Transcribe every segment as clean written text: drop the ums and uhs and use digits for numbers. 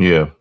Yeah.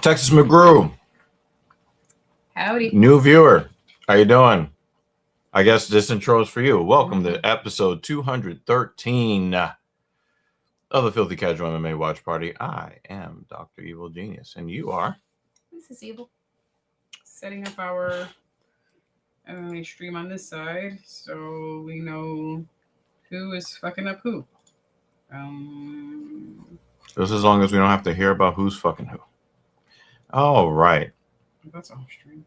Texas McGrew, Howdy. new viewer. How you doing? I guess this intro is for you. Welcome to episode 213 of the Filthy Casual MMA Watch Party. I am Dr. Evil Genius, and you are? This is Evil. Setting up our MMA stream on this side so we know who is fucking up who. Just as long as we don't have to hear about who's fucking who. All right. That's off stream.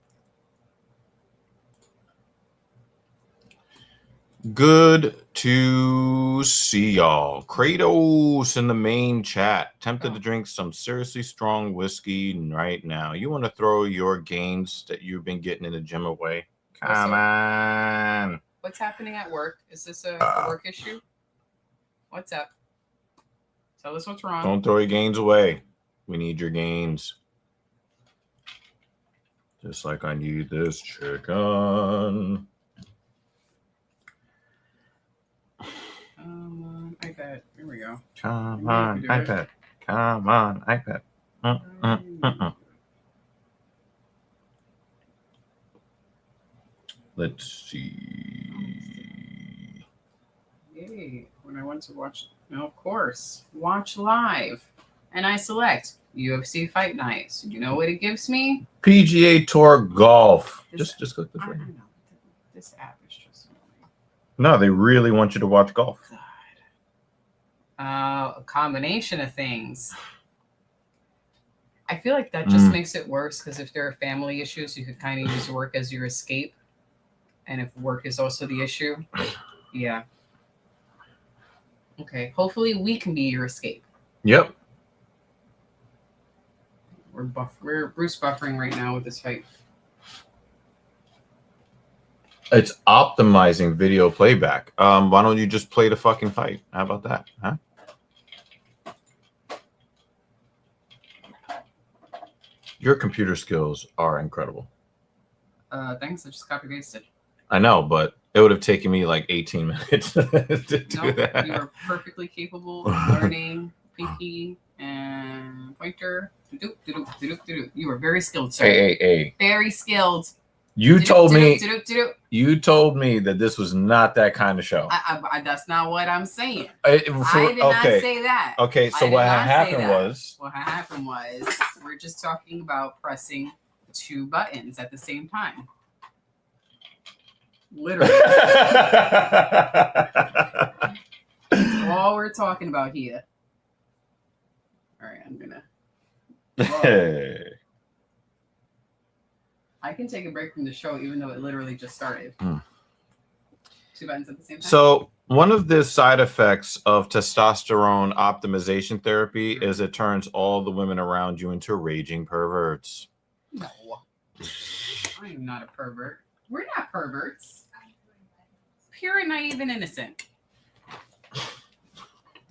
Good to see y'all. Kratos in the main chat. Tempted to drink some seriously strong whiskey right now. You want to throw your gains that you've been getting in the gym away? Come on. What's happening at work? Is this a work issue? What's up? Tell us what's wrong. Don't throw your gains away. We need your gains. Just like I need this chicken. iPad. Here we go. Come on, iPad. Come on, iPad. Let's see. Yay. When I want to watch, of course, watch live. And I select UFC Fight Night. So you know what it gives me? PGA Tour Golf. Just click this I right. know. This app is just annoying. No, they really want you to watch golf. A combination of things. I feel like that just makes it worse because if there are family issues, you could kind of use work as your escape. And if work is also the issue, yeah. Okay, hopefully we can be your escape. Yep. We're Bruce buffering right now with this fight. It's optimizing video playback. Why don't you just play the fucking fight? How about that? Huh? Your computer skills are incredible. Thanks, I just copy pasted. I know, but it would have taken me like 18 minutes to do that. You are perfectly capable of learning pinky and pointer. You are very skilled, sir. Hey. Very skilled. You told me that this was not that kind of show. That's not what I'm saying. I did not say that. Okay, so what happened was we're just talking about pressing two buttons at the same time. Literally. That's all we're talking about here. All right, I'm gonna. Hey. I can take a break from the show, even though it literally just started. Two buttons at the same time. So one of the side effects of testosterone optimization therapy is it turns all the women around you into raging perverts. No, I am not a pervert. We're not perverts. Pure, naive, and innocent.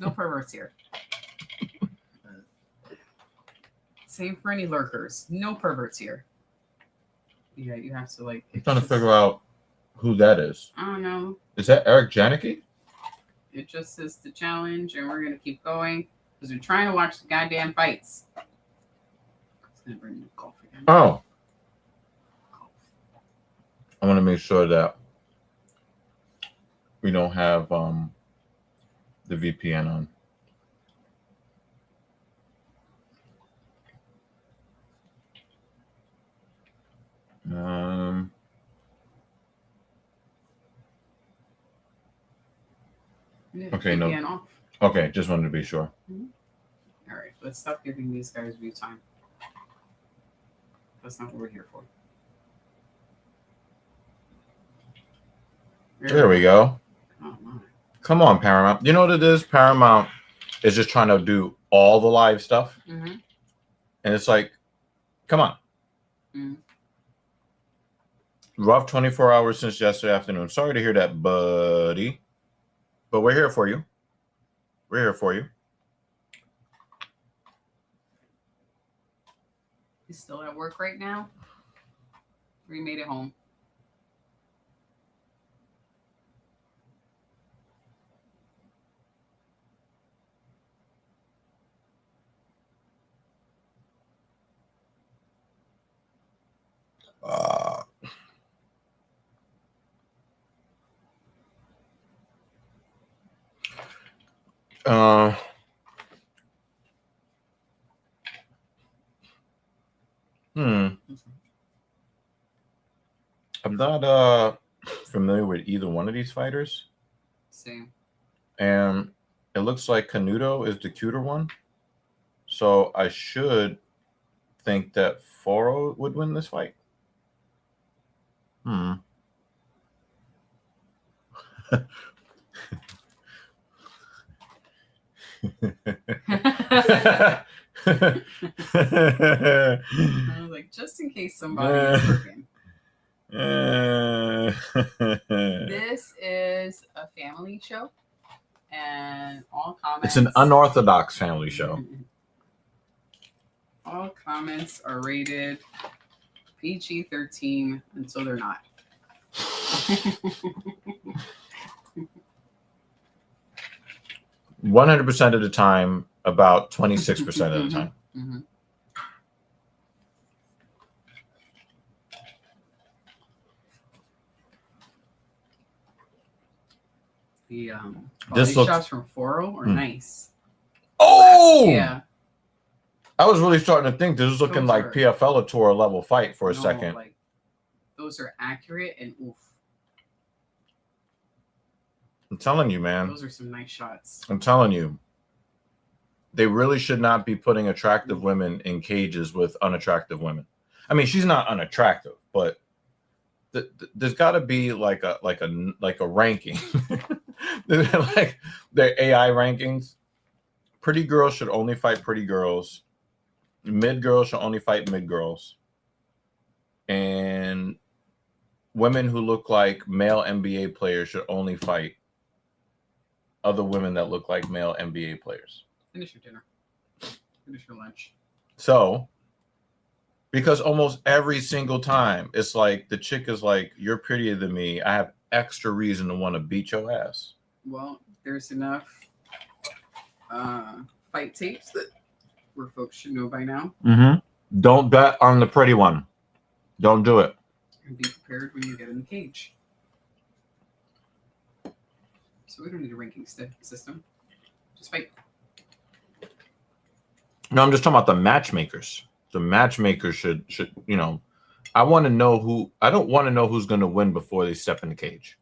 No perverts here. Same for any lurkers. No perverts here. Yeah, you have to like. I'm trying to figure out who that is. I don't know. Is that Eric Janicki? It just says the challenge, and we're gonna keep going because we're trying to watch the goddamn fights. It's gonna bring the golf again. Oh. I want to make sure that we don't have the VPN on. Okay, no. Off. Okay, just wanted to be sure. All right, let's stop giving these guys view time. That's not what we're here for. There we go. Oh, my. Come on, Paramount. You know what it is? Paramount is just trying to do all the live stuff. Mm-hmm. And it's like, come on. Mm-hmm. Rough 24 hours since yesterday afternoon. Sorry to hear that, buddy. But we're here for you. We're here for you. He's still at work right now? Or he made it home? I'm not familiar with either one of these fighters. Same. And it looks like Canuto is the cuter one. So I should think that Foro would win this fight. I was like, just in case somebody is looking. This is a family show, and all comments. It's an unorthodox family show. All comments are rated PG-13 until they're not. 100% of the time, about 26% of the time. The body shots from Foro are nice. Oh! Yeah. I was really starting to think this was looking like PFL Tour level fight for a second. Like, those are accurate and oof. I'm telling you, man. Those are some nice shots. I'm telling you. They really should not be putting attractive women in cages with unattractive women. I mean, she's not unattractive, but there's got to be like a ranking. Like the AI rankings. Pretty girls should only fight pretty girls. Mid girls should only fight mid girls. And women who look like male NBA players should only fight other women that look like male NBA players. Finish your dinner. Finish your lunch. So, because almost every single time it's like the chick is like, you're prettier than me. I have extra reason to want to beat your ass. Well, there's enough fight tapes that where folks should know by now. Don't bet on the pretty one. Don't do it. And be prepared when you get in the cage. So we don't need a ranking system. Just fight. No, I'm just talking about the matchmakers. The matchmakers should I want to know who. I don't want to know who's going to win before they step in the cage.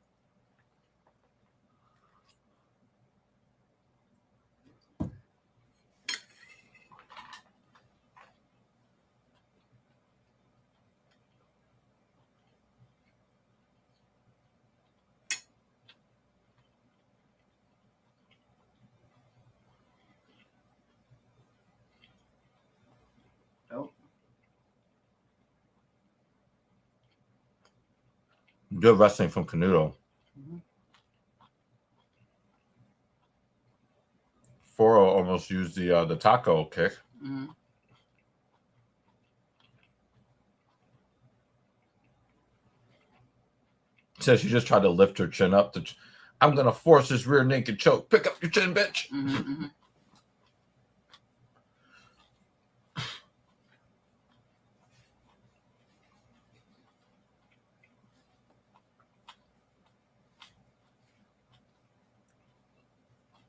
Good wrestling from Canuto. Foro almost used the taco kick. Says she just tried to lift her chin up. I'm going to force this rear naked choke. Pick up your chin, bitch.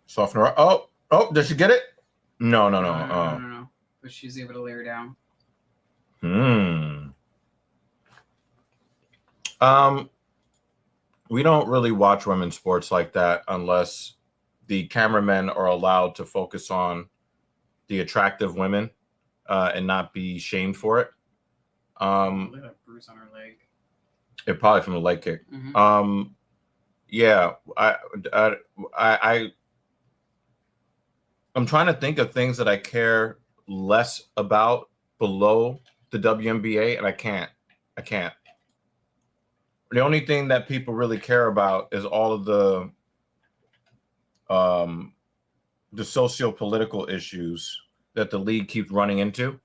Soften her up. Oh, did she get it? No. No. But she's able to lay her down. We don't really watch women's sports like that unless the cameramen are allowed to focus on the attractive women and not be shamed for it. Look at that bruise on her leg. It probably from the leg kick. Yeah, I'm trying to think of things that I care less about below the WNBA, and I can't. The only thing that people really care about is all of the socio-political issues that the league keeps running into.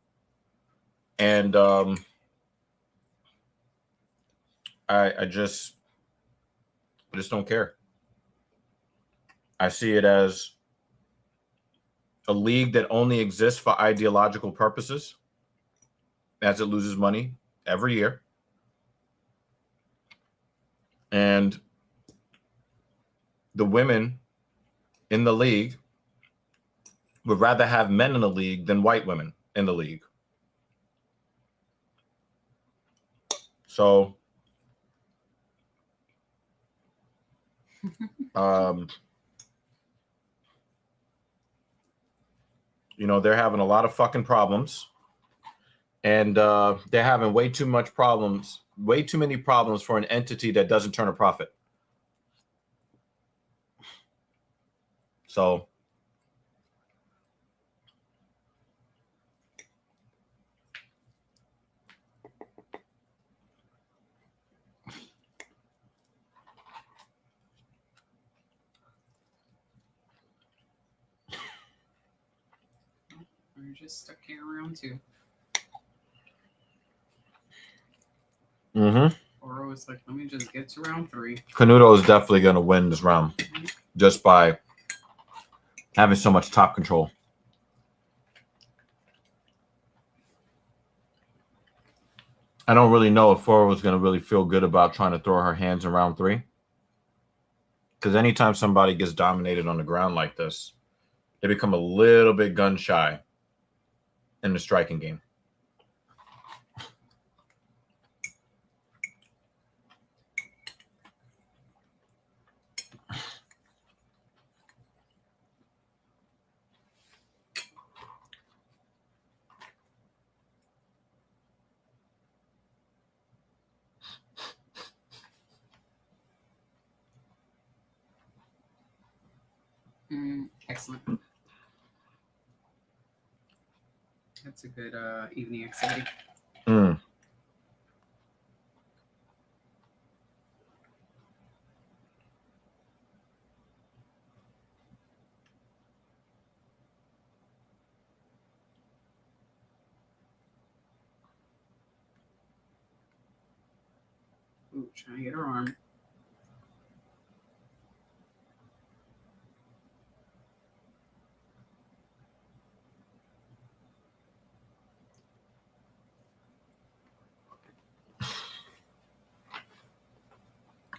And I just don't care. I see it as a league that only exists for ideological purposes as it loses money every year. And the women in the league would rather have men in the league than white women in the league. So, you know, they're having a lot of fucking problems. And they're having way too many problems for an entity that doesn't turn a profit. So, We're just stuck here around 2. Or was like, let me just get to round 3. Canuto is definitely going to win this round just by having so much top control. I don't really know if Foro was going to really feel good about trying to throw her hands in round 3. Because anytime somebody gets dominated on the ground like this, they become a little bit gun shy in the striking game. Excellent. That's a good evening activity. Ooh, Trying to get her arm.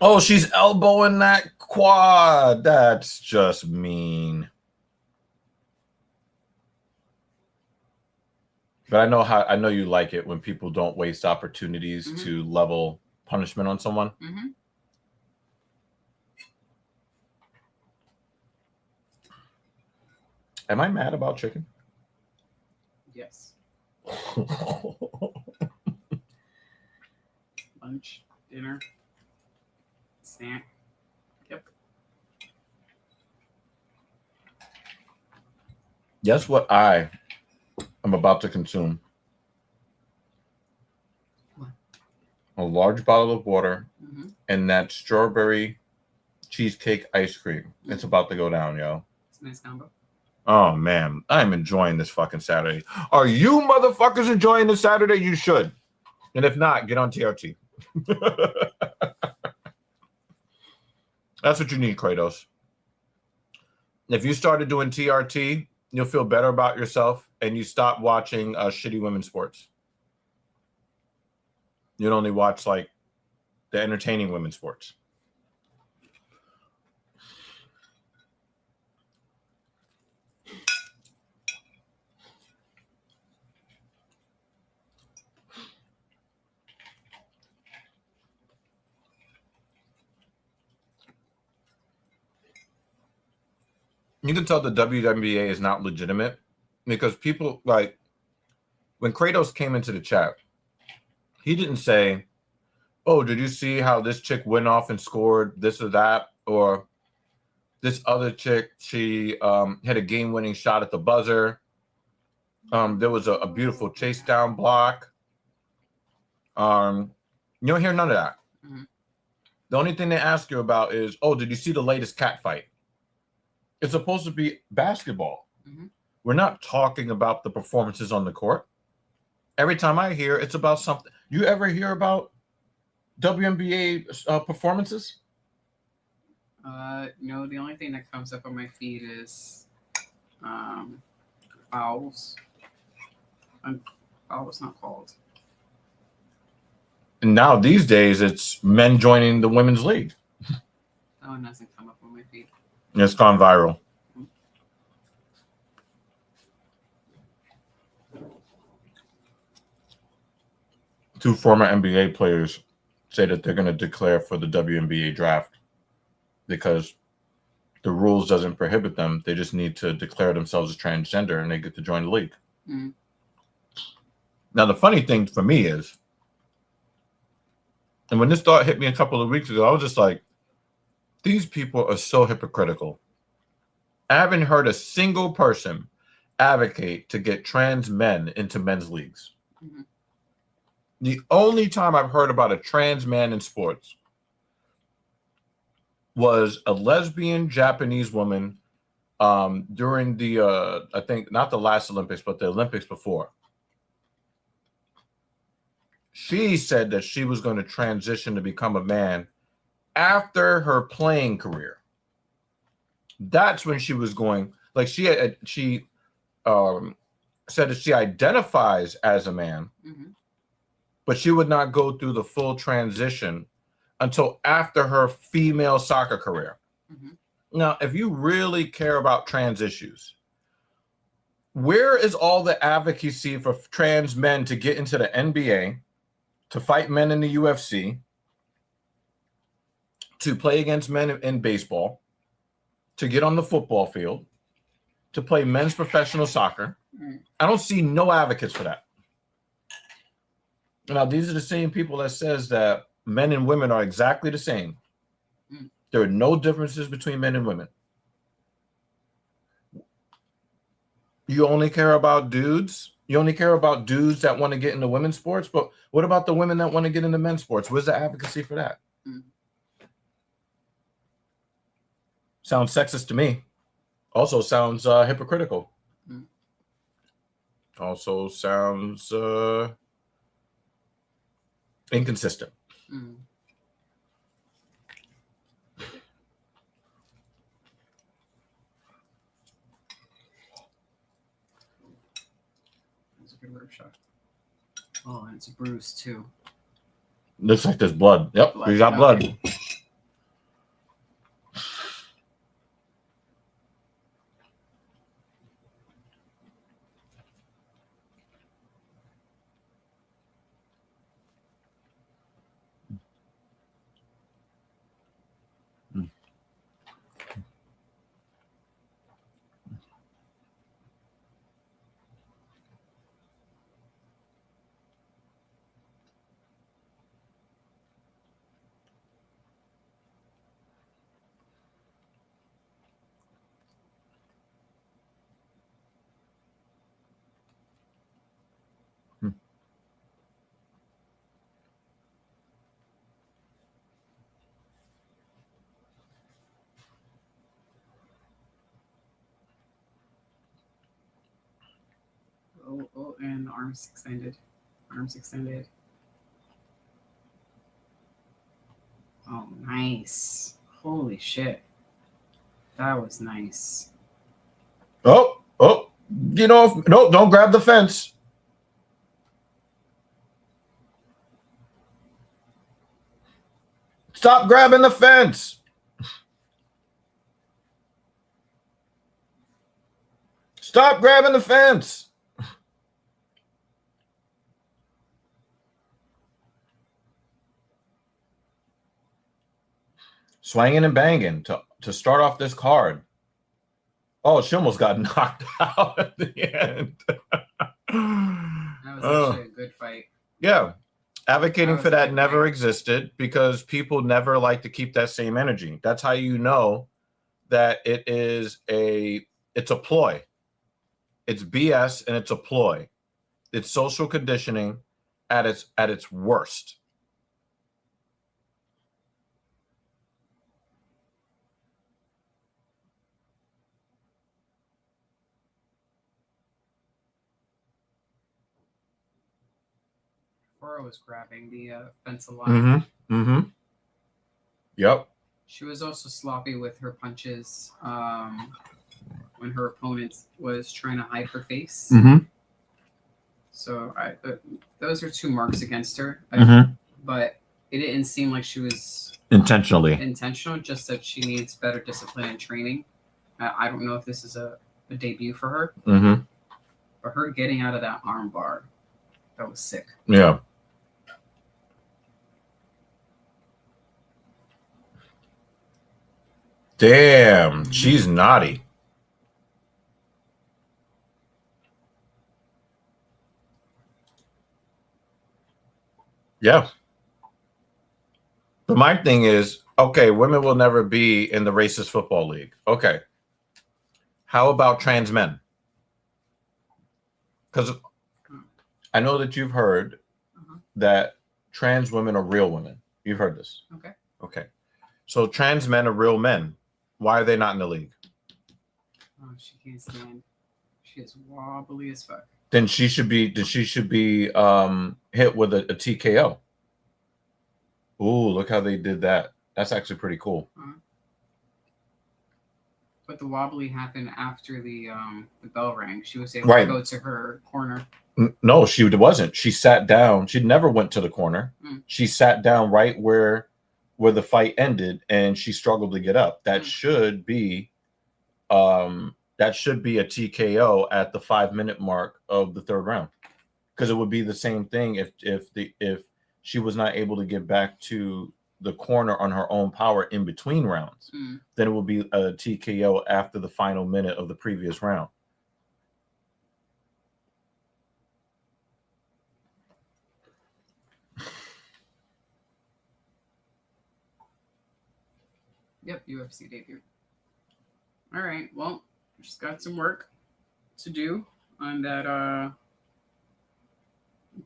oh, she's elbowing that quad. That's just mean. But I know you like it when people don't waste opportunities to level punishment on someone. Am I mad about chicken? Yes. Lunch, dinner, snack. Yep. Guess what I am about to consume? What? A large bottle of water and that strawberry cheesecake ice cream. It's about to go down, yo. It's a nice combo. Oh, man. I'm enjoying this fucking Saturday. Are you motherfuckers enjoying this Saturday? You should. And if not, get on TRT. That's what you need, Kratos. If you started doing TRT, you'll feel better about yourself and you stop watching shitty women's sports. You'd only watch, like, the entertaining women's sports. You can tell the WNBA is not legitimate because people, like, when Kratos came into the chat, he didn't say, oh, did you see how this chick went off and scored this or that? Or this other chick, she had a game-winning shot at the buzzer. There was a beautiful chase down block. You don't hear none of that. The only thing they ask you about is, oh, did you see the latest cat fight? It's supposed to be basketball. We're not talking about the performances on the court. Every time I hear, it's about something. You ever hear about WNBA performances? No, the only thing that comes up on my feed is fouls. Foul was not called. And now these days, it's men joining the women's league. That one doesn't come up on my feed. It's gone viral. Two former NBA players say that they're going to declare for the WNBA draft because the rules doesn't prohibit them. They just need to declare themselves as transgender and they get to join the league. Mm. Now, the funny thing for me is, and when this thought hit me a couple of weeks ago, I was just like, these people are so hypocritical. I haven't heard a single person advocate to get trans men into men's leagues. Mm-hmm. The only time I've heard about a trans man in sports was a lesbian Japanese woman during the, I think, not the last Olympics, but the Olympics before. She said that she was going to transition to become a man after her playing career. That's when she was going, like she said that she identifies as a man, mm-hmm. but she would not go through the full transition until after her female soccer career. Mm-hmm. Now, if you really care about trans issues, where is all the advocacy for trans men to get into the NBA, to fight men in the UFC, to play against men in baseball, to get on the football field, to play men's professional soccer? I don't see no advocates for that. Now, these are the same people that says that men and women are exactly the same. There are no differences between men and women. You only care about dudes? You only care about dudes that want to get into women's sports? But what about the women that want to get into men's sports? Where's the advocacy for that? Sounds sexist to me. Also sounds hypocritical. Also sounds inconsistent. That's a good rib shot. Oh, and it's a bruise too. Looks like there's blood. Yep, blood. We got blood. Okay. Oh, and arms extended. Arms extended. Oh, nice. Holy shit. That was nice. Oh, you know, no, don't grab the fence. Stop grabbing the fence. Stop grabbing the fence. Swinging and banging to start off this card. Oh, she almost got knocked out at the end. That was actually a good fight. Yeah. Advocating for that never existed because people never like to keep that same energy. That's how you know that it's a ploy. It's BS and it's a ploy. It's social conditioning at its worst. Was grabbing the fence line. Yep. She was also sloppy with her punches when her opponent was trying to hide her face. So those are two marks against her. but it didn't seem like she was intentional, just that she needs better discipline and training. I don't know if this is a debut for her, but her getting out of that arm bar, that was sick. Yeah. Damn, she's naughty. Yeah. But my thing is, okay, women will never be in the racist football league. Okay. How about trans men? Because I know that you've heard that trans women are real women. You've heard this. Okay. Okay. So trans men are real men. Why are they not in the league? Oh, she can't stand. She is wobbly as fuck. Then she should be hit with a TKO. Ooh, look how they did that. That's actually pretty cool. But the wobbly happened after the bell rang. She was able to go to her corner. No, she wasn't. She sat down. She never went to the corner. She sat down right where the fight ended, and she struggled to get up. That should be a TKO at the 5-minute mark of the third round, because it would be the same thing if she was not able to get back to the corner on her own power in between rounds. Then it would be a TKO after the final minute of the previous round. Yep, UFC debut. All right, well, just got some work to do on that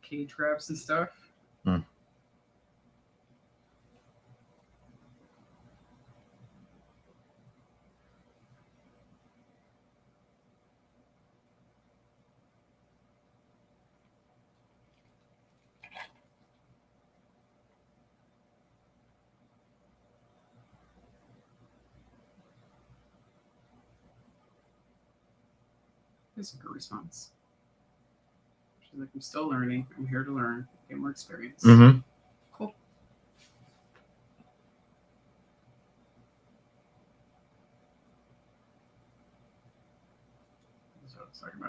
cage wraps and stuff. That's a good response. She's like, I'm still learning. I'm here to learn, get more experience. Cool. That's what I was talking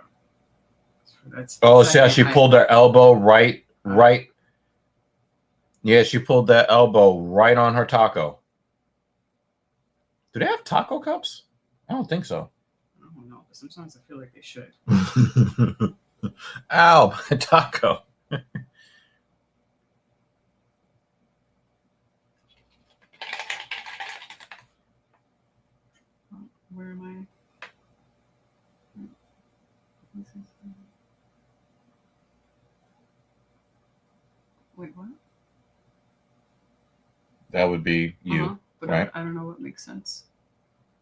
about. See how she pulled her elbow right. Yeah, she pulled that elbow right on her taco. Do they have taco cups? I don't think so. I don't know, but sometimes I feel like they should. Ow, taco. Where am I? Wait, what? That would be you, but right? I don't know what makes sense.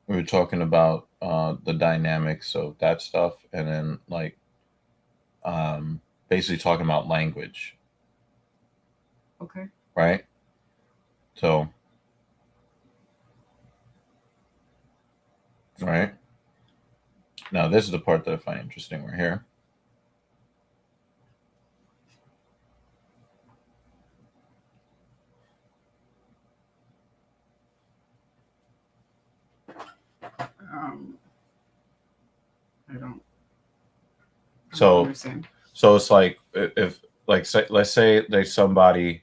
We were talking about the dynamics of that stuff, and then basically talking about language. Okay. Right? So, right? Now, this is the part that I find interesting right here. I don't. So it's like if let's say there's somebody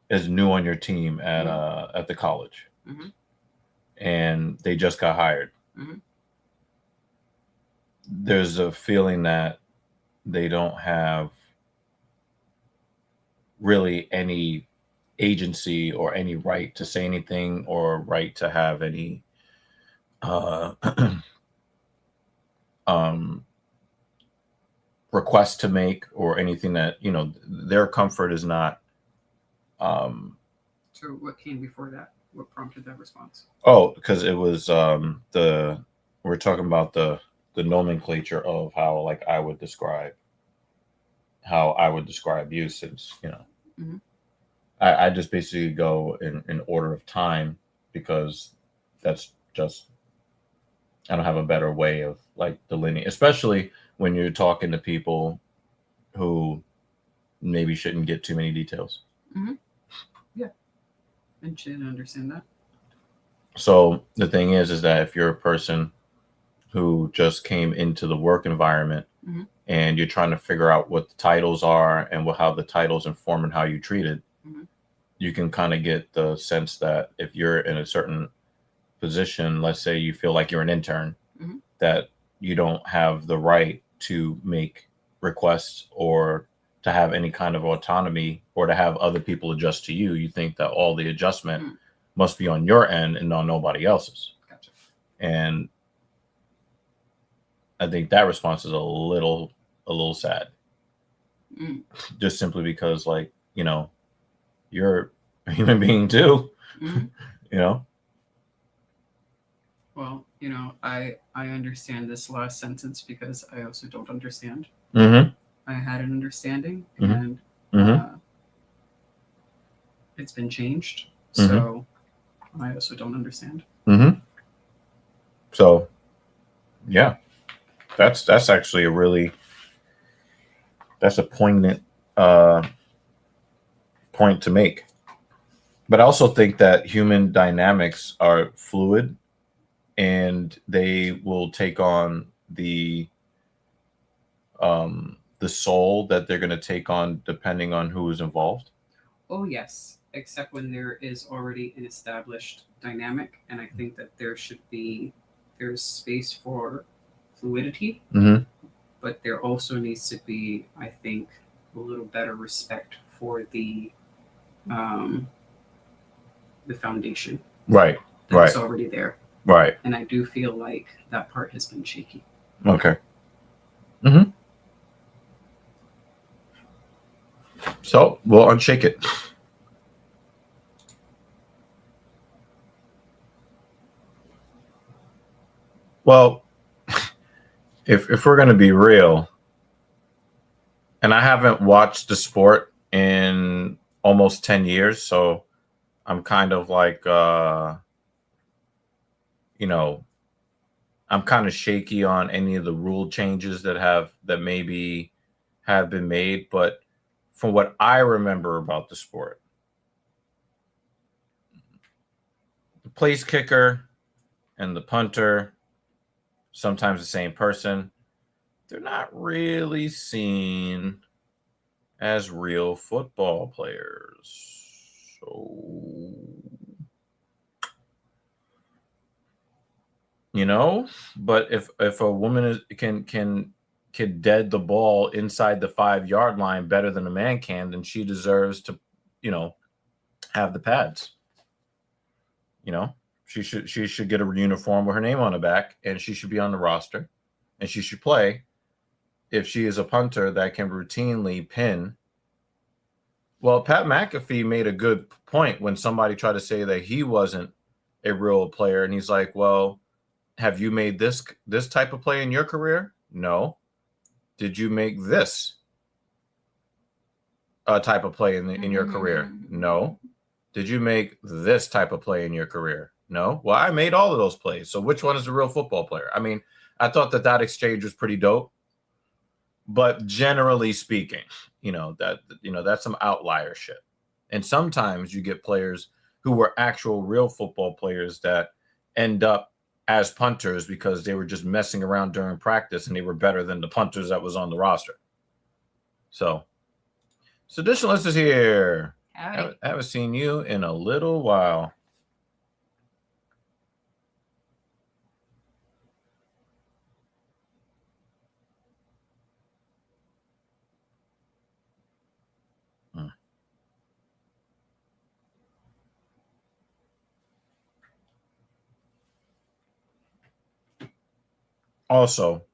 is new on your team at the college, and they just got hired. There's a feeling that they don't have really any agency or any right to say anything or right to have any requests to make or anything that, their comfort is not. So what came before that? What prompted that response? Oh, because it was we're talking about the nomenclature of how I would describe you, since I just basically go in order of time, because that's just, I don't have a better way of delineating, especially when you're talking to people who maybe shouldn't get too many details. Mm-hmm. Yeah, and she didn't understand that. So the thing is that if you're a person who just came into the work environment mm-hmm. and you're trying to figure out what the titles are and how the titles inform and how you treat it, mm-hmm. you can kind of get the sense that if you're in a certain position, let's say you feel like you're an intern, mm-hmm. that you don't have the right to make requests or to have any kind of autonomy or to have other people adjust to you. You think that all the adjustment must be on your end and on nobody else's. Gotcha. And I think that response is a little sad. Just simply because, like, you know, you're a human being too. Mm-hmm. You know? Well, you know, I understand this last sentence because I also don't understand. Mm-hmm. I had an understanding, mm-hmm. and it's been changed. So I also don't understand. Mm-hmm. So, yeah, that's actually that's a poignant point to make. But I also think that human dynamics are fluid, and they will take on the soul that they're going to take on depending on who is involved. Oh, yes, except when there is already an established dynamic. And I think that there's space for fluidity, but there also needs to be, I think, a little better respect for the foundation. Right. That's already there. Right. And I do feel like that part has been shaky. Okay. Mm-hmm. So we'll unshake it. Well, if we're going to be real, and I haven't watched the sport in almost 10 years, so I'm kind of like, you know, I'm kind of shaky on any of the rule changes that maybe have been made. But from what I remember about the sport, the place kicker and the punter, sometimes the same person, they're not really seen as real football players. So, you know, but if a woman can dead the ball inside the 5-yard line better than a man can, then she deserves to, you know, have the pads. You know, she should get a uniform with her name on the back, and she should be on the roster, and she should play. If she is a punter that can routinely pin. Well, Pat McAfee made a good point when somebody tried to say that he wasn't a real player, and he's like, well, have you made this type of play in your career? No. Did you make this type of play in your career? No. Did you make this type of play in your career? No. Well, I made all of those plays. So which one is the real football player? I mean, I thought that exchange was pretty dope. But generally speaking, that's some outlier shit. And sometimes you get players who were actual real football players that end up as punters because they were just messing around during practice and they were better than the punters that was on the roster. So, Seditionalist is here. I haven't seen you in a little while. Also,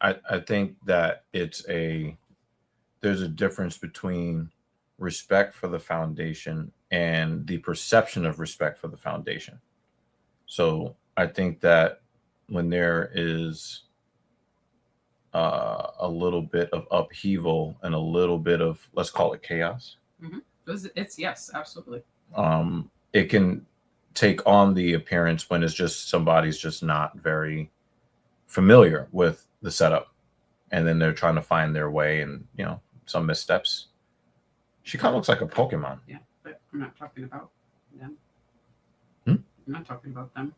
I think that there's a difference between respect for the foundation and the perception of respect for the foundation. So I think that when there is a little bit of upheaval and a little bit of, let's call it chaos. It's yes, absolutely. It can take on the appearance when it's just somebody's just not very familiar with the setup, and then they're trying to find their way, and some missteps She kind of looks like a Pokemon. Yeah, but I'm not talking about them. Hmm? I'm not talking about them.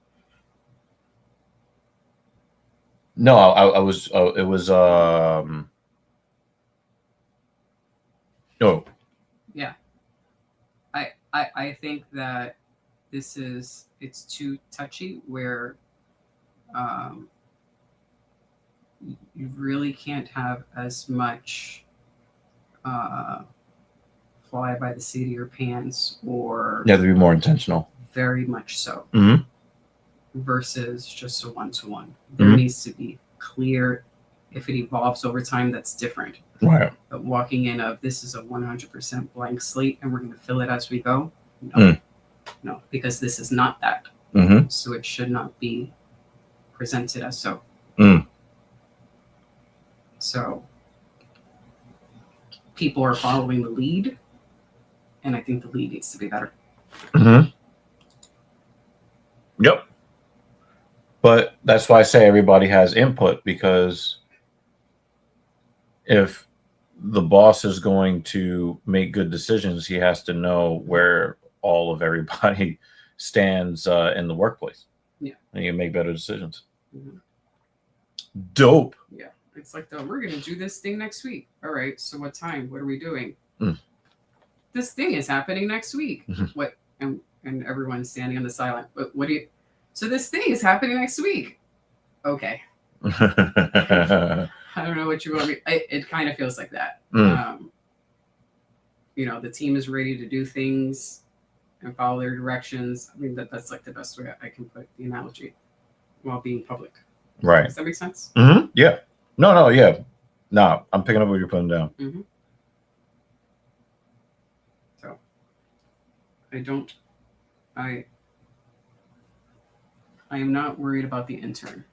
No, I was. It was. Oh. Yeah. I think that it's too touchy where you really can't have as much fly by the seat of your pants, or You have to be more intentional. very much so, Mm-hmm. versus just a one-to-one. There needs to be clear. If it evolves over time, that's different. Right. But walking in of this is a 100% blank slate and we're going to fill it as we go, no. No, because this is not that. Mm-hmm. So it should not be presented as so. So people are following the lead, and I think the lead needs to be better. Mm-hmm. Yep. But that's why I say everybody has input, because if the boss is going to make good decisions, he has to know where all of everybody stands in the workplace. Yeah. And you can make better decisions. Mm-hmm. Dope. Yeah. It's like, we're going to do this thing next week. All right. So what time? What are we doing? This thing is happening next week. What? And everyone's standing on the silent. But what do you? So this thing is happening next week. Okay. I don't know what you want me. It kind of feels like that. The team is ready to do things and follow their directions. I mean, that's like the best way I can put the analogy while being public. Right. Does that make sense? Mm-hmm. Yeah. No, yeah. No, I'm picking up what you're putting down. Mm-hmm. So I am not worried about the intern.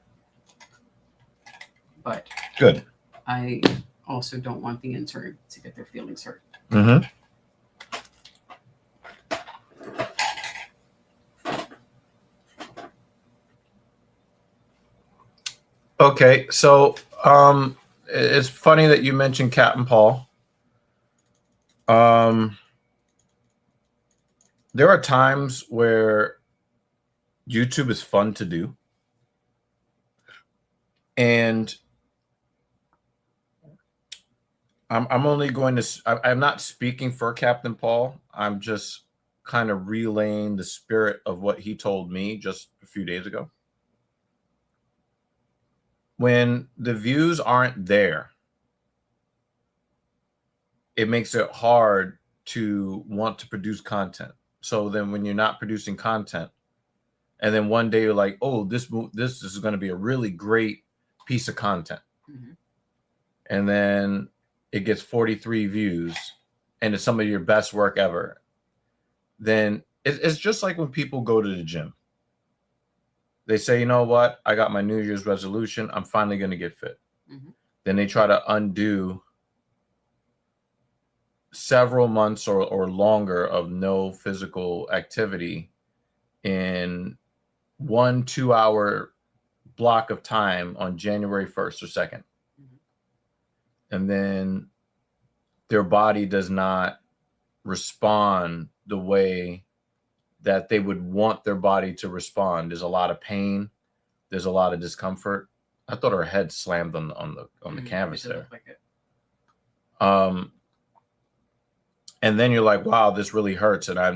But good. I also don't want the intern to get their feelings hurt. Mm-hmm. Okay, so it's funny that you mentioned Captain Paul. There are times where YouTube is fun to do, and I'm only going to. I'm not speaking for Captain Paul. I'm just kind of relaying the spirit of what he told me just a few days ago. When the views aren't there, it makes it hard to want to produce content. So then when you're not producing content, and then one day you're like, oh, this is going to be a really great piece of content. Mm-hmm. And then it gets 43 views and it's some of your best work ever. Then it's just like when people go to the gym. They say, you know what? I got my New Year's resolution. I'm finally going to get fit. Mm-hmm. Then they try to undo several months or longer of no physical activity in 1-2 hour block of time on January 1st or 2nd. Mm-hmm. And then their body does not respond the way that they would want their body to respond. There's a lot of pain. There's a lot of discomfort. I thought her head slammed on the canvas there. Like it. And then you're like, wow, this really hurts. And I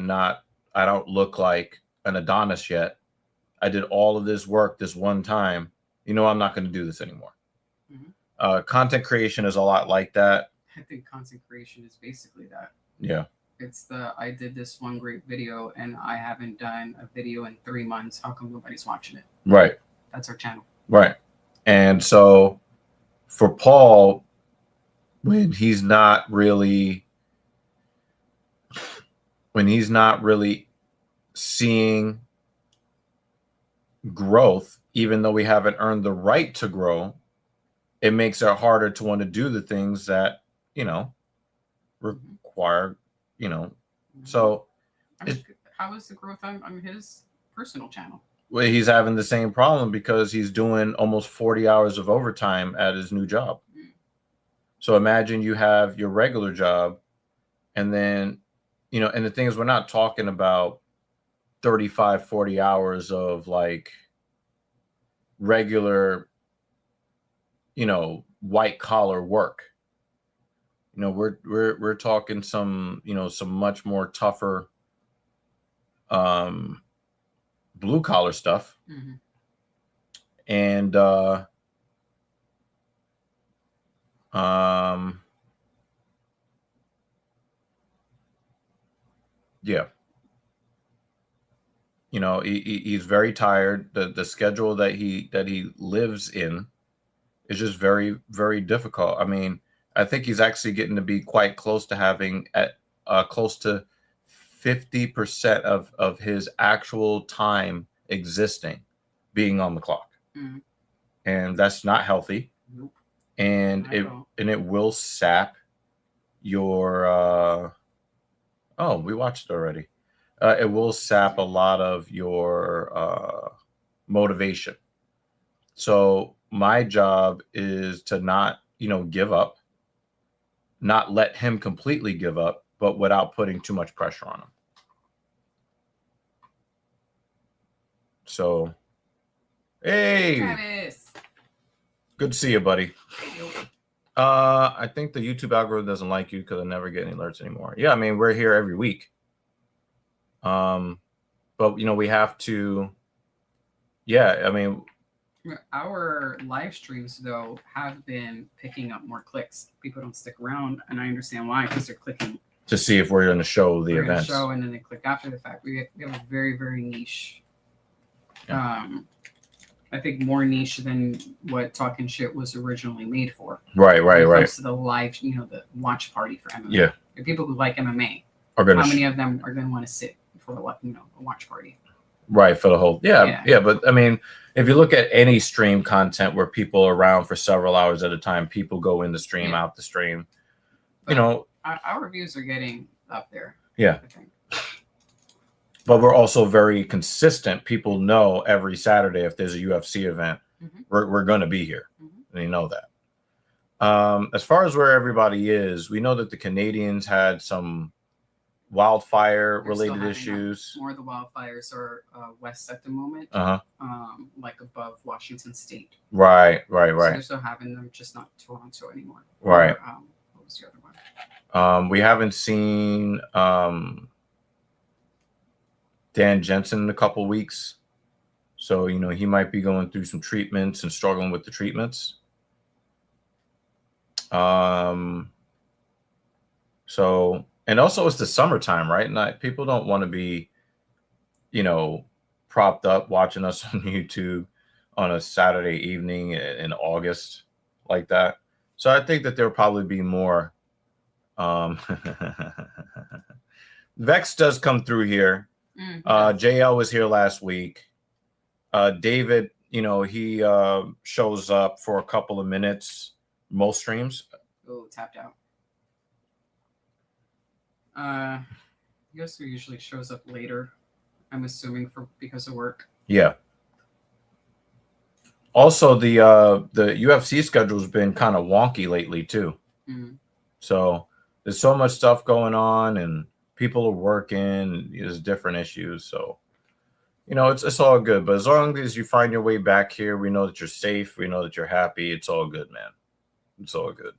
don't look like an Adonis yet. I did all of this work this one time. You know, I'm not going to do this anymore. Mm-hmm. Content creation is a lot like that. I think content creation is basically that. Yeah. It's I did this one great video and I haven't done a video in 3 months. How come nobody's watching it? Right. That's our channel. Right. And so for Paul, when he's not really seeing growth, even though we haven't earned the right to grow, it makes it harder to want to do the things that, require, so how is the growth on his personal channel? Well, he's having the same problem because he's doing almost 40 hours of overtime at his new job. So imagine you have your regular job And then, and the thing is, we're not talking about 35, 40 hours of like regular, white collar work. We're talking some, some much more tougher blue collar stuff. Mm-hmm. And yeah. He's very tired. The schedule that he lives in is just very, very difficult. I mean, I think he's actually getting to be quite close to having at close to 50% of his actual time existing being on the clock. Mm-hmm. And that's not healthy. Nope. And it will sap your oh, we watched it already. It will sap a lot of your motivation. So my job is to not, give up, not let him completely give up, but without putting too much pressure on him. So, hey, Travis. Good to see you, buddy. I think the YouTube algorithm doesn't like you because I never get any alerts anymore. Yeah, I mean, we're here every week. But we have to. Yeah, I mean, our live streams though have been picking up more clicks. People don't stick around, and I understand why, because they're clicking to see if we're going to show the events. Show, and then they click after the fact. We have a very, very niche. Yeah. I think more niche than what Talking Shit was originally made for. Right. When it comes to the live, the watch party for MMA. Yeah. The people who like MMA, how many of them are going to want to sit for a watch party? Right, for the whole yeah. But I mean, if you look at any stream content where people are around for several hours at a time, people go in the stream, out the stream. But our views are getting up there. Yeah. I think. But we're also very consistent. People know every Saturday if there's a UFC event, we're going to be here. And you know that. As far as where everybody is, we know that the Canadians had some wildfire-related issues. More of the wildfires are west at the moment. Like above Washington State. Right. So they're still having them, just not Toronto anymore. Right. Or, what was the other one? We haven't seen Dan Jensen in a couple weeks. So, he might be going through some treatments and struggling with the treatments. So, and also it's the summertime, right? And people don't want to be, propped up watching us on YouTube on a Saturday evening in August like that. So I think that there'll probably be more. Vex does come through here. JL was here last week. David, he shows up for a couple of minutes, most streams. Oh, tapped out. He also usually shows up later, I'm assuming, because of work. Yeah. Also, the UFC schedule's been kind of wonky lately too. So there's so much stuff going on, and people are working. There's different issues, so it's all good. But as long as you find your way back here, we know that you're safe. We know that you're happy. It's all good, man. It's all good.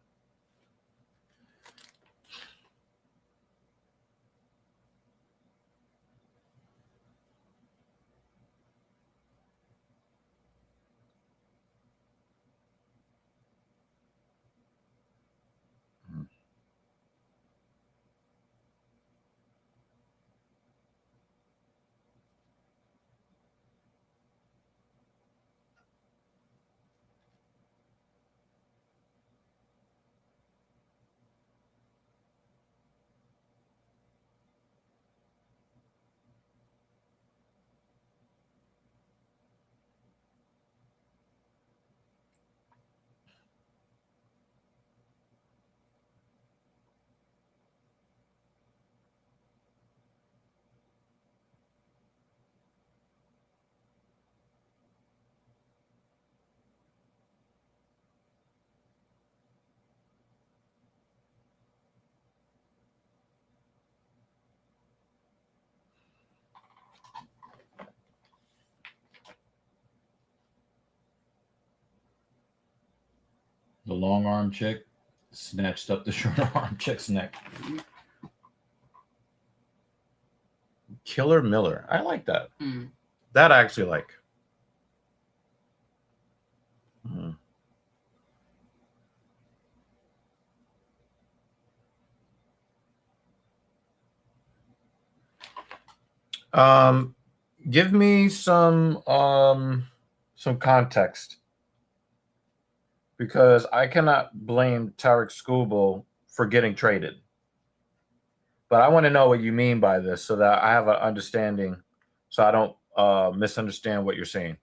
The long arm chick snatched up the short arm chick's neck. Killer Miller. I like that. That I actually like. Give me some context, because I cannot blame Tarek Skubal for getting traded. But I want to know what you mean by this so that I have an understanding, so I don't misunderstand what you're saying.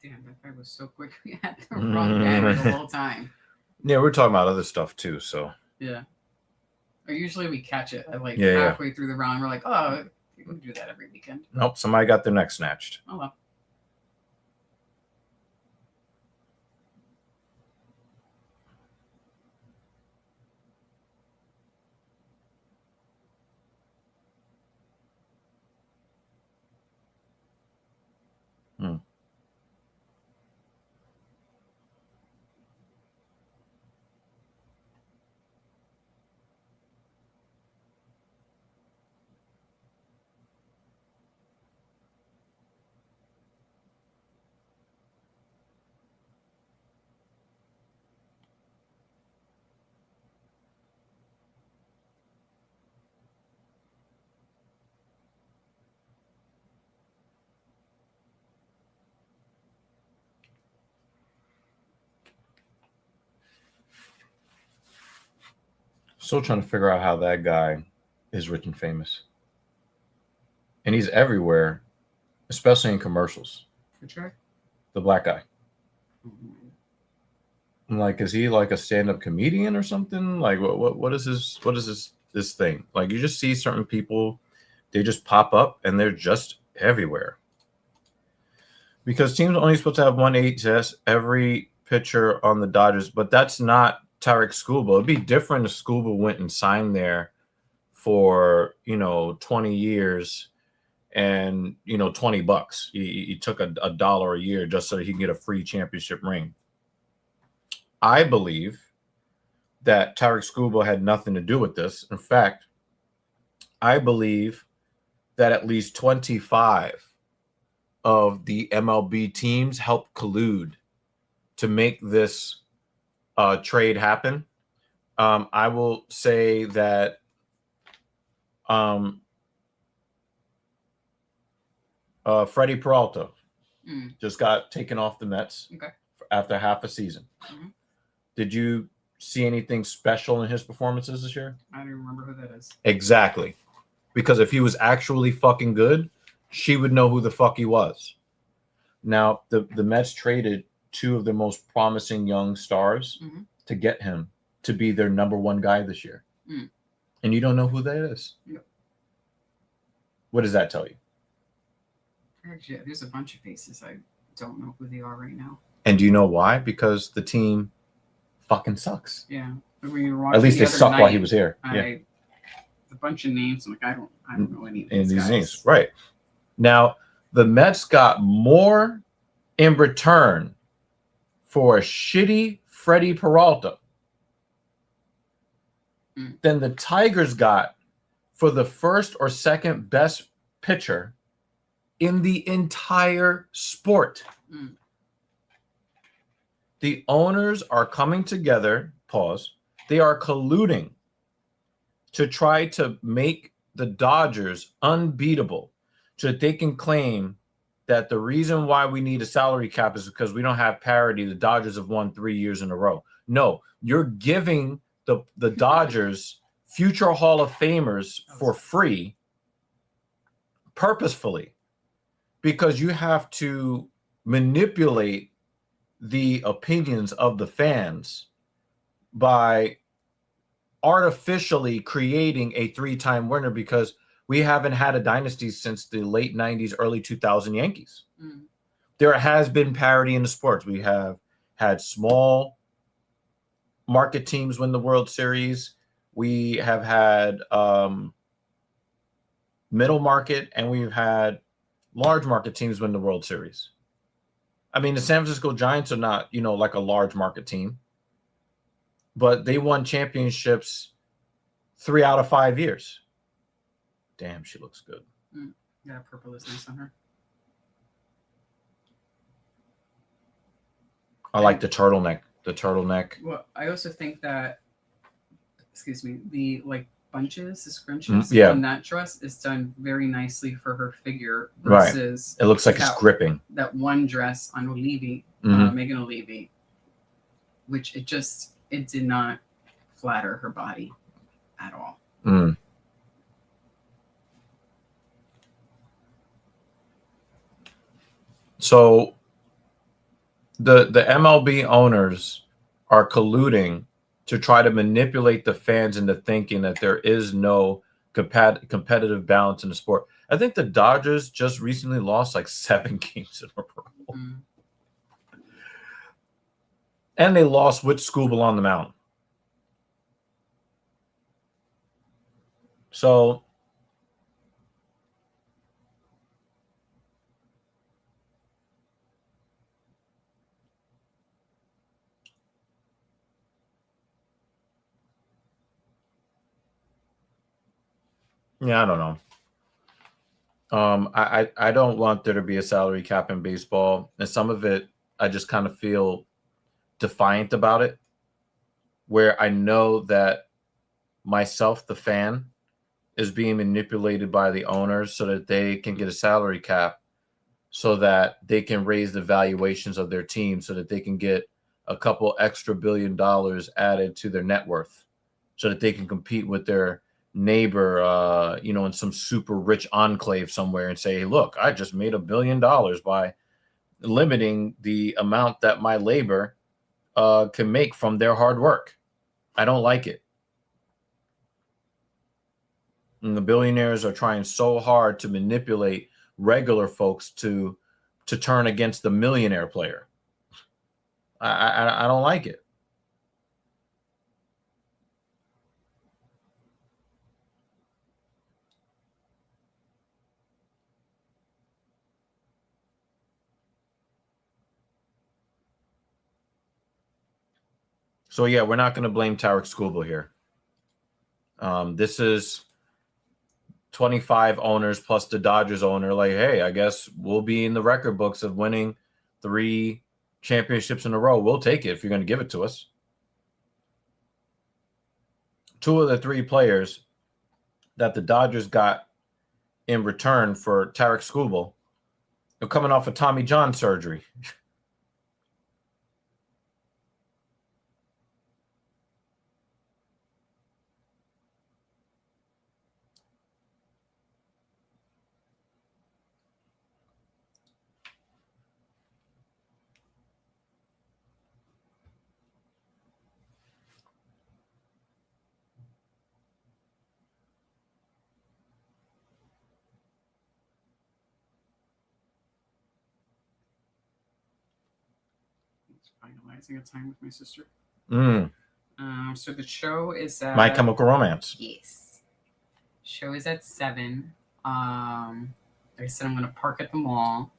Damn, that guy was so quick. We had the wrong banner the whole time. Yeah, we're talking about other stuff too, so. Yeah. Or usually we catch it at halfway through the round. We're like, oh, we can do that every weekend. Nope, somebody got their neck snatched. Oh, well. Still trying to figure out how that guy is rich and famous. And he's everywhere, especially in commercials. For sure. The black guy. I'm like, is he like a stand-up comedian or something? Like, what is this thing? Like, you just see certain people, they just pop up and they're just everywhere. Because teams are only supposed to have one HS every pitcher on the Dodgers, but that's not Tarek Skubal. It'd be different if Skubal went and signed there for 20 years and $20. He took a dollar a year just so that he can get a free championship ring. I believe that Tarek Skubal had nothing to do with this. In fact, I believe that at least 25 of the MLB teams helped collude to make this trade happen. I will say that Freddie Peralta just got taken off the Mets after half a season. Did you see anything special in his performances this year? I don't remember who that is. Exactly. Because if he was actually fucking good, she would know who the fuck he was. Now, the Mets traded two of the most promising young stars to get him to be their number one guy this year. And you don't know who that is. Yep. What does that tell you? Actually, there's a bunch of faces. I don't know who they are right now. And do you know why? Because the team fucking sucks. Yeah. We were At least they sucked while he was here. Yeah. A bunch of names. I'm like, I don't know any of these guys. Names. Right. Now, the Mets got more in return for a shitty Freddie Peralta than the Tigers got for the first or second best pitcher in the entire sport. The owners are coming together, they are colluding to try to make the Dodgers unbeatable so that they can claim that the reason why we need a salary cap is because we don't have parity. The Dodgers have won 3 years in a row. No, you're giving the Dodgers future Hall of Famers for free purposefully because you have to manipulate the opinions of the fans by artificially creating a 3-time winner because we haven't had a dynasty since the late 90s, early 2000 Yankees. There has been parity in the sports. We have had small market teams win the World Series. We have had middle market, and we've had large market teams win the World Series. I mean, the San Francisco Giants are not, like a large market team, but they won championships 3 out of 5 years. Damn, she looks good. Yeah, purple is nice on her. I like the turtleneck. Well, I also think that, the bunches, the scrunches on that dress is done very nicely for her figure versus it looks like it's gripping. That one dress on Olivi, Megan Olivi, which it did not flatter her body at all. So the MLB owners are colluding to try to manipulate the fans into thinking that there is no competitive balance in the sport. I think the Dodgers just recently lost 7 games in a row. And they lost with Scooble on the mound. So yeah, I don't know. I don't want there to be a salary cap in baseball, and some of it I just kind of feel defiant about it, where I know that myself, the fan, is being manipulated by the owners so that they can get a salary cap so that they can raise the valuations of their team so that they can get a couple extra $1 billion added to their net worth so that they can compete with their neighbor, in some super rich enclave somewhere and say, hey, look, I just made $1 billion by limiting the amount that my labor can make from their hard work. I don't like it. And the billionaires are trying so hard to manipulate regular folks to turn against the millionaire player. I don't like it. So yeah, we're not going to blame Tarek Skubal here. This is 25 owners plus the Dodgers owner. Hey, I guess we'll be in the record books of winning 3 championships in a row. We'll take it if you're going to give it to us. 2 of the 3 players that the Dodgers got in return for Tarek Skubal are coming off of Tommy John surgery. finalizing a time with my sister. Mm. So the show is at My Chemical Romance. Yes. Show is at 7. I said I'm gonna park at the mall.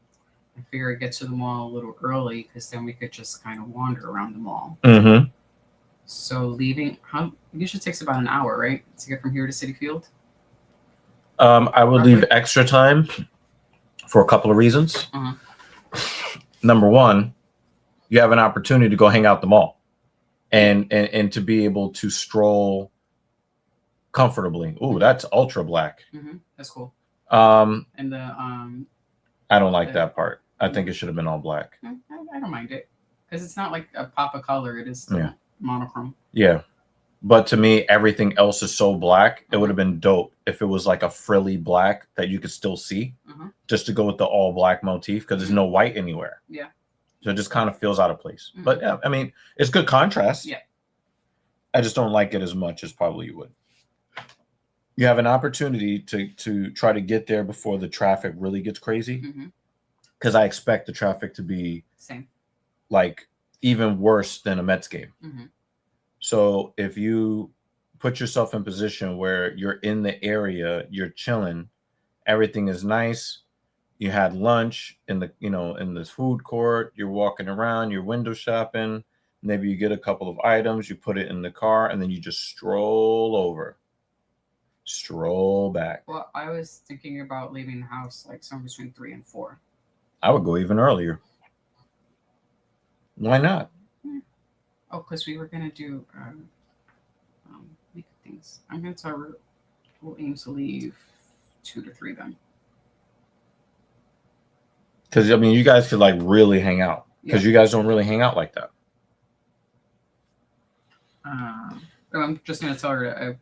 I figure I get to the mall a little early because then we could just kind of wander around the mall. Mm-hmm. So leaving, it usually takes about an hour, right, to get from here to City Field? I would leave extra time for a couple of reasons. Uh-huh. Number one, you have an opportunity to go hang out the mall and to be able to stroll comfortably. Ooh, that's ultra black. Mm-hmm. That's cool. And the I don't like that part. I think it should have been all black. I don't mind it because it's not like a pop of color. It is still monochrome. Yeah. But to me, everything else is so black. It would have been dope if it was like a frilly black that you could still see, just to go with the all black motif, because there's no white anywhere. Yeah. So it just kind of feels out of place. But yeah, I mean, it's good contrast. Yeah. I just don't like it as much as probably you would. You have an opportunity to try to get there before the traffic really gets crazy, because I expect the traffic to be like even worse than a Mets game. So if you put yourself in position where you're in the area, you're chilling, everything is nice. You had lunch in the, in this food court, you're walking around, you're window shopping. Maybe you get a couple of items, you put it in the car, and then you just stroll back. Well, I was thinking about leaving the house like somewhere between 3 and 4. I would go even earlier. Why not? Oh, because we were going to do things. I'm going to tell her we'll aim to leave 2 to 3 then. Because, I mean, you guys could like really hang out. Because you guys don't really hang out like that. I'm just going to tell her to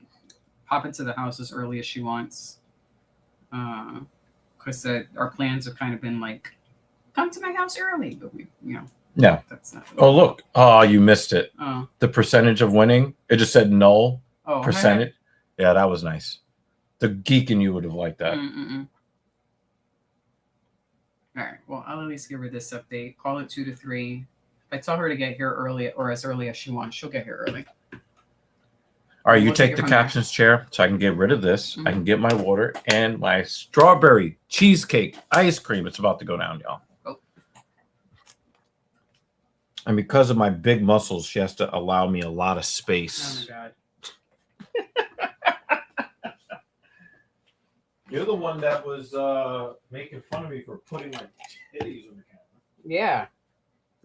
pop into the house as early as she wants. Because our plans have kind of been like, come to my house early. But we, Yeah. That's not really look. Oh, you missed it. Oh. The percentage of winning. It just said null percentage. Hey. Yeah, that was nice. The geek in you would have liked that. All right. Well, I'll at least give her this update. Call it 2 to 3. If I tell her to get here early or as early as she wants, she'll get here early. All right, you take the captain's chair so I can get rid of this. I can get my water and my strawberry cheesecake ice cream. It's about to go down, y'all. Oh. And because of my big muscles, she has to allow me a lot of space. Oh, my God. You're the one that was making fun of me for putting my titties on the camera. Yeah.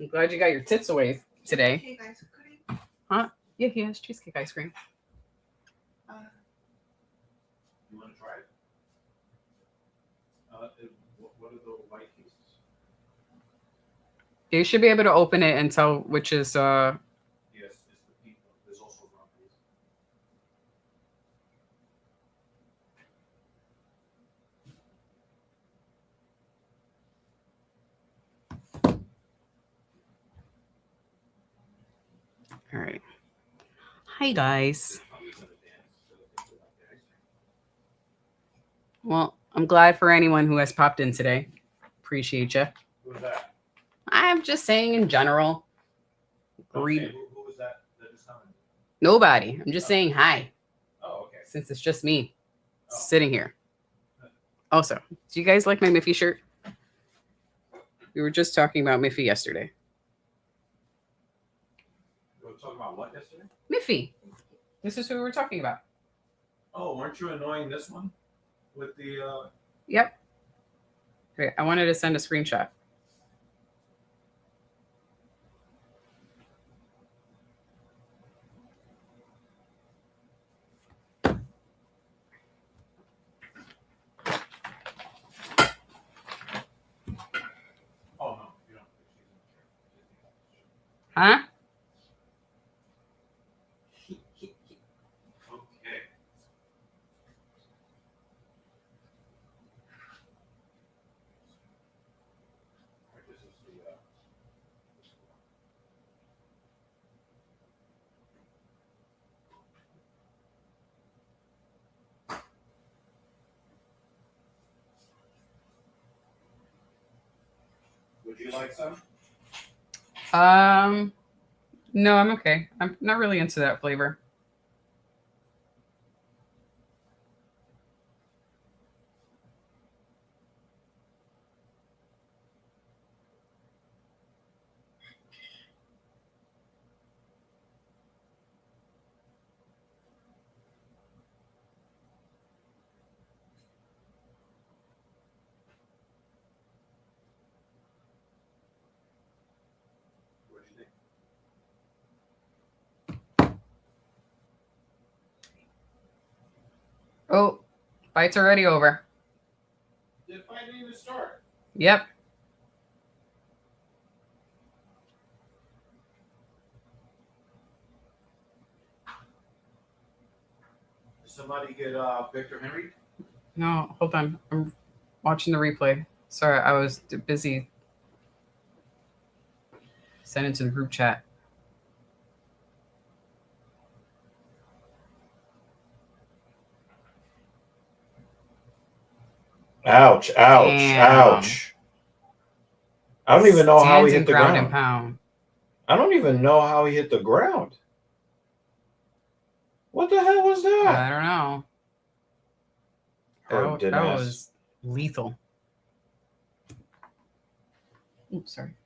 I'm glad you got your tits away today. Cheesecake ice cream? Huh? Yeah, he has cheesecake ice cream. You want to try it? What are the white pieces? You should be able to open it and tell which is... Yes, it's the people. There's also brown piece. All right. Hi, guys. Well, I'm glad for anyone who has popped in today. Appreciate you. Who was that? I'm just saying in general. Okay, who was that is coming? Nobody. I'm just saying hi. Oh, okay. Since it's just me sitting here. Also, do you guys like my Miffy shirt? We were just talking about Miffy yesterday. We were talking about what yesterday? Miffy. This is who we were talking about. Oh, weren't you annoying this one with the? Yep. Okay, I wanted to send a screenshot. Oh no, you don't. Huh? Would you like some? No, I'm okay. I'm not really into that flavor. What do you think? Oh, fight's already over. The fight didn't even start. Yep. Did somebody get Victor Henry? No, hold on. I'm watching the replay. Sorry, I was busy sending to the group chat. Ouch, ouch, Damn. ouch. I don't even know how he hit the ground. And pound. I don't even know how he hit the ground. What the hell was that? I don't know. That was lethal. Oops, sorry.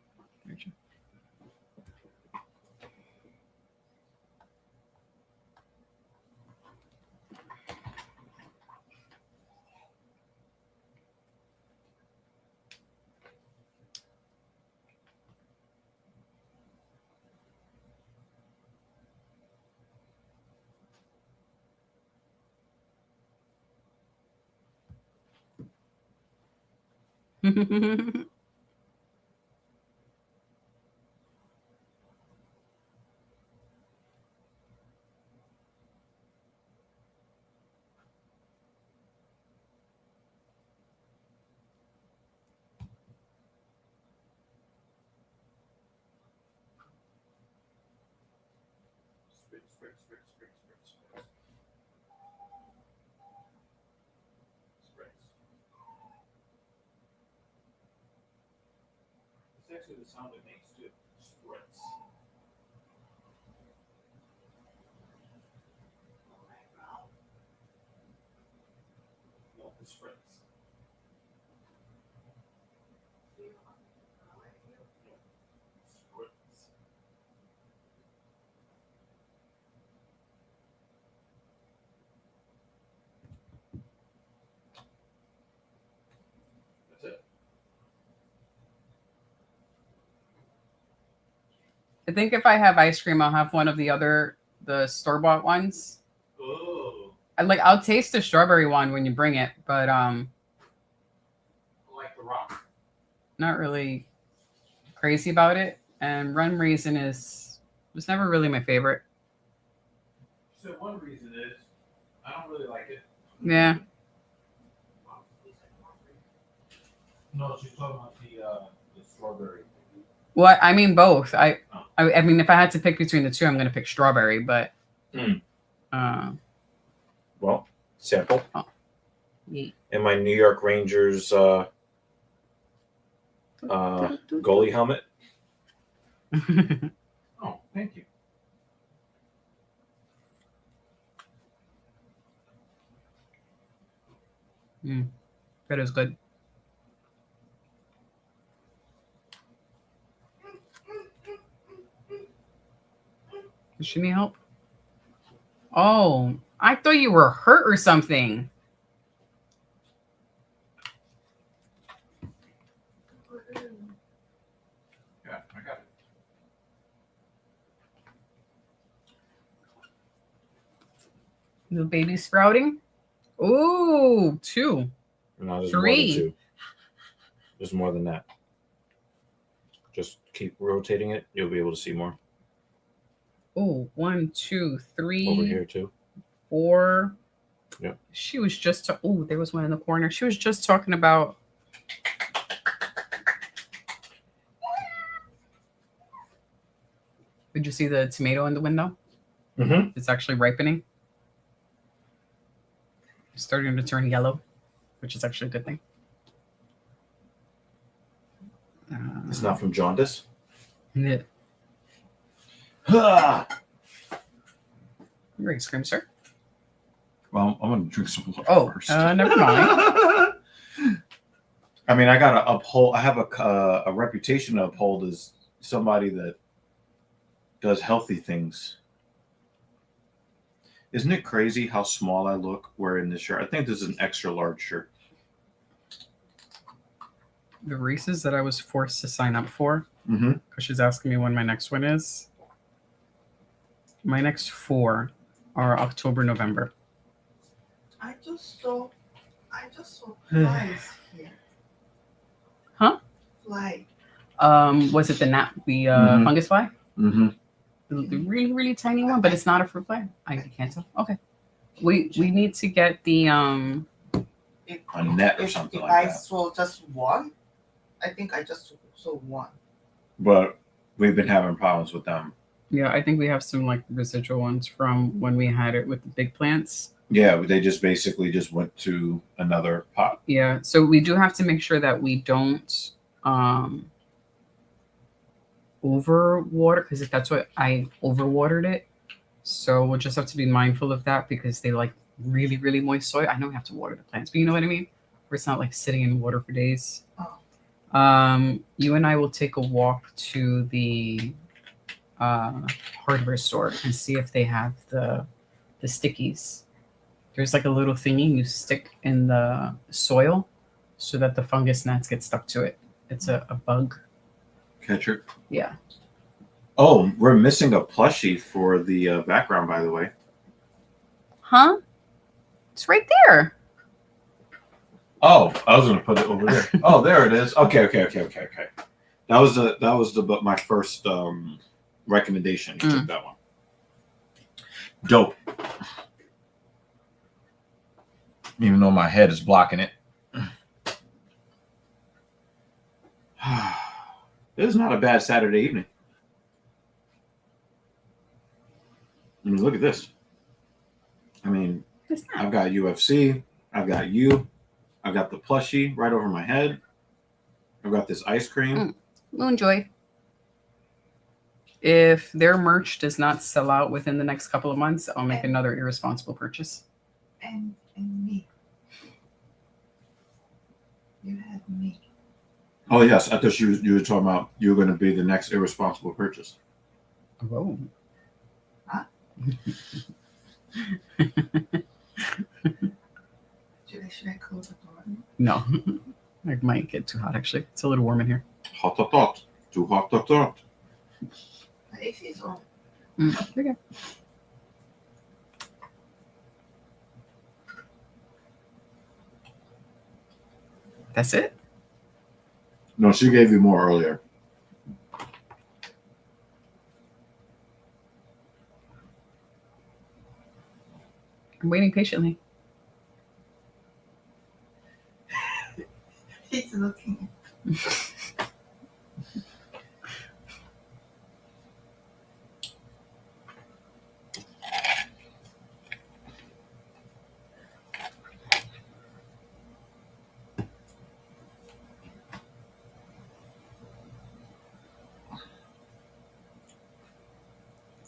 It's actually the sound it makes too. Spritz. No, it's spritz. Spritz. That's it. I think if I have ice cream, I'll have one of the store-bought ones. Oh. I'll taste the strawberry one when you bring it, but Like the rock. not really crazy about it. And rum raisin was never really my favorite. So one reason is I don't really like it. Yeah. No, she's talking about the strawberry. Well, I mean both. I mean, if I had to pick between the two, I'm going to pick strawberry. But well, sample. Oh. Yeah. And my New York Rangers goalie helmet. Oh, thank you. That is good. Does she need help? Oh, I thought you were hurt or something. Yeah, I got it. The baby sprouting? Ooh, 2. No, there's 3. more than 2. There's more than that. Just keep rotating it. You'll be able to see more. Oh, 1, 2, 3. Over here too. 4. Yep. She was just. Oh, there was one in the corner. She was just talking about. Did you see the tomato in the window? Mm-hmm. It's actually ripening. It's starting to turn yellow, which is actually a good thing. It's not from jaundice. Yeah. Your ice cream, sir. Well, I'm gonna drink some water first. Never mind. I mean, I gotta uphold. I have a reputation to uphold as somebody that does healthy things. Isn't it crazy how small I look wearing this shirt? I think this is an extra large shirt. The races that I was forced to sign up for, Mm-hmm. because she's asking me when my next one is. My next 4 are October, November. I just saw flies here. Huh? Fly. Was it the fungus fly? Mm-hmm. The really, really tiny one, but it's not a fruit fly. I can't tell. Okay. We need to get the A net or something like I that. saw just one. I think I just saw one. But we've been having problems with them. Yeah, I think we have some like residual ones from when we had it with the big plants. Yeah, they just basically just went to another pot. Yeah, so we do have to make sure that we don't overwater, because if that's what I overwatered it. So we'll just have to be mindful of that because they like really, really moist soil. I know we have to water the plants, but you know what I mean? Where it's not like sitting in water for days. Oh. You and I will take a walk to the hardware store and see if they have the stickies. There's like a little thingy you stick in the soil so that the fungus gnats get stuck to it. It's a bug catcher. Yeah. Oh, we're missing a plushie for the background, by the way. Huh? It's right there. Oh, I was gonna put it over there. Oh, there it is. Okay. That was my first recommendation. You took that one. Dope. Even though my head is blocking it. It is not a bad Saturday evening. I mean, look at this. I mean, I've got UFC. I've got you. I've got the plushie right over my head. I've got this ice cream. Moonjoy. If their merch does not sell out within the next couple of months, I'll make another irresponsible purchase. And me. You had me. Oh, yes. I thought you were talking about you were going to be the next irresponsible purchase. Oh. Huh? Should I close the door? No. It might get too hot, actually. It's a little warm in here. Hot. Too hot. The AC is on. Okay. That's it? No, she gave you more earlier. I'm waiting patiently. He's looking.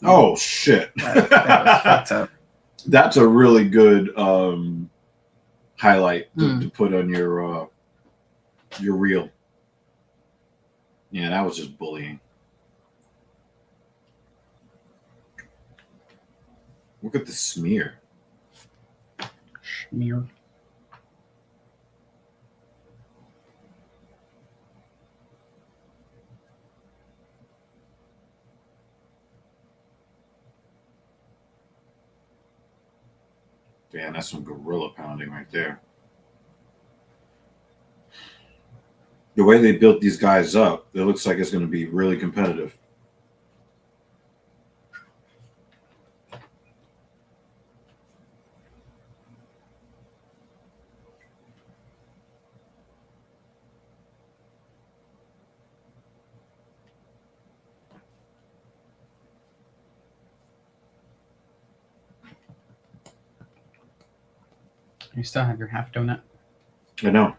Oh, shit. That was fucked up. That's a really good highlight to put on your reel. Yeah, that was just bullying. Look at the smear. Smear. Damn, that's some gorilla pounding right there. The way they built these guys up, it looks like it's going to be really competitive. You still have your half donut. I know.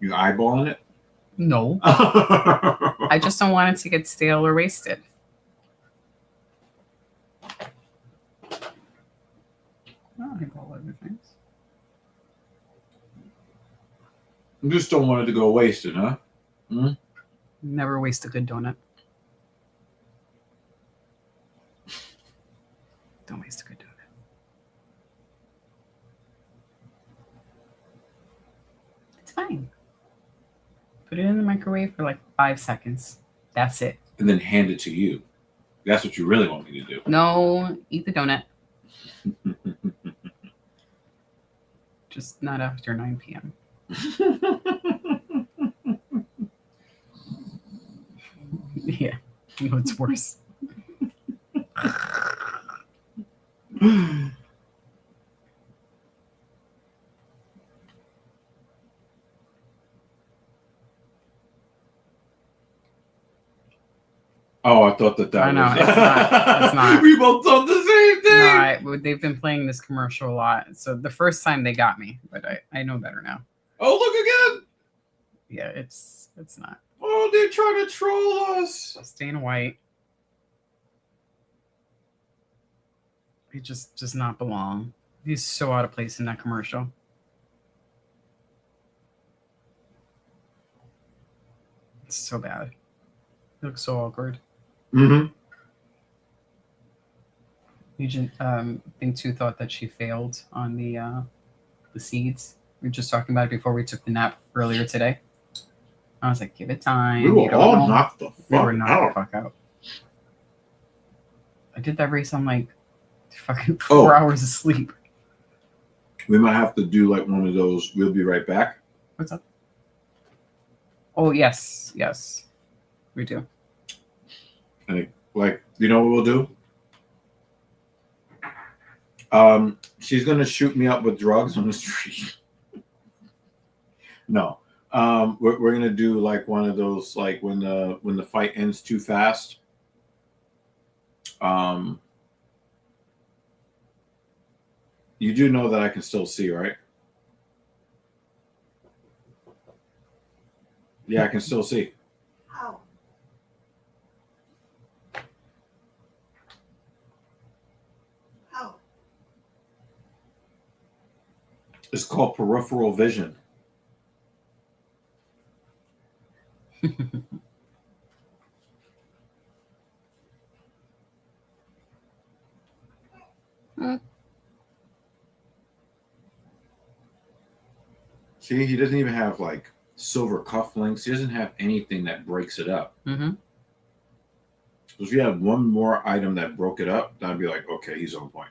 You eyeballing it? No, I just don't want it to get stale or wasted. I think all other things. You just don't want it to go wasted, huh? Never waste a good donut. Don't waste a good donut. It's fine. Put it in the microwave for like 5 seconds. That's it. And then hand it to you. That's what you really want me to do. No, eat the donut. Just not after 9 p.m. Yeah, you know it's worse. Oh, I thought that I know, was... it's not. It's not. We both thought the same thing. No, they've been playing this commercial a lot. So the first time they got me, but I know better now. Oh, look again. Yeah, it's not. Oh, they're trying to troll us. Staying white. He just does not belong. He's so out of place in that commercial. It's so bad. He looks so awkward. Mm-hmm. Agent Thing 2 thought that she failed on the seeds. We were just talking about it before we took the nap earlier today. I was like, give it time. We were all knocked the We were fuck knocked out. the fuck out. I did that race on like fucking 4 hours of sleep. We might have to do like one of those. We'll be right back. What's up? Oh, yes. Yes. We do. And like, you know what we'll do? She's gonna shoot me up with drugs on the street. No. We're gonna do like one of those, like when the fight ends too fast. You do know that I can still see, right? Yeah, I can still see. How? How? It's called peripheral vision. See, he doesn't even have like silver cufflinks. He doesn't have anything that breaks it up. Mm-hmm. So if you had one more item that broke it up, that'd be like, okay, he's on point.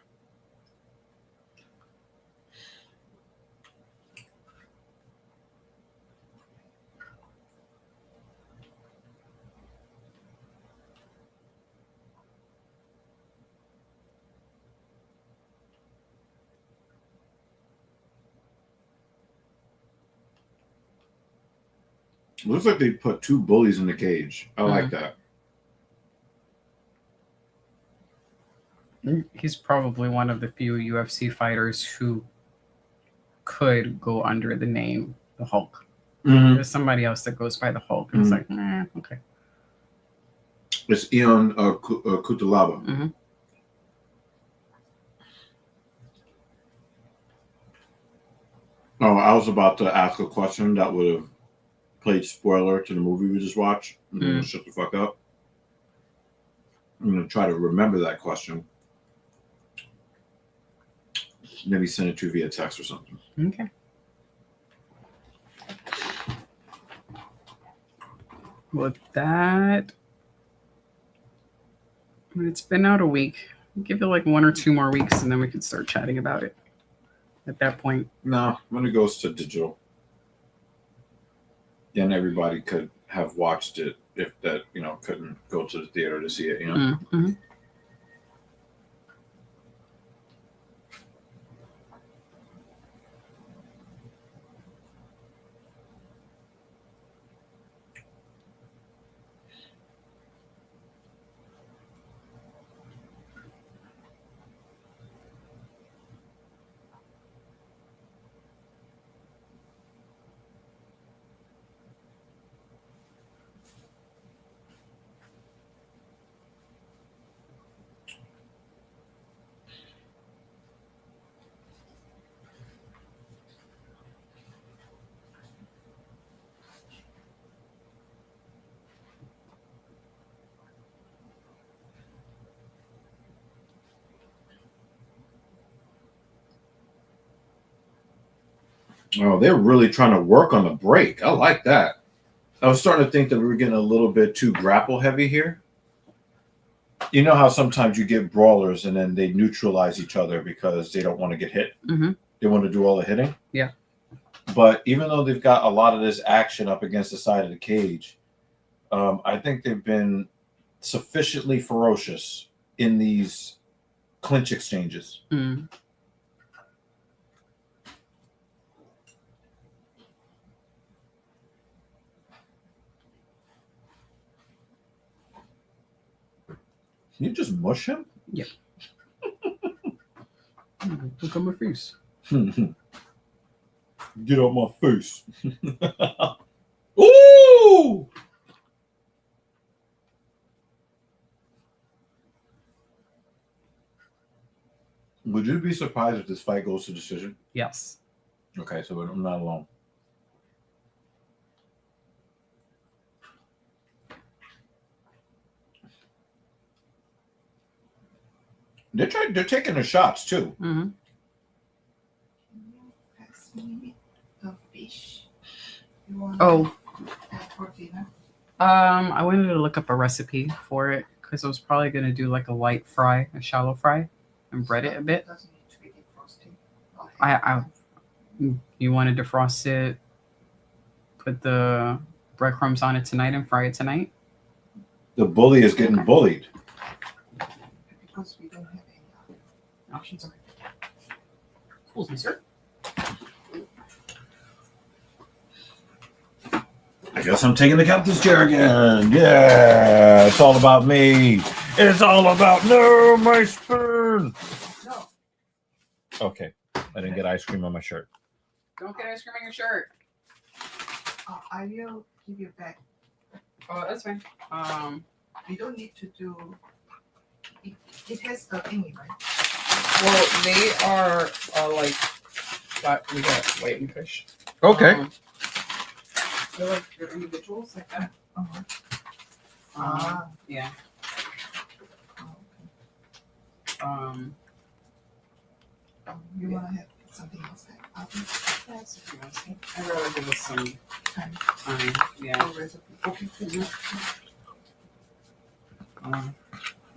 It looks like they put 2 bullies in the cage. I like that. He's probably one of the few UFC fighters who could go under the name the Hulk. Mm-hmm. There's somebody else that goes by the Hulk, and it's like, okay. It's Ion Kutalaba. Mm-hmm. Oh, I was about to ask a question that would have played spoiler to the movie we just watched. I'm gonna shut the fuck up. I'm gonna try to remember that question. Maybe send it to you via text or something. Okay. With that, it's been out a week. Give it like 1 or 2 more weeks, and then we can start chatting about it. At that point, No, when it goes to digital, then everybody could have watched it if that couldn't go to the theater to see it. Mm-hmm. Oh, they're really trying to work on the break. I like that. I was starting to think that we were getting a little bit too grapple heavy here. You know how sometimes you get brawlers and then they neutralize each other because they don't want to get hit. Mm-hmm. They want to do all the hitting. Yeah. But even though they've got a lot of this action up against the side of the cage, I think they've been sufficiently ferocious in these clinch exchanges. Mm. Can you just mush him? Yep. Look at my face. Get out my face. Ooh! Would you be surprised if this fight goes to decision? Yes. Okay, so I'm not alone. They're taking the shots too. Mm-hmm. Pass me the fish. You want Oh. that for dinner? I wanted to look up a recipe for it because I was probably gonna do like a light fry, a shallow fry, and bread it a bit. Doesn't need to be defrosted. You want to defrost it, put the breadcrumbs on it tonight, and fry it tonight. The bully is getting bullied. Because we don't have any Options are. Excuse me, sir. I guess I'm taking the captain's chair again. Yeah, it's all about me. It's all about no, my spoon. No. Okay, I didn't get ice cream on my shirt. Don't get ice cream on your shirt. I will give you back. Oh, that's fine. We don't need to do. It has a thingy, right? Well, they are like, we got white and fish. Okay. They're individuals like that. Uh-huh. Yeah. You want to have something else? I'd rather give us some time. Yeah. Okay.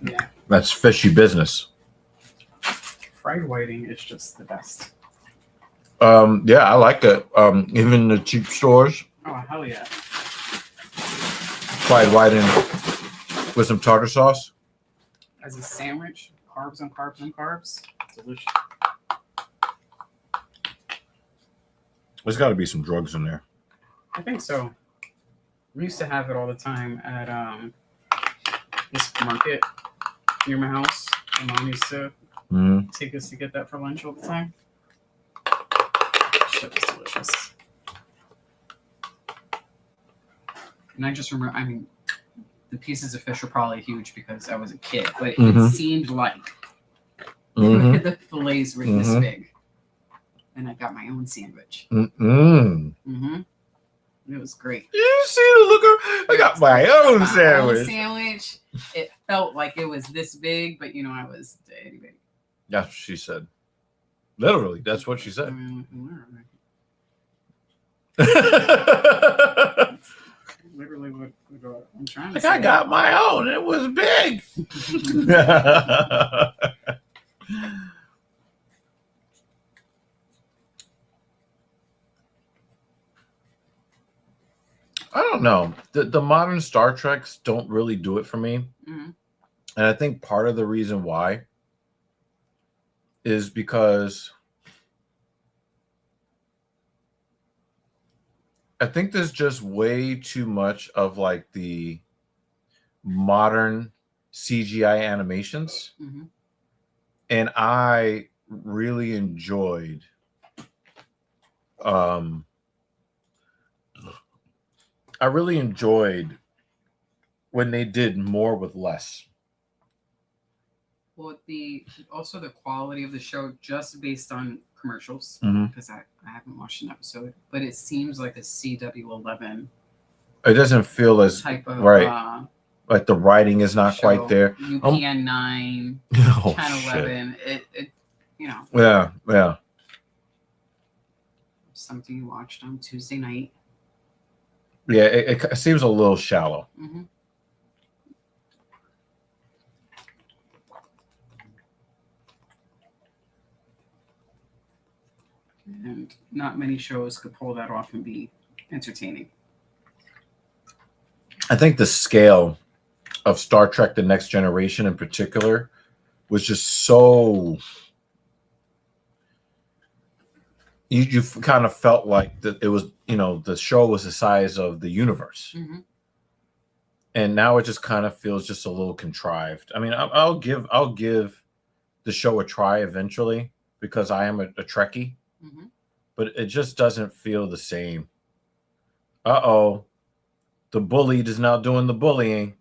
Yeah. That's fishy business. Fried whiting is just the best. Yeah, I like it. Even the cheap stores, Oh, hell yeah. fried whiting with some tartar sauce. As a sandwich, carbs on carbs on carbs. Delicious. There's got to be some drugs in there. I think so. We used to have it all the time at this market near my house. My mom used to take us to get that for lunch all the time. Shit was delicious. And I just remember, I mean, the pieces of fish were probably huge because I was a kid, but it seemed like the fillets were this big. And I got my own sandwich. It was great. You see the look of, I got my own sandwich. It felt like it was this big, but you know, I was itty bitty. That's what she said. Literally, that's what she said. Literally what I'm trying to Like, say. I got my own. It was big. I don't know. The modern Star Treks don't really do it for me. And I think part of the reason why is because I think there's just way too much of like the modern CGI animations. And I really enjoyed when they did more with less. Well, also the quality of the show just based on commercials, because I haven't watched an episode, but it seems like a CW11. It doesn't feel as type of right. Like the writing is not show. quite there. UPN 9, Channel 11. It you know. Yeah. something you watched on Tuesday night. Yeah, it seems a little shallow. Mm-hmm. And not many shows could pull that off and be entertaining. I think the scale of Star Trek: The Next Generation in particular was just so... You kind of felt like that it was, the show was the size of the universe. Mm-hmm. And now it just kind of feels just a little contrived. I mean, I'll give the show a try eventually because I am a Trekkie, Mm-hmm. but it just doesn't feel the same. Uh-oh. The bullied is now doing the bullying.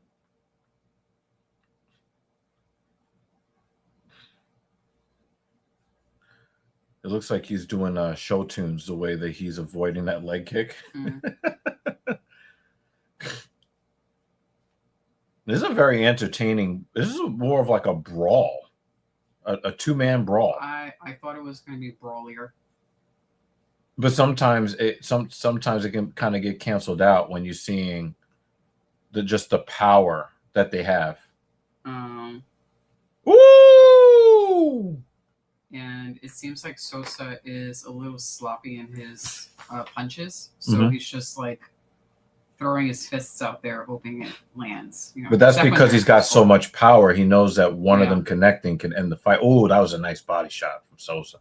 It looks like he's doing show tunes the way that he's avoiding that leg kick. Mm-hmm. This is a very entertaining. This is more of like a brawl, a two-man brawl. I thought it was going to be brawlier. But sometimes it can kind of get canceled out when you're seeing the power that they have. Woo! And it seems like Sosa is a little sloppy in his punches, so he's just like throwing his fists out there, hoping it lands. But that's because he's got so much power. He knows that one of them connecting can end the fight. Oh, that was a nice body shot from Sosa.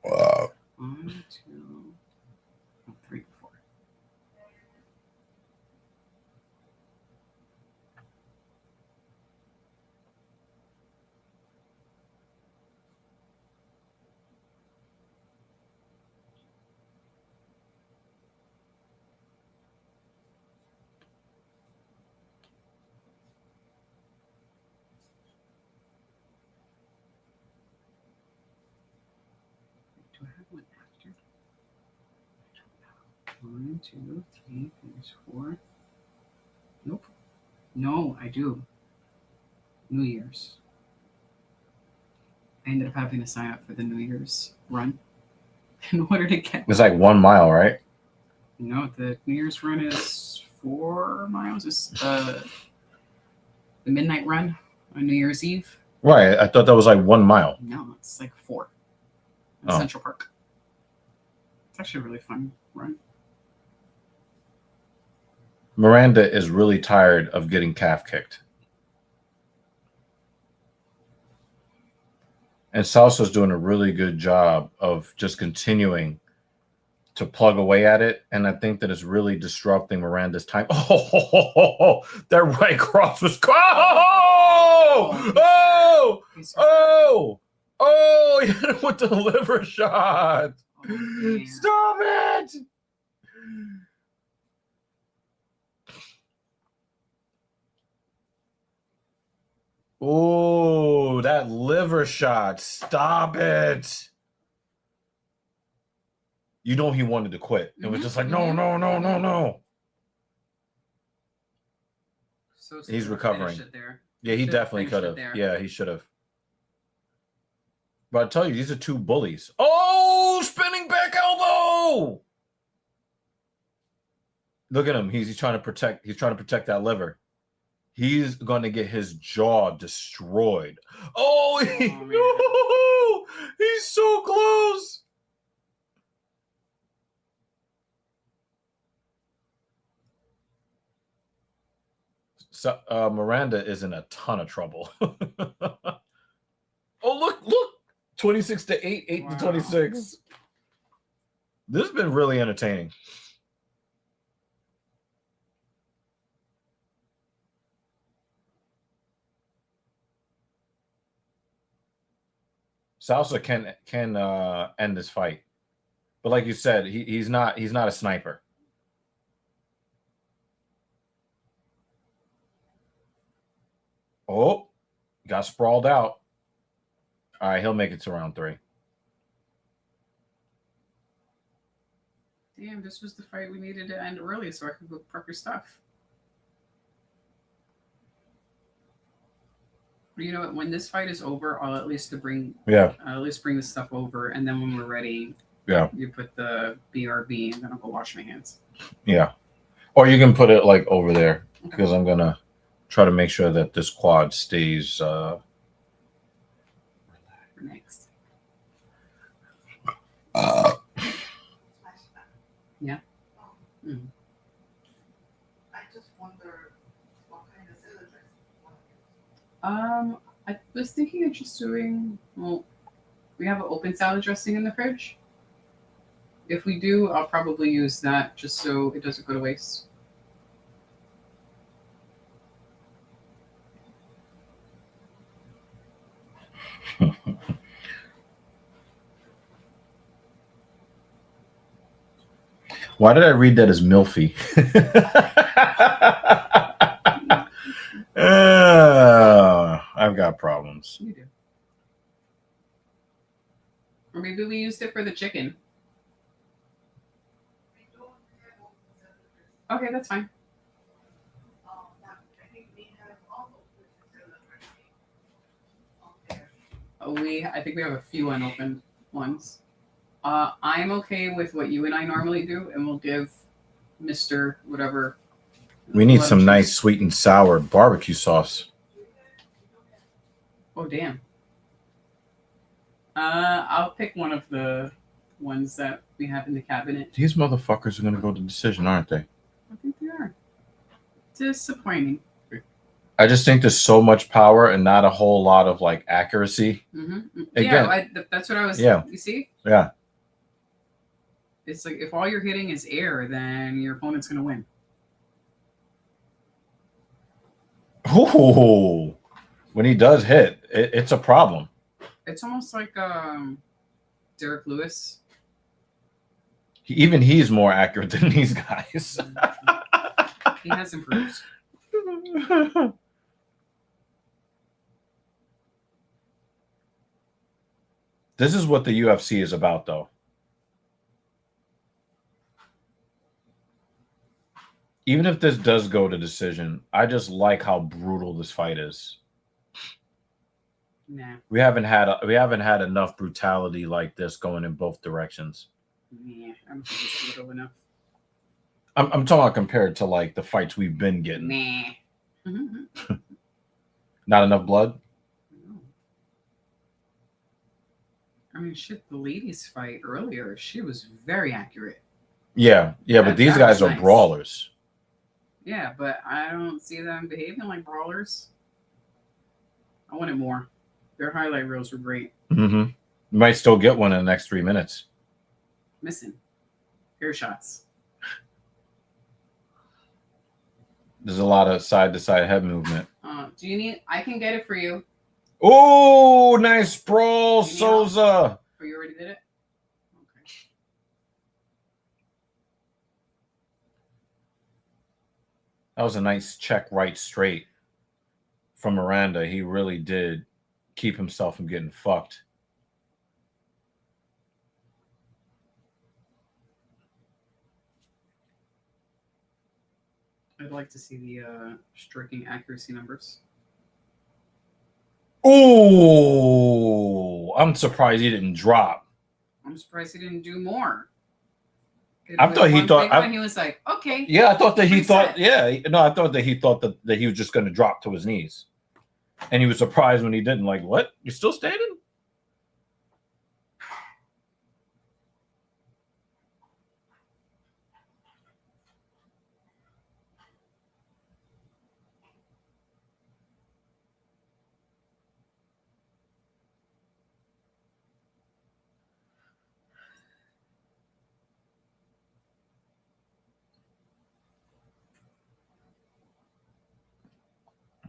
Wow. 1, 2, 3, 4. Do I have one after? 1, 2, 3, 4. Nope. No, I do. New Year's. I ended up having to sign up for the New Year's run in order to get. It's like 1 mile, right? No, the New Year's run is 4 miles. It's the midnight run on New Year's Eve. Right. I thought that was like 1 mile. No, it's like 4 in Central Park. It's actually a really fun run. Miranda is really tired of getting calf kicked. And Salsa's doing a really good job of just continuing to plug away at it. And I think that it's really disrupting Miranda's time. Oh, that right cross was... Oh, you hit him with the liver shot. Oh, stop it. Oh, that liver shot. Stop it. You know he wanted to quit. It was just like, no. So he's recovering. Yeah, he definitely could have. Yeah, he should have. But I tell you, these are two bullies. Oh, spinning back elbow. Look at him. He's trying to protect. He's trying to protect that liver. He's going to get his jaw destroyed. Oh, he's so close. So Miranda is in a ton of trouble. Oh, look. 26-8, 8-26. This has been really entertaining. Salsa can end this fight, but like you said, he's not a sniper. Oh, got sprawled out. All right, he'll make it to round 3. Damn, this was the fight we needed to end early so I could go prep your stuff. You know what? When this fight is over, I'll at least bring the stuff over, and then when we're ready, you put the BRB, and then I'll go wash my hands. Yeah, or you can put it like over there because I'm gonna try to make sure that this quad stays. Next. Yeah. Mm. I just wonder what kind of salad dressing you want to use. I was thinking of just doing. Well, we have an open salad dressing in the fridge. If we do, I'll probably use that just so it doesn't go to waste. Why did I read that as Milfy? I've got problems. You do. Or maybe we used it for the chicken. We don't have open salad dressing. Okay, that's fine. I think we have all open salad dressing out there. I think we have a few unopened ones. I'm okay with what you and I normally do, and we'll give Mr. whatever. We need some nice sweet and sour barbecue sauce. Oh, damn. I'll pick one of the ones that we have in the cabinet. These motherfuckers are going to go to decision, aren't they? I think they are. Disappointing. I just think there's so much power and not a whole lot of like accuracy. Mm-hmm. Again, yeah, that's what I was. Yeah. You see? Yeah. It's like if all you're hitting is air, then your opponent's going to win. Ooh, when he does hit, it's a problem. It's almost like Derek Lewis. Even he's more accurate than these guys. He has improved. This is what the UFC is about, though. Even if this does go to decision, I just like how brutal this fight is. Nah. We haven't had enough brutality like this going in both directions. Yeah, I don't think it's brutal enough. I'm talking about compared to like the fights we've been getting. Nah. Mm-hmm. Not enough blood. I mean, shit. The ladies' fight earlier, she was very accurate. Yeah, but these guys are brawlers. Yeah, but I don't see them behaving like brawlers. I wanted more. Their highlight reels were great. Mm-hmm. You might still get one in the next 3 minutes. Missing. Hair shots. There's a lot of side-to-side head movement. Do you need... I can get it for you. Oh, nice sprawl, Souza. Oh, you already did it? Okay. That was a nice check right straight from Miranda. He really did keep himself from getting fucked. I'd like to see the striking accuracy numbers. Oh, I'm surprised he didn't drop. I'm surprised he didn't do more. I thought he thought he was like, okay. Yeah, I thought that he thought. Yeah, no, I thought that he thought that he was just going to drop to his knees, and he was surprised when he didn't. Like, what? You're still standing?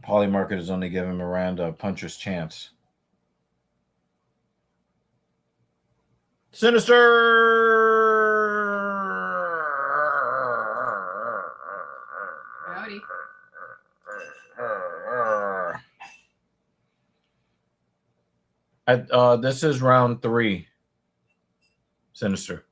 Paulie Market is only giving Miranda a puncher's chance. Sinister. Howdy. This is round 3. Sinister.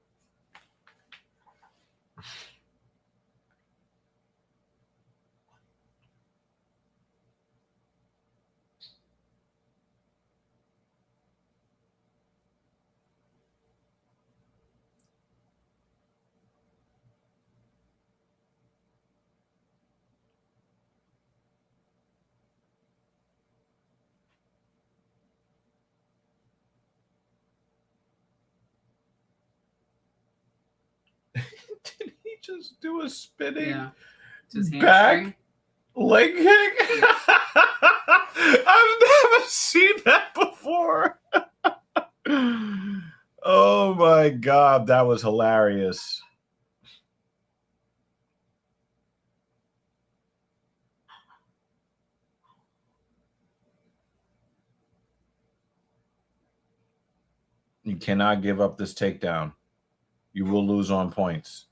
Just do a spinning back leg kick. I've never seen that before. Oh my God, that was hilarious. You cannot give up this takedown. You will lose on points.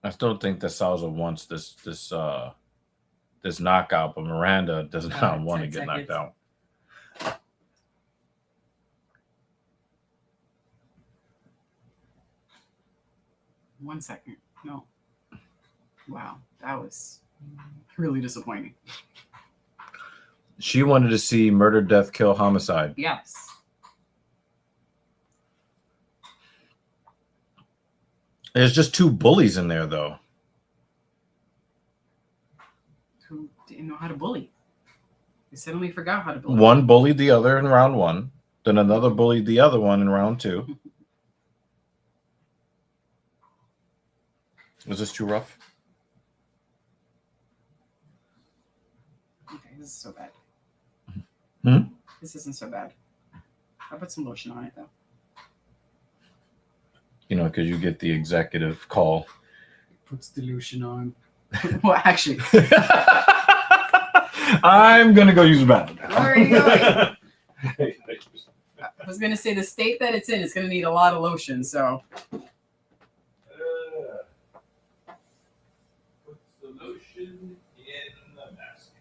I still think that Salza wants this knockout, but Miranda does not want to get knocked out. One second. No. Wow, that was really disappointing. She wanted to see murder, death, kill, homicide. Yes. There's just two bullies in there, though. Who didn't know how to bully? They suddenly forgot how to bully. One bullied the other in round one. Then another bullied the other one in round two. Was this too rough? Okay, this is so bad. Hmm? This isn't so bad. I'll put some lotion on it, though. You know, because you get the executive call. Puts the lotion on. Well, actually. I'm going to go use the bathroom. Where are you going? I was going to say the state that it's in is going to need a lot of lotion, so. Puts the lotion in the basket.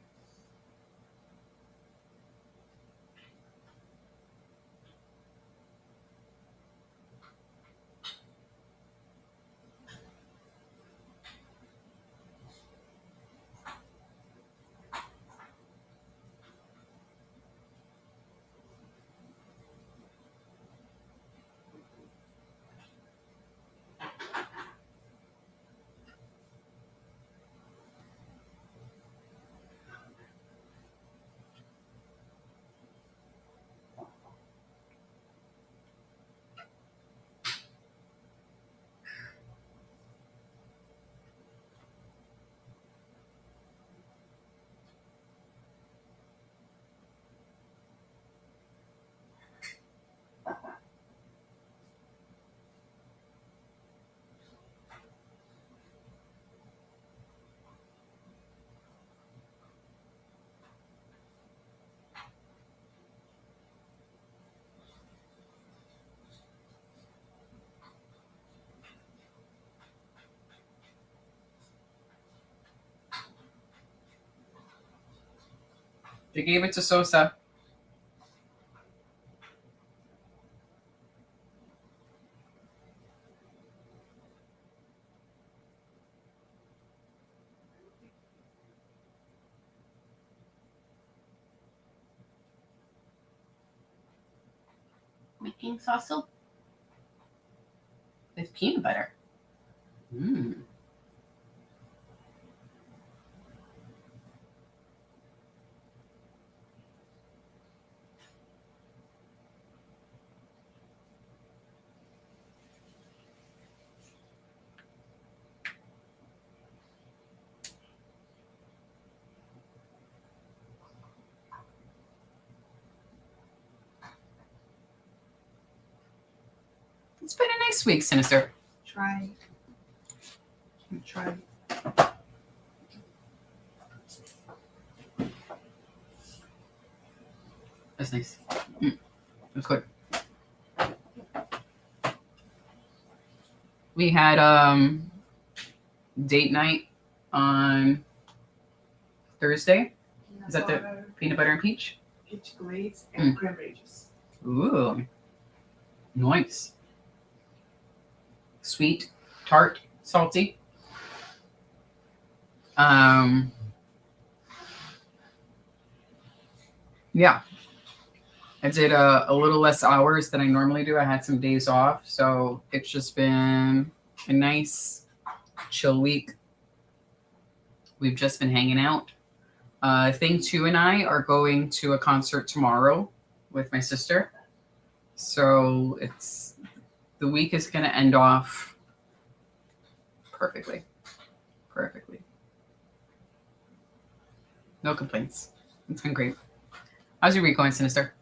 They gave it to Sosa. Making salsa with peanut butter. Mmm. It's been a nice week, Sinister. Try. That's nice. That's good. We had date night on Thursday. Is that the peanut butter and peach? Peach glaze and cranberry juice. Ooh, nice. Sweet, tart, salty. Yeah. I did a little less hours than I normally do. I had some days off, so it's just been a nice, chill week. We've just been hanging out. Thing 2 and I are going to a concert tomorrow. with my sister. So the week is going to end off perfectly. No complaints. It's been great. How's your week going, Sinister?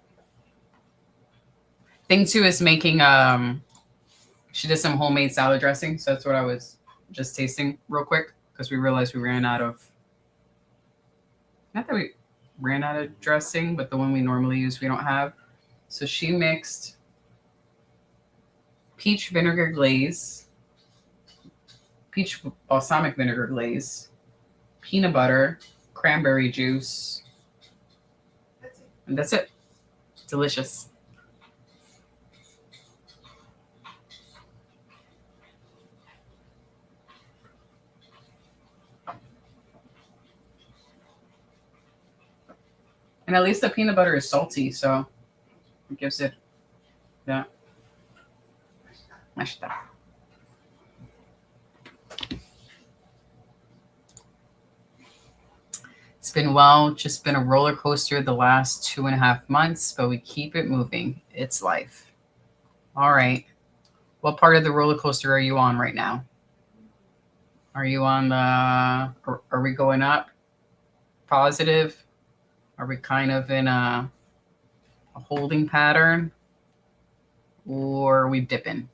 Thing 2 is making, she did some homemade salad dressing. So that's what I was just tasting real quick because we realized we ran out of, not that we ran out of dressing, but the one we normally use we don't have. So she mixed peach vinegar glaze, peach balsamic vinegar glaze, peanut butter, cranberry juice, and that's it. Delicious. And at least the peanut butter is salty, so it gives it that. Mash that. It's been just been a roller coaster the last 2.5 months, but we keep it moving. It's life. All right. What part of the roller coaster are you on right now? Are you on are we going up? Positive? Are we kind of in a holding pattern? Or are we dipping?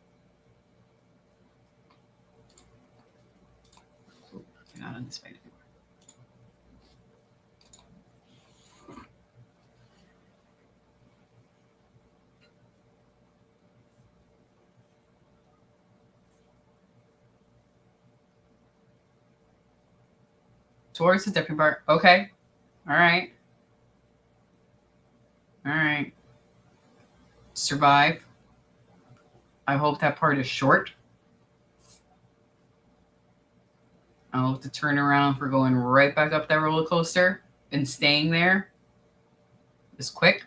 Not on this way. Towards the dipping part. Okay. All right. All right. Survive. I hope that part is short. I hope the turnaround for going right back up that roller coaster and staying there is quick.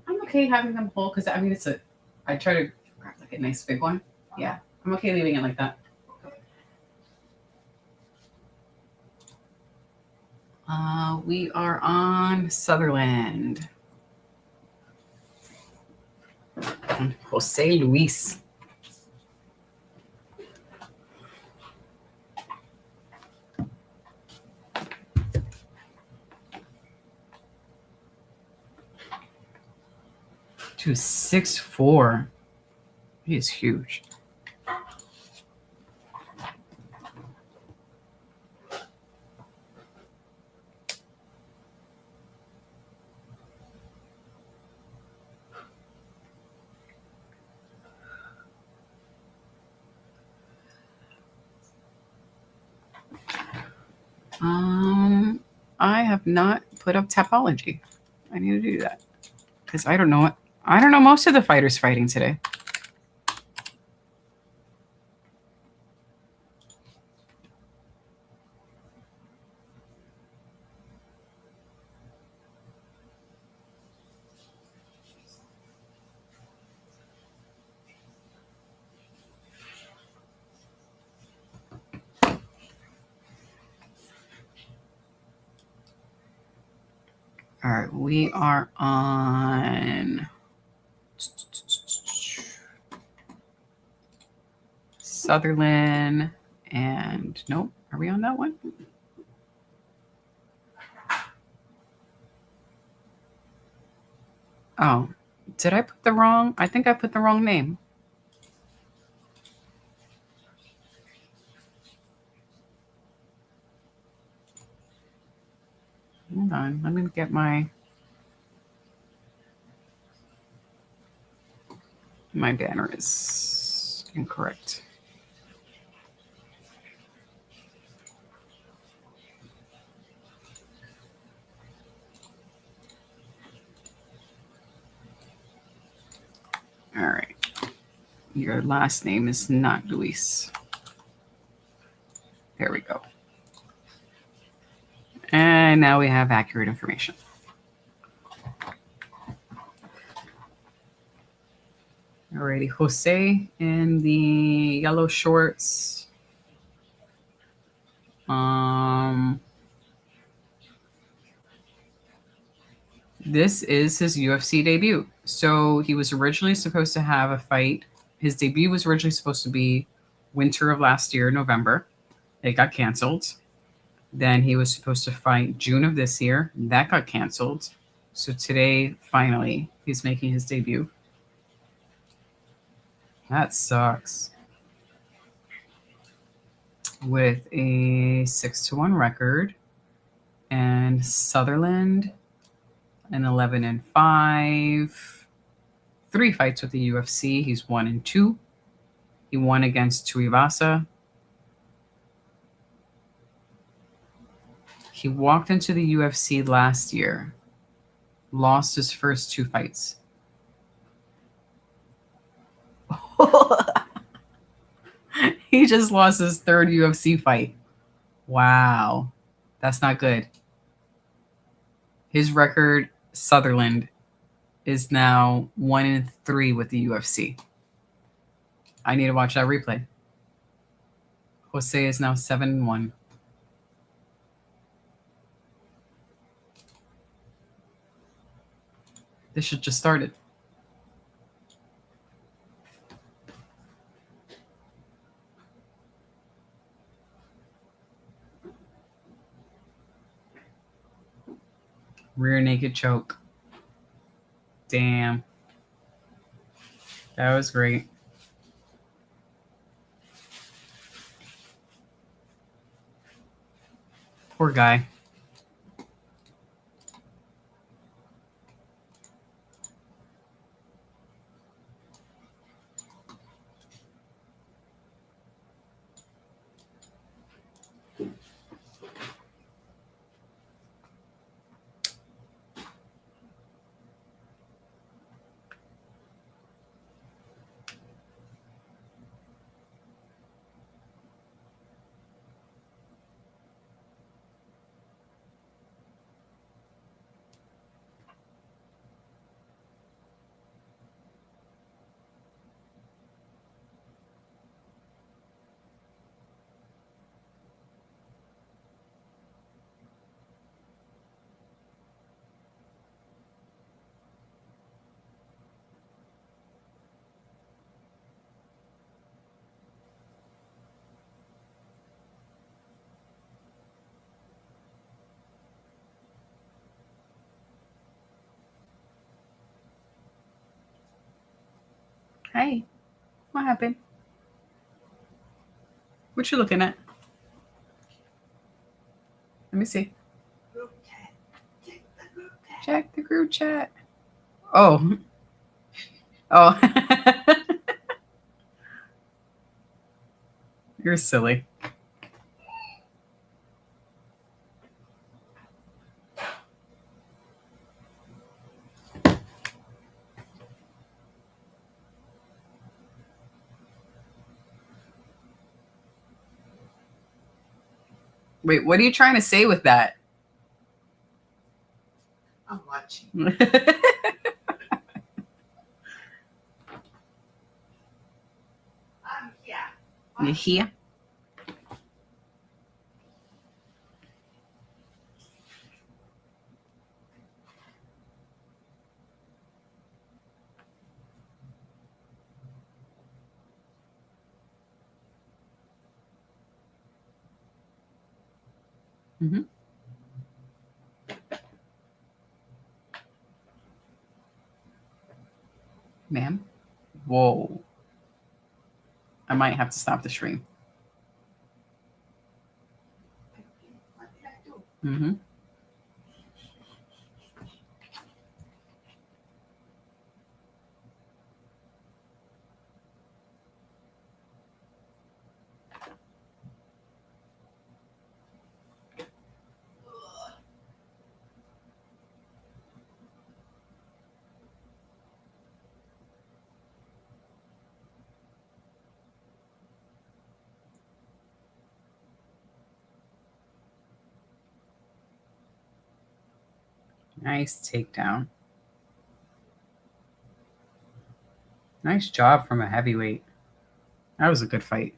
I'm okay having them whole because I mean I try to grab like a nice big one. Yeah, I'm okay leaving it like that. We are on Sutherland. And Jose Luis. dude's 6'4". He is huge. I have not put up Tapology. I need to do that because I don't know what. I don't know most of the fighters fighting today. All right, we are on Sutherland and nope. Are we on that one? Oh, did I put the wrong? I think I put the wrong name. Hold on, let me get my banner is incorrect. All right. Your last name is not Luis. There we go. And now we have accurate information. Alrighty, Jose in the yellow shorts. This is his UFC debut. So he was originally supposed to have a fight. His debut was originally supposed to be winter of last year, November. It got canceled. Then he was supposed to fight June of this year. That got canceled. So today, finally, he's making his debut. That sucks. With a 6-1 record. And Sutherland, an 11-5. 3 fights with the UFC. He's 1-2. He won against Tuivasa. He walked into the UFC last year, lost his first 2 fights. He just lost his 3rd UFC fight. Wow. That's not good. His record, Sutherland, is now 1-3 with the UFC. I need to watch that replay. Jose is now 7-1. This should just started. Rear naked choke. Damn. That was great. Poor guy. Hi. What happened? What you looking at? Let me see. Group chat. Check the group chat. Check the group chat. Oh. Oh. You're silly. Wait, what are you trying to say with that? I'm watching. I'm here. You here? Mm-hmm. Ma'am? Whoa. I might have to stop the stream. What did I do? Mm-hmm. Nice takedown. Nice job from a heavyweight. That was a good fight.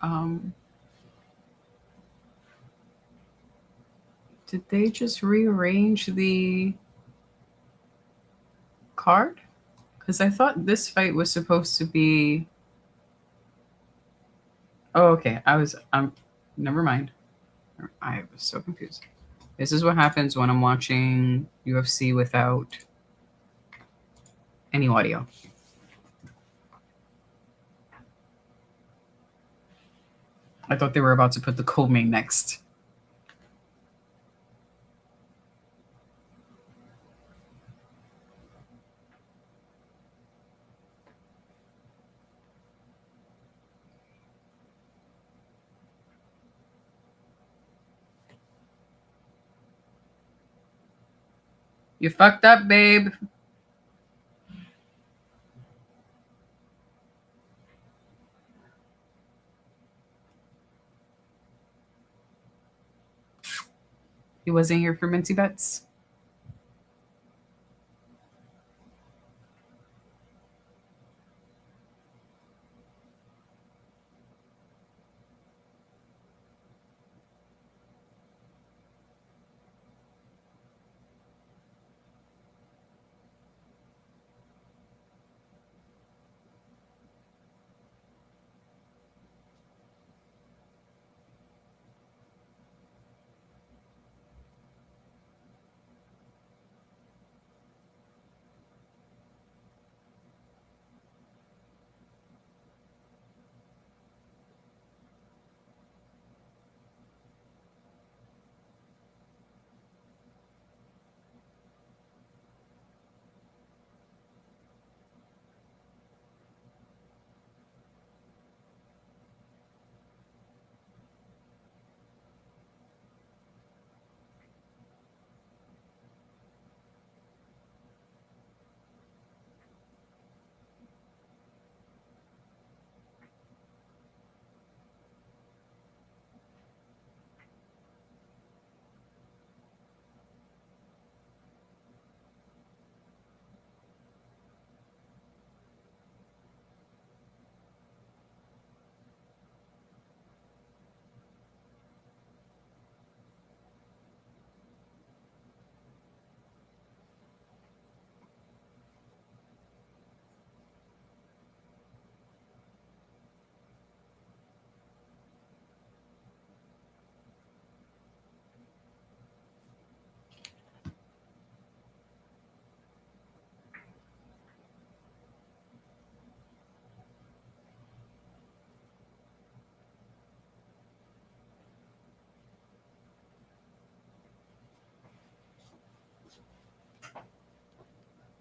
Um, Did they just rearrange the card? Because I thought this fight was supposed to be. Oh, okay. I'm. Never mind. I was so confused. This is what happens when I'm watching UFC without any audio. I thought they were about to put the co-main next. You fucked up, babe. He wasn't here for Minty Bets.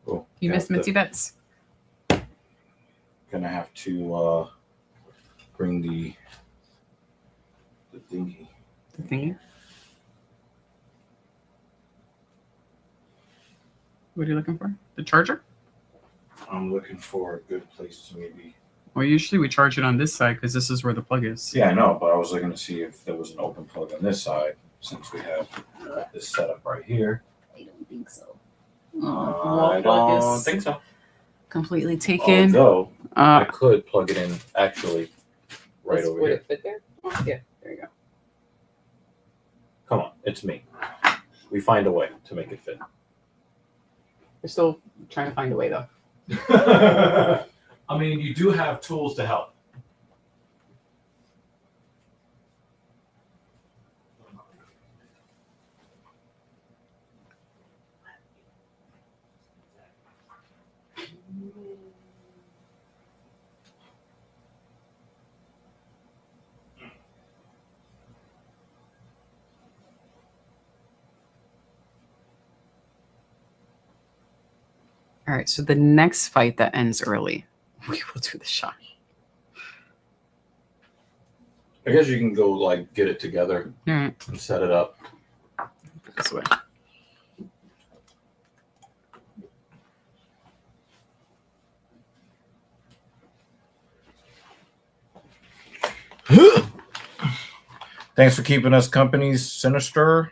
Oh, You missed Minty Bets. Gonna have to bring the thingy. The thingy? What are you looking for? The charger? I'm looking for a good place to maybe. Well, usually we charge it on this side because this is where the plug is. Yeah, I know, but I was looking to see if there was an open plug on this side since we have this setup right here. I don't think so. I don't think so. Completely taken. Although I could plug it in actually right over would here. it fit there? Oh, yeah, there you go. Come on, it's me. We find a way to make it fit. We're still trying to find a way though. I mean, you do have tools to help. All right, so the next fight that ends early, we will do the shot. I guess you can go like get it together and set it up this way. Thanks for keeping us company, Sinister.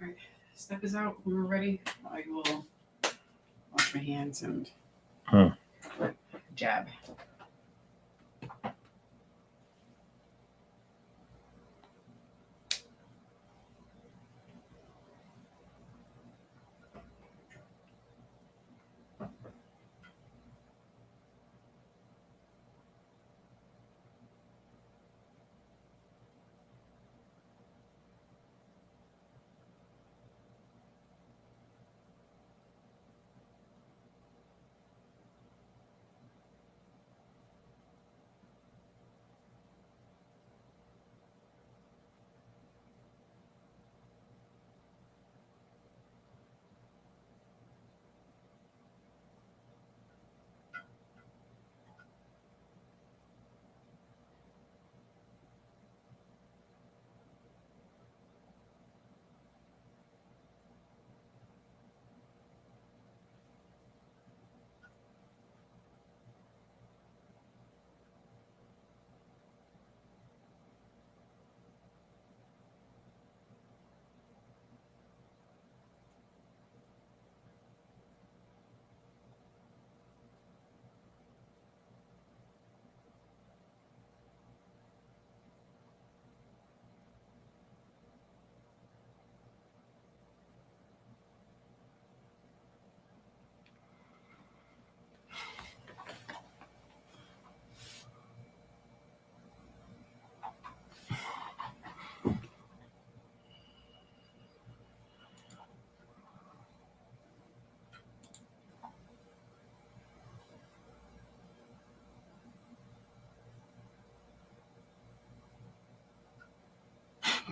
right. Step is out. When we're ready, I will wash my hands and jab.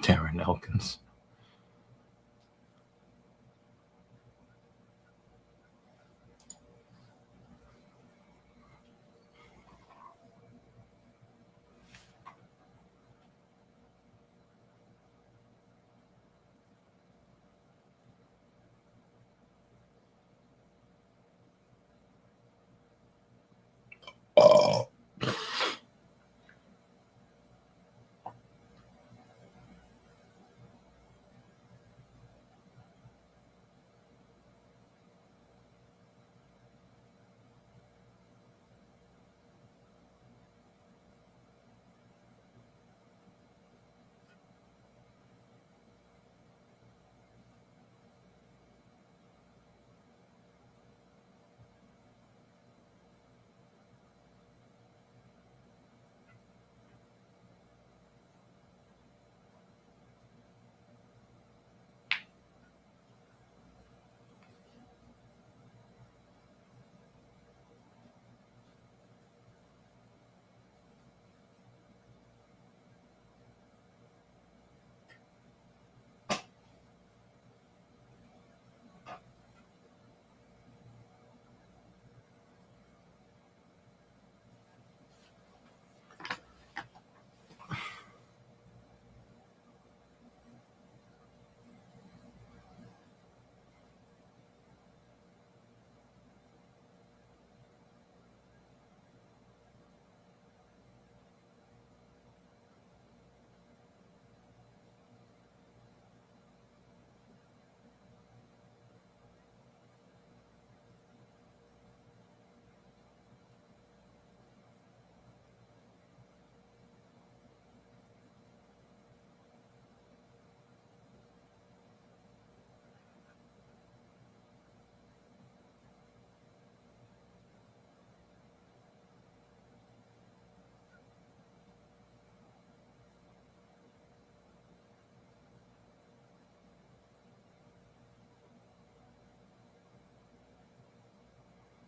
Darren Elkins. Oh.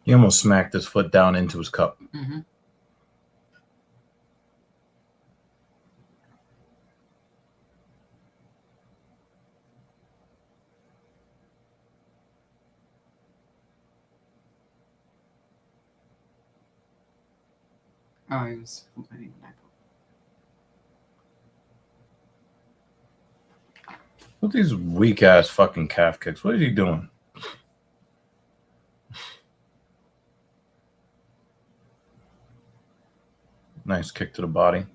He almost smacked his foot down into his cup. Mm-hmm. Oh, he was complaining when I What these weak ass fucking calf kicks? What is he doing? Nice kick to the body.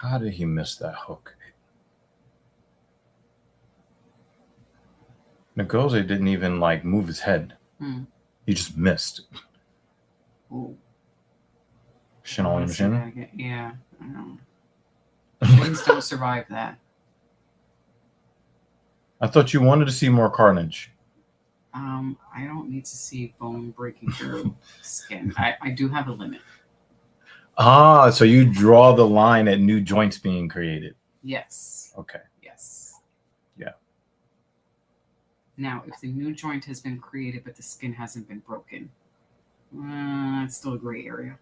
How did he miss that hook? Ngozi didn't even like move his head. He just missed. Ooh. Shin on him, shin. Yeah, I know. Shins don't survive that. I thought you wanted to see more carnage. I don't need to see bone breaking through skin. I do have a limit. Ah, so you draw the line at new joints being created. Yes. Okay. Yes. Yeah. Now, if the new joint has been created but the skin hasn't been broken, it's still a gray area.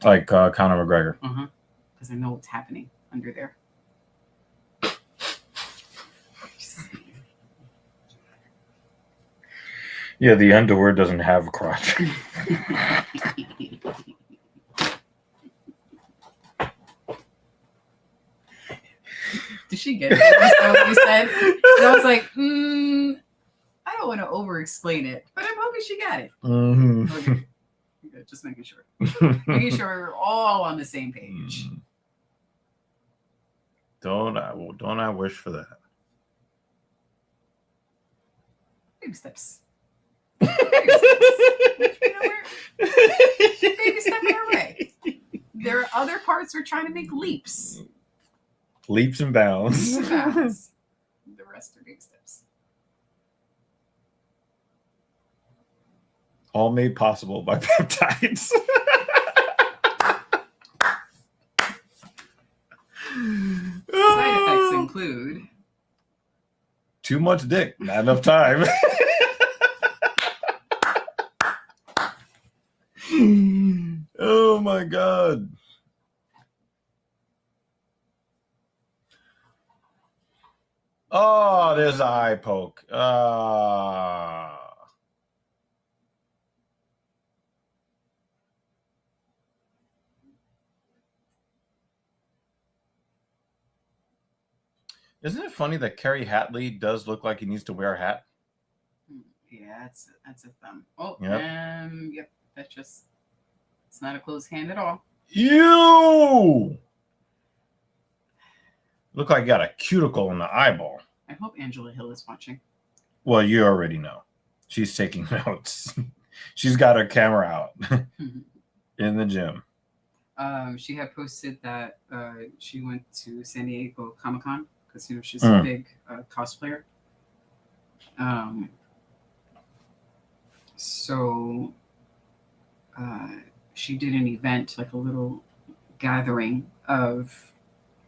Like Conor McGregor. Because I know what's happening under there. Yeah, the underwear doesn't have a crotch. Did she get it? That's what you said. And I was like, I don't want to over-explain it, but I'm hoping she got it. Okay. Good. Just making sure. Making sure we're all on the same page. Don't I wish for that? Baby steps. Baby steps. Baby stepping our way. There are other parts we're trying to make leaps. Leaps and bounds. Leaps and bounds. The rest are baby steps. All made possible by peptides. Side effects include too much dick, not enough time. Oh my god. Oh, there's an eye poke. Isn't it funny that Kerry Hatley does look like he needs to wear a hat? Yeah, that's a thumb. Oh, yep. Yep. That's just, it's not a closed hand at all. You look like you got a cuticle in the eyeball. I hope Angela Hill is watching. Well, you already know. She's taking notes. She's got her camera out in the gym. She had posted that she went to San Diego Comic-Con because she's a big cosplayer. So she did an event, like a little gathering of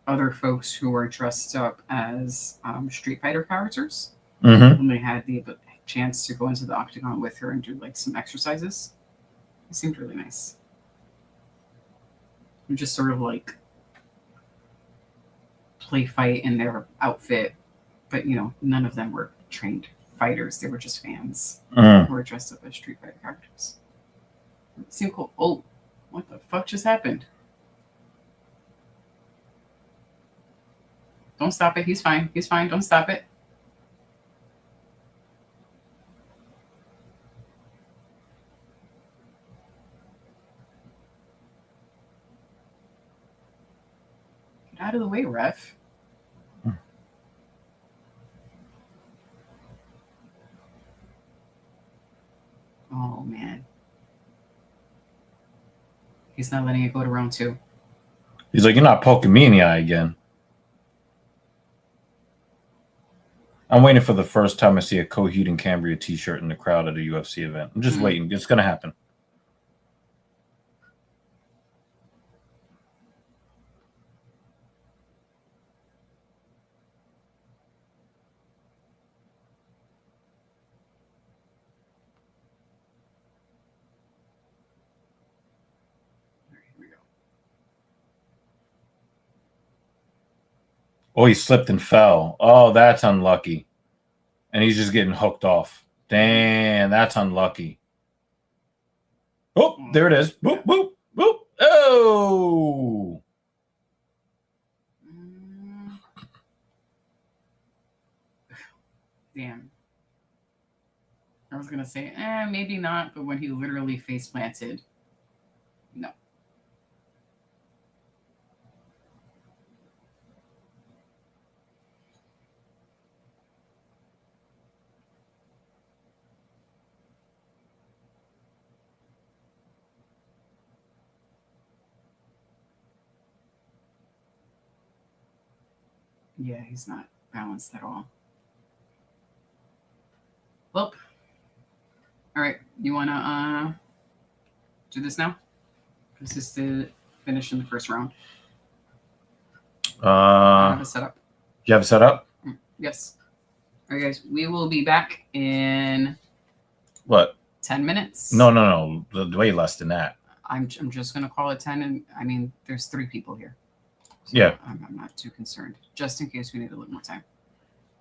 other folks who were dressed up as Street Fighter characters. And they had the chance to go into the octagon with her and do like some exercises. It seemed really nice. And just sort of like play fight in their outfit, but none of them were trained fighters. They were just fans who were dressed up as Street Fighter characters. It seemed cool. Oh, what the fuck just happened? Don't stop it. He's fine. He's fine. Don't stop it. Get out of the way, ref. Oh, man. He's not letting it go to round 2. He's like, you're not poking me in the eye again. I'm waiting for the first time I see a Coheed and Cambria t-shirt in the crowd at a UFC event. I'm just waiting. It's going to happen. Oh, he slipped and fell. Oh, that's unlucky. And he's just getting hooked off. Damn, that's unlucky. Oh, there it is. Boop, boop, boop. Oh! Damn. I was going to say, maybe not, but when he literally face planted, no. Yeah, he's not balanced at all. Well, all right. You want to do this now? This is to finish in the first round. I have it set up. You have it set up? Yes. All right, guys. We will be back in What? 10 minutes. No. Way less than that. I'm just going to call it 10. And I mean, there's 3 people here. So yeah. I'm not too concerned. Just in case we need a little more time.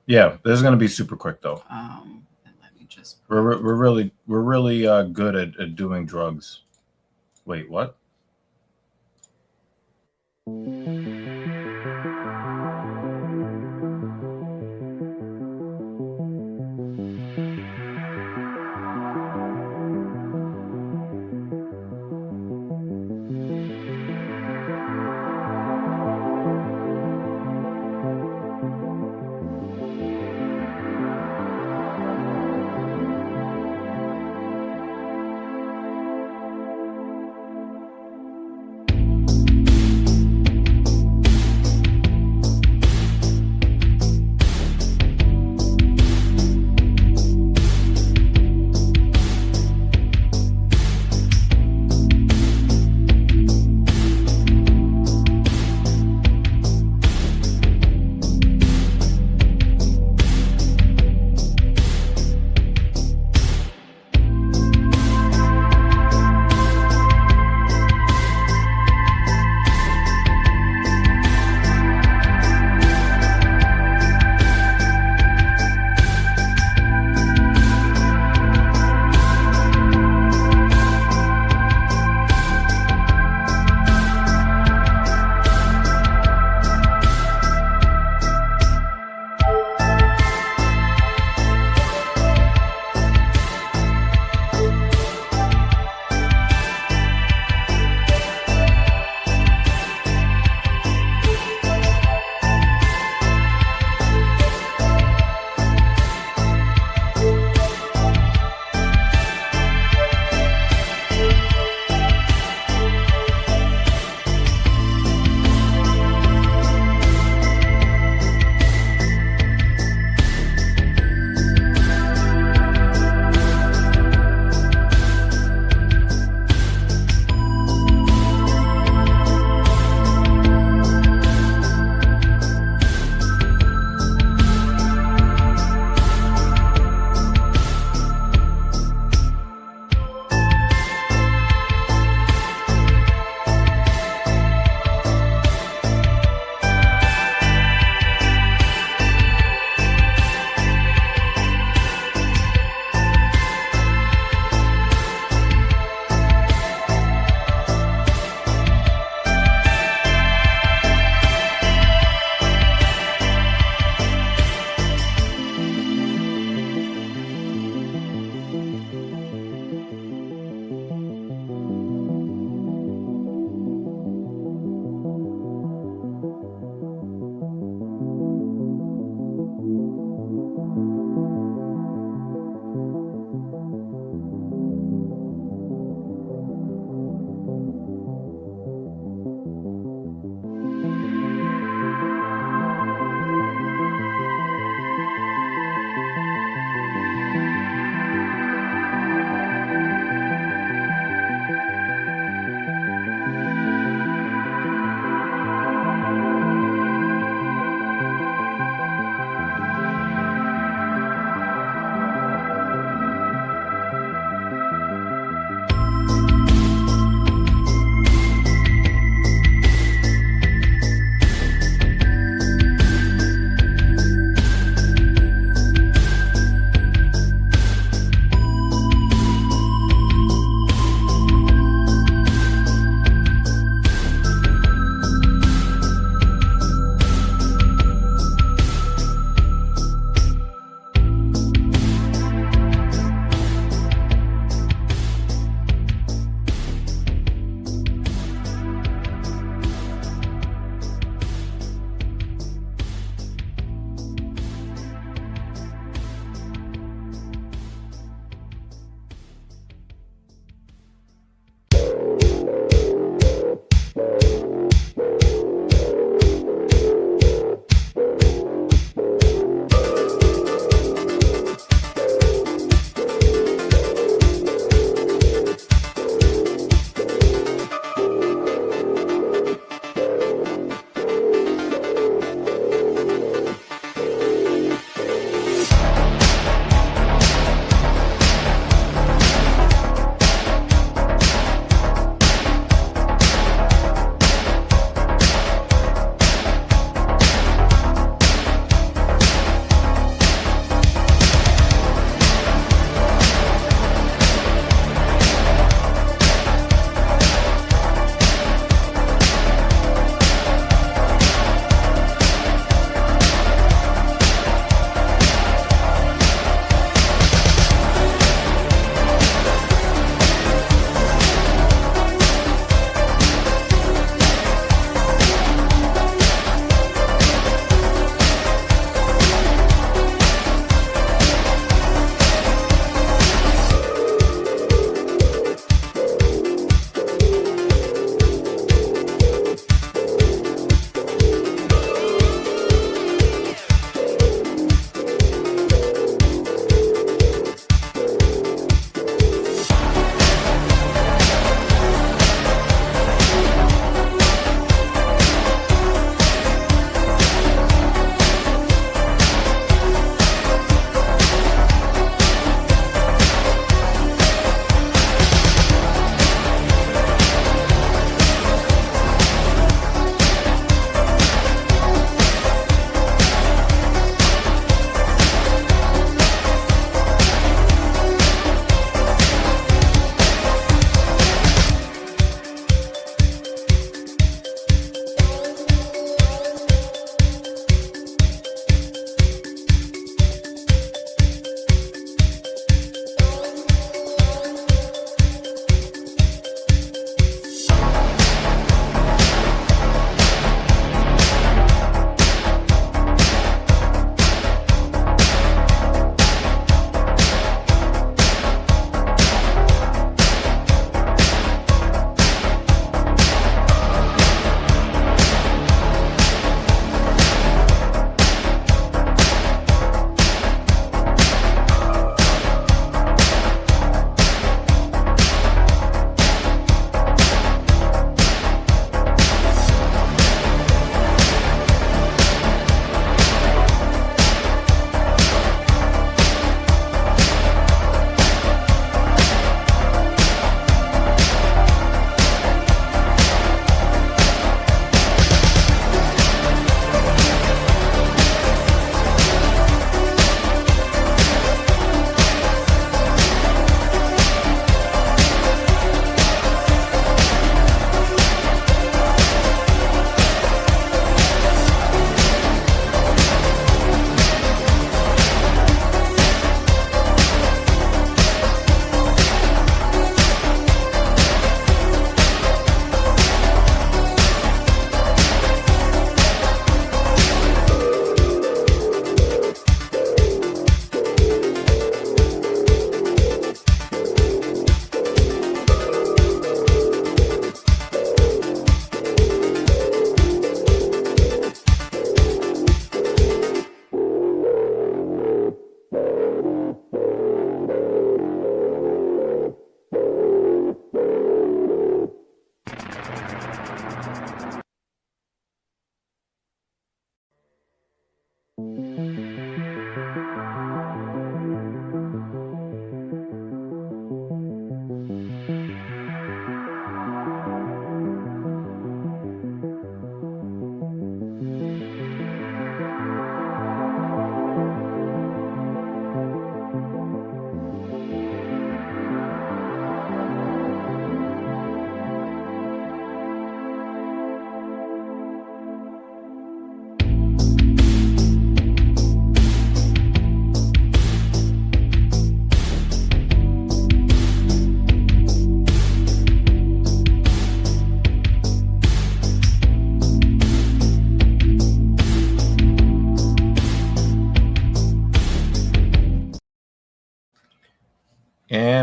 Yeah. This is going to be super quick, though. And let me just... We're really good at doing drugs. Wait, what?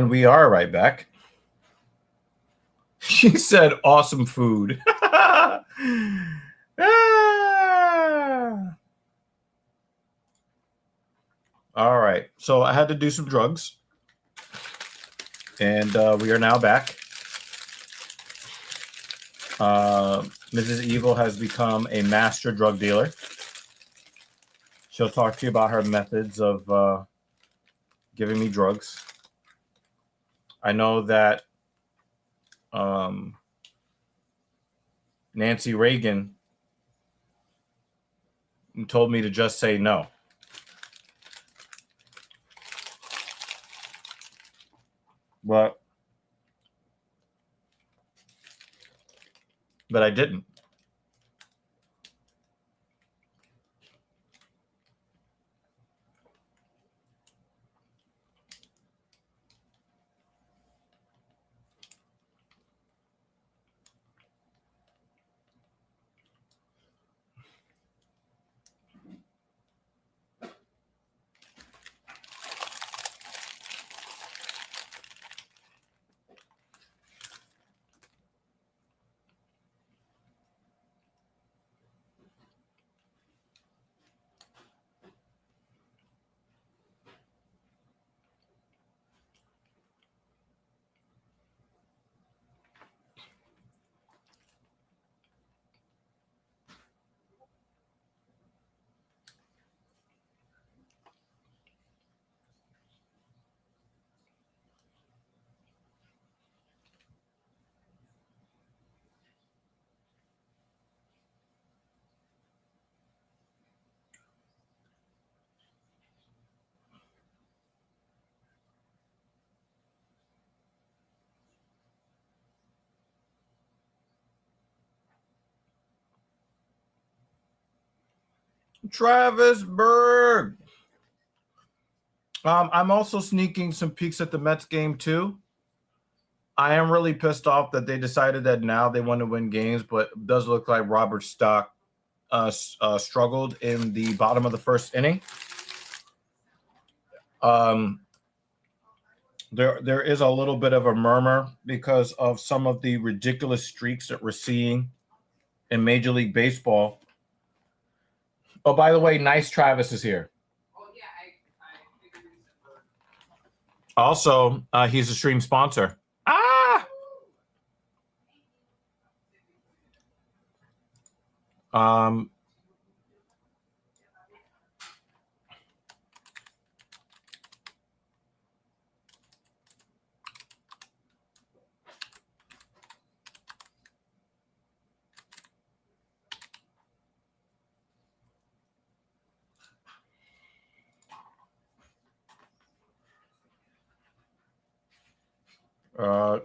And we are right back. She said awesome food. All right. So I had to do some drugs. And we are now back. Mrs. Evil has become a master drug dealer. She'll talk to you about her methods of giving me drugs. I know that Nancy Reagan told me to just say no. But I didn't. Travis Berg. I'm also sneaking some peeks at the Mets game too. I am really pissed off that they decided that now they want to win games, but it does look like Robert Stock struggled in the bottom of the first inning. There is a little bit of a murmur because of some of the ridiculous streaks that we're seeing in Major League Baseball. Oh, by the way, Nice Travis is here. Oh, yeah, I figured it was. Also, he's a stream sponsor.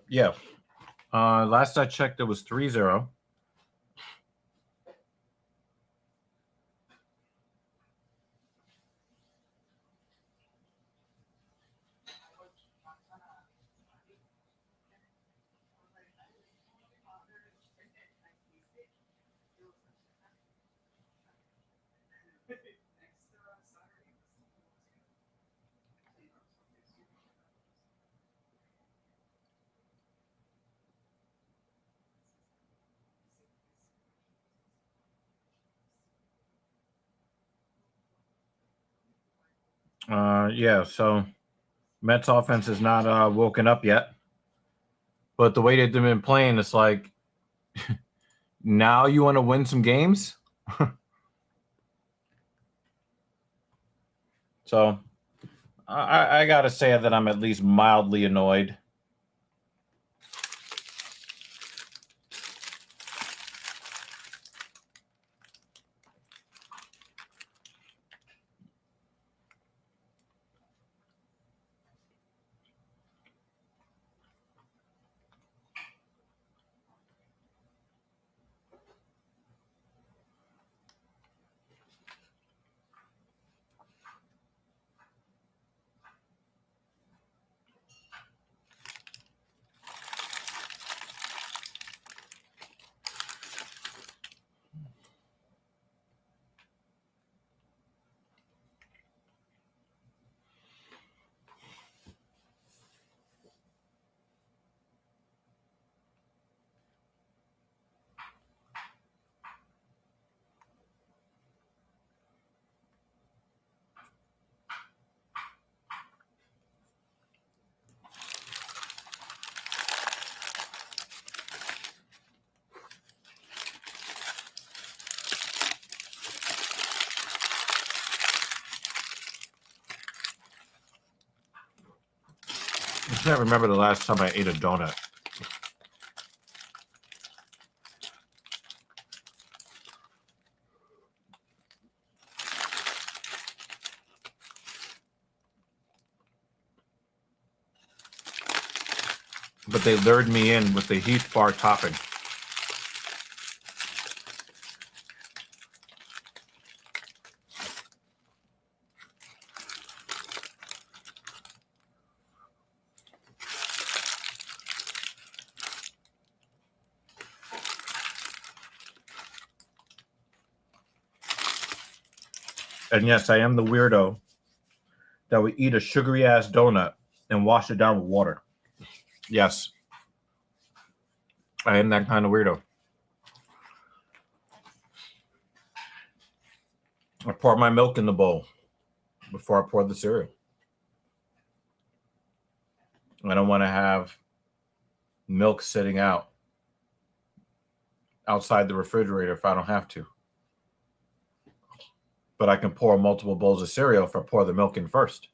Yeah. Last I checked, it was 3-0. Yeah, so Mets offense is not woken up yet. But the way they've been playing, it's like, now you want to win some games? So I got to say that I'm at least mildly annoyed. can't remember the last time I ate a donut. But they lured me in with the Heath bar topping. And yes, I am the weirdo that would eat a sugary ass donut and wash it down with water. Yes. I am that kind of weirdo. I pour my milk in the bowl before I pour the cereal. I don't want to have milk sitting outside the refrigerator if I don't have to. But I can pour multiple bowls of cereal if I pour the milk in first.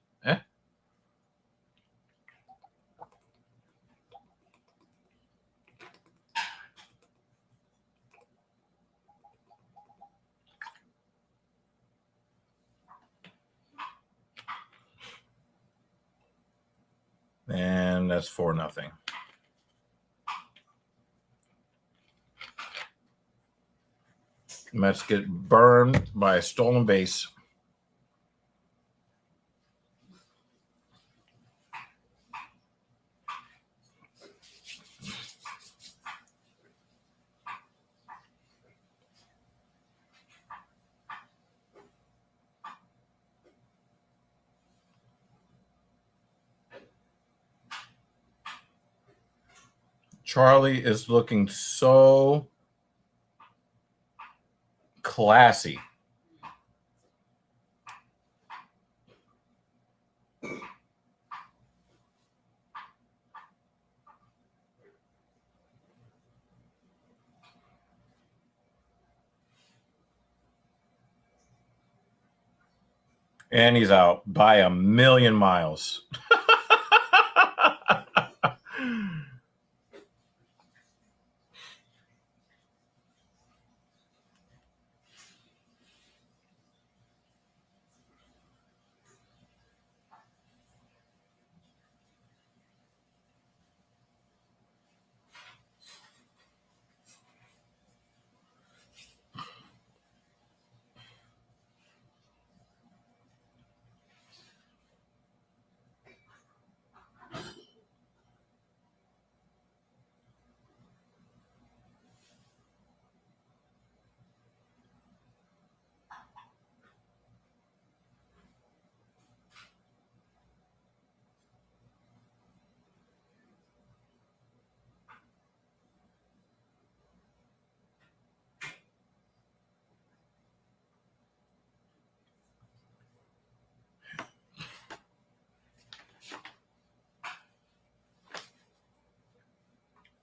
And that's 4-0. Mets get burned by a stolen base. Charlie is looking so classy. And he's out by a million miles.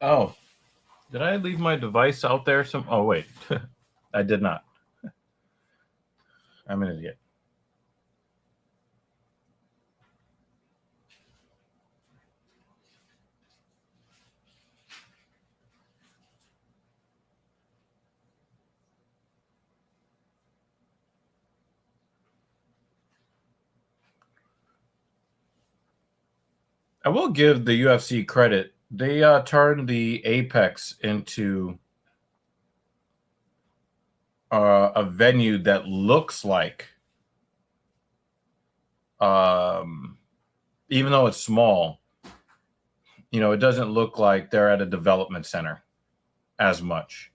Oh, did I leave my device out there? Oh, wait. I did not. I'm an idiot. I will give the UFC credit. They turned the Apex into a venue that looks like, even though it's small, it doesn't look like they're at a development center as much.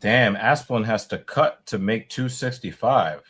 Damn, Asplin has to cut to make 265.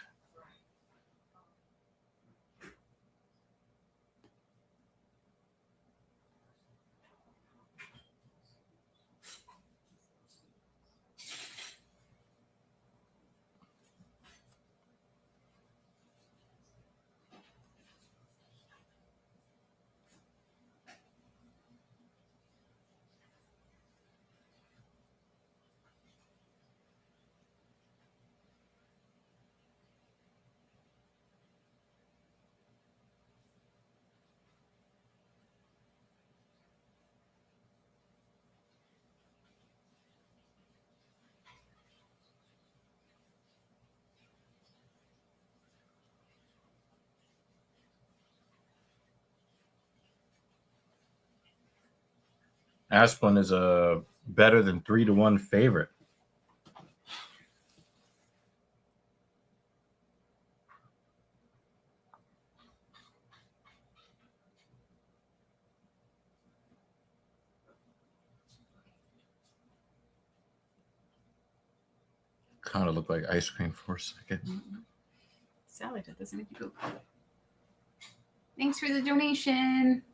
Asplin is a better than 3-1 favorite. Kind of look like ice cream for a second. Salad, that doesn't make you go. Thanks for the donation.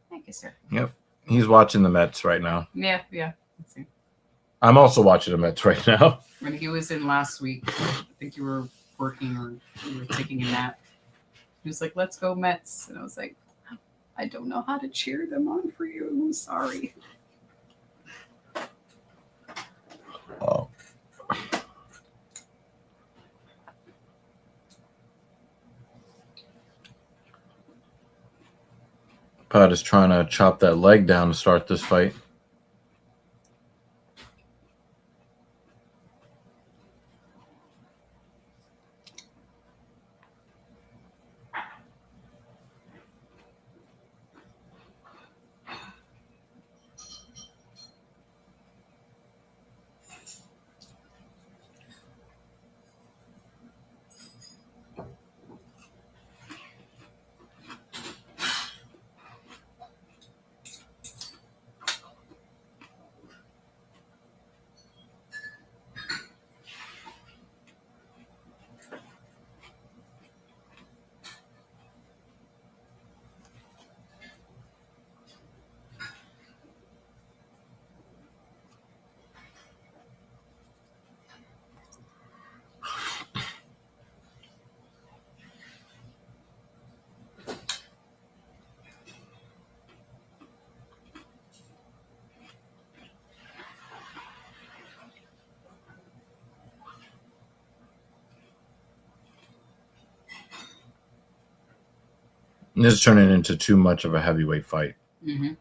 Thank you, sir. Yep. He's watching the Mets right now. Yeah. Let's see. I'm also watching the Mets right now. When he was in last week, I think you were working or you were taking a nap. He was like, "Let's go Mets," and I was like, "I don't know how to cheer them on for you. I'm sorry." Oh. Pod is trying to chop that leg down to start this fight. This is turning into too much of a heavyweight fight. Mm-hmm.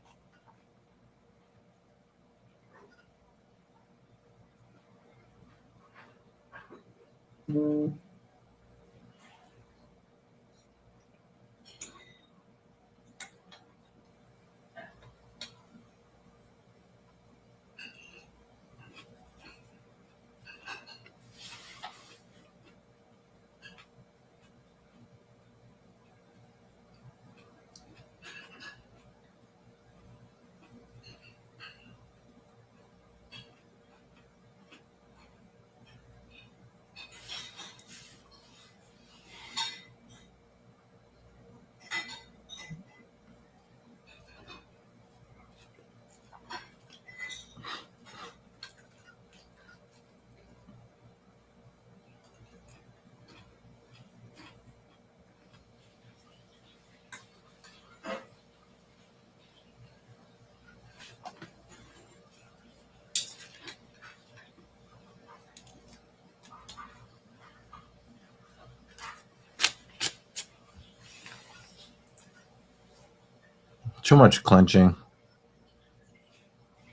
Too much clenching. I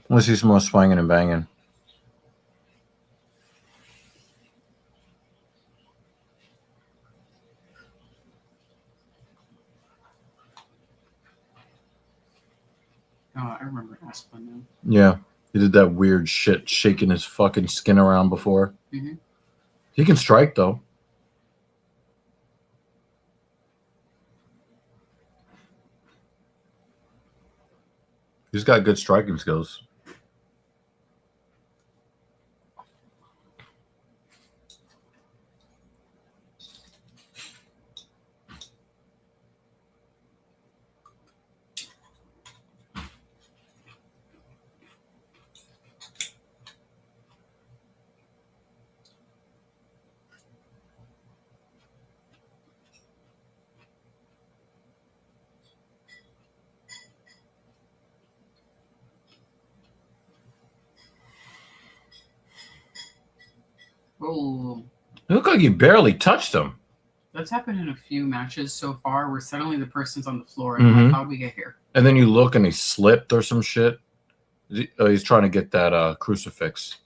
want to see some more swinging and banging. Oh, I remember Asplin now. Yeah. He did that weird shit, shaking his fucking skin around before. Mm-hmm. He can strike, though. He's got good striking skills. Oh, It looked like you barely touched him. that's happened in a few matches so far where suddenly the person's on the floor and I'm like, how'd we get here? And then you look and he slipped or some shit. He's trying to get that crucifix.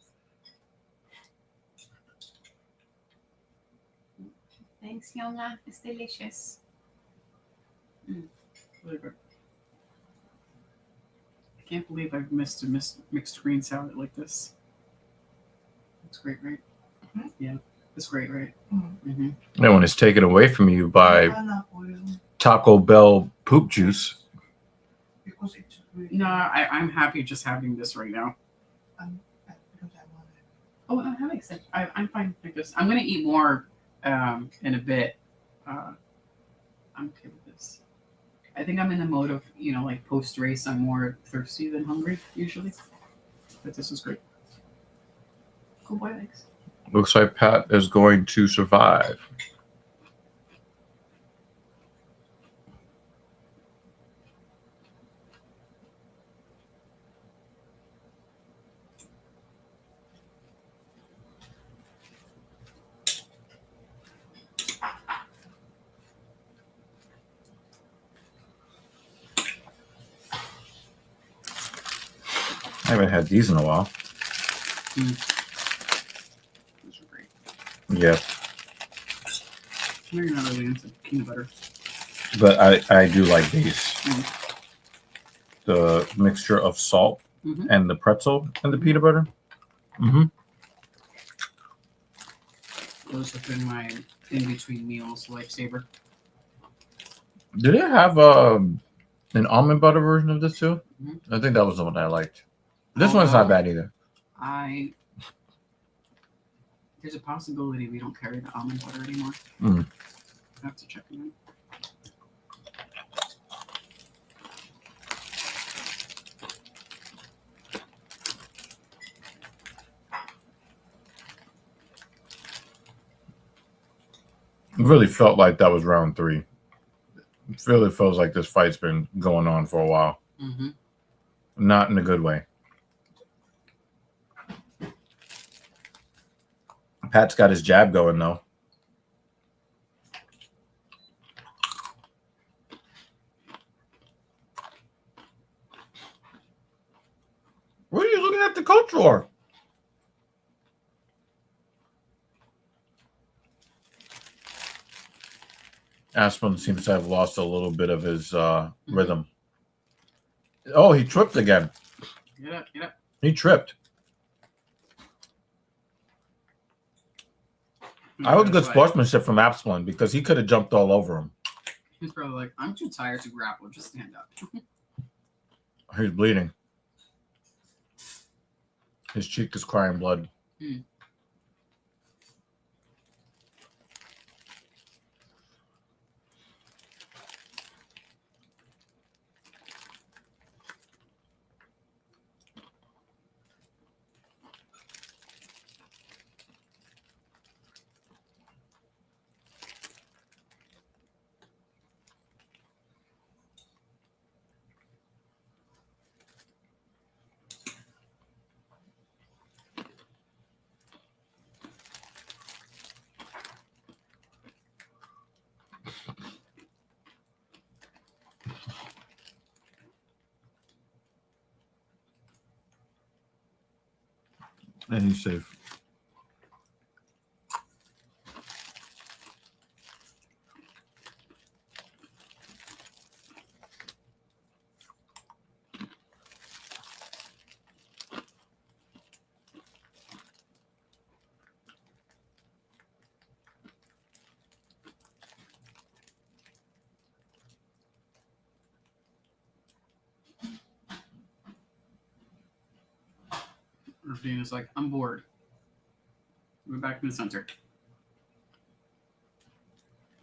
Thanks, Yona. It's delicious. Really good. I can't believe I've missed a mixed green salad like this. It's great, right? Mm-hmm. Yeah, it's great, right? Mm-hmm. And when it's taken away from you by Taco Bell poop juice. Because it's really No, I'm happy just having this right now. because I want it. Oh, that makes sense. I'm fine like this. I'm gonna eat more in a bit. I'm okay with this. I think I'm in the mode of, like post race, I'm more thirsty than hungry usually. But this is great. Cool boy legs. Looks like Pat is going to survive. I haven't had these in a while. These are great. Yeah. I know you're not really into peanut butter. But I do like these. The mixture of salt and the pretzel and the peanut butter. Those have been my in-between meals lifesaver. Did it have an almond butter version of this too? I think that was the one I liked. This one's not bad either. There's a possibility we don't carry the almond butter anymore. I have to check it out. It really felt like that was round 3. It really feels like this fight's been going on for a while. Not in a good way. Pat's got his jab going, though. What are you looking at the coach for? Aspen seems to have lost a little bit of his rhythm. Oh, he tripped again. Get up, get up. He tripped. I was good sportsmanship from Aspen because he could have jumped all over him. He's probably like, I'm too tired to grapple. Just stand up. He's bleeding. His cheek is crying blood. And he's safe. Ravina's like, I'm bored. We're back in the center.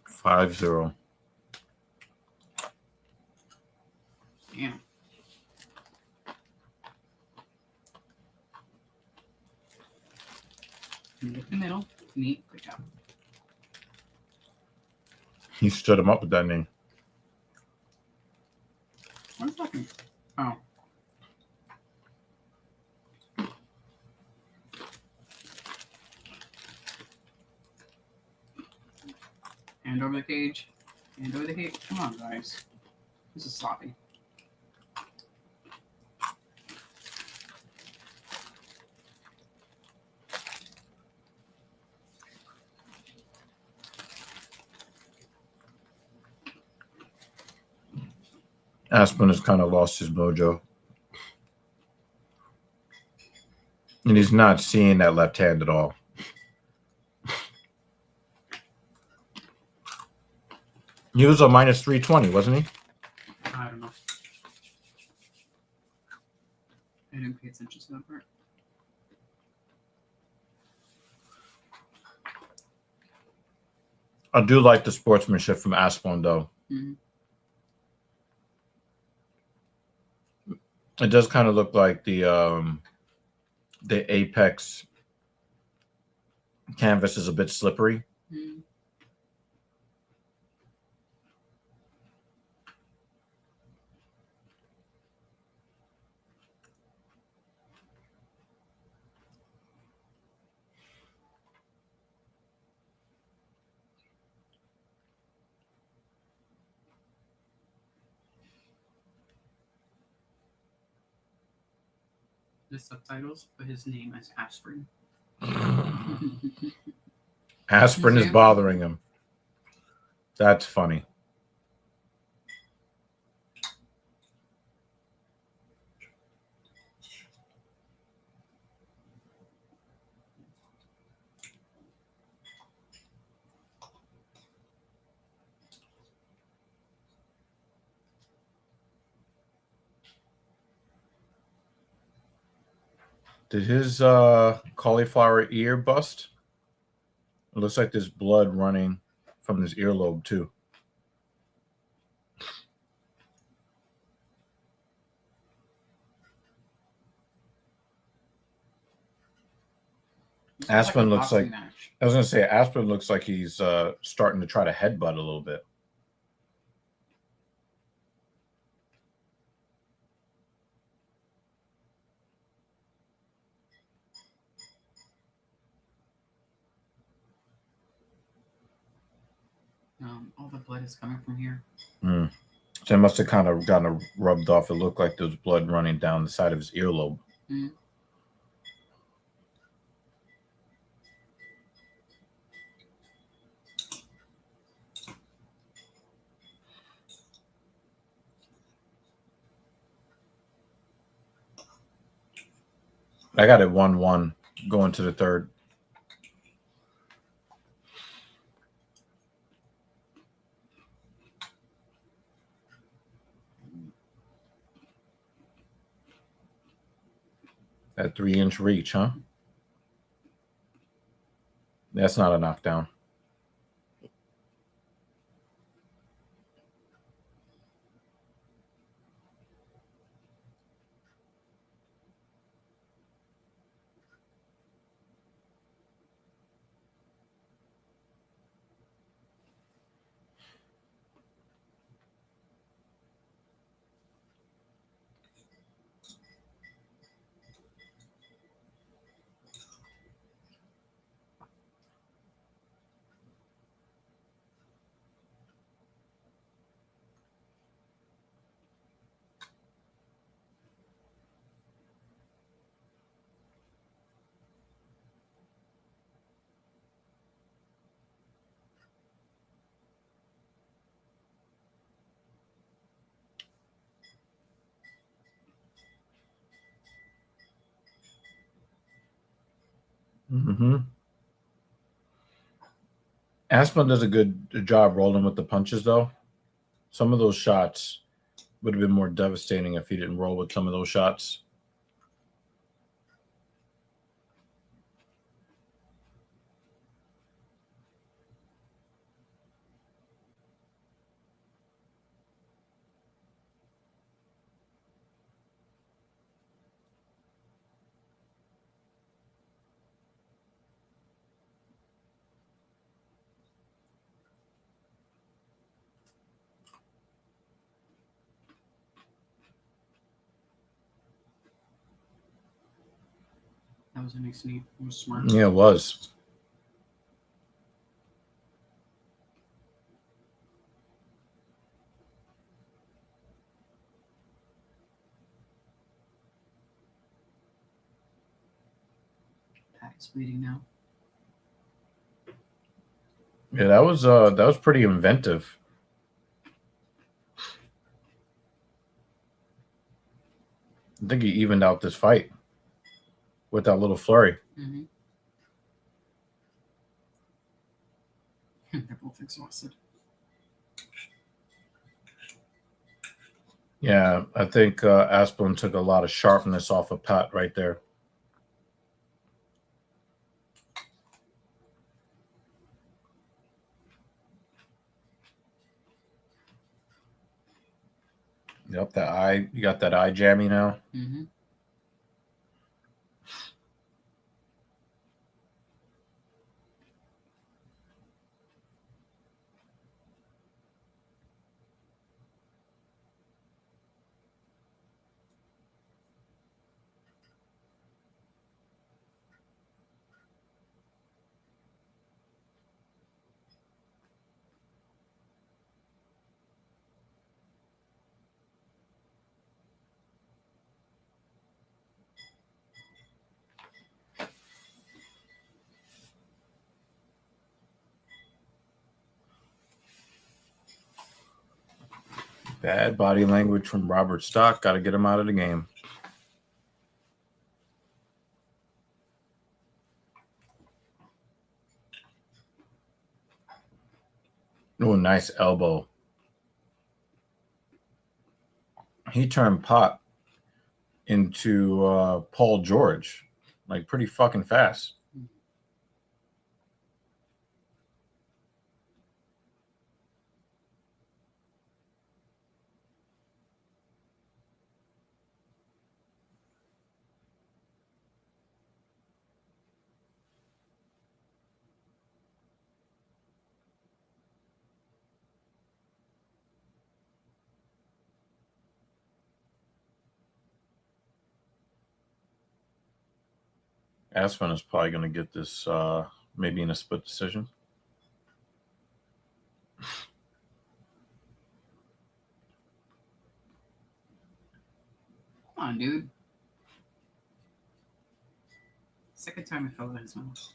5-0. Damn. Meet the middle. Neat. Good job. He stood him up with that knee. What's talking? Oh. Hand over the cage. Hand over the cage. Come on, guys. This is sloppy. Aspen has kind of lost his mojo. And he's not seeing that left hand at all. He was a minus 320, wasn't he? I don't know. I didn't pay attention to that part. I do like the sportsmanship from Aspen, though. Mm-hmm. It does kind of look like the Apex canvas is a bit slippery. Mm-hmm. The subtitles put his name as Aspirin. Aspirin is bothering him. That's funny. Did his cauliflower ear bust? It looks like there's blood running from his earlobe, too. Aspen looks like match. I was going to say, Aspen looks like he's starting to try to headbutt a little bit. All the blood is coming from here. So it must have kind of gotten rubbed off. It looked like there was blood running down the side of his earlobe. Mm. I got it 1-1 going to the third. That 3-inch reach, huh? That's not a knockdown. Mm-hmm. Aspen does a good job rolling with the punches, though. Some of those shots would have been more devastating if he didn't roll with some of those shots. That was a nice knee. It was smart. Yeah, it was. It's bleeding now. Yeah, that was pretty inventive. I think he evened out this fight with that little flurry. Mm-hmm. They're both exhausted. Yeah, I think Asplund took a lot of sharpness off of Pat right there. Yep, that eye. You got that eye jammy now. Mm-hmm. Bad body language from Robert Stock. Got to get him out of the game. Oh, nice elbow. He turned Pot into Paul George, like pretty fucking fast. Aspen is probably going to get this maybe in a split decision. Come on, dude. Second time I fell in his mouth.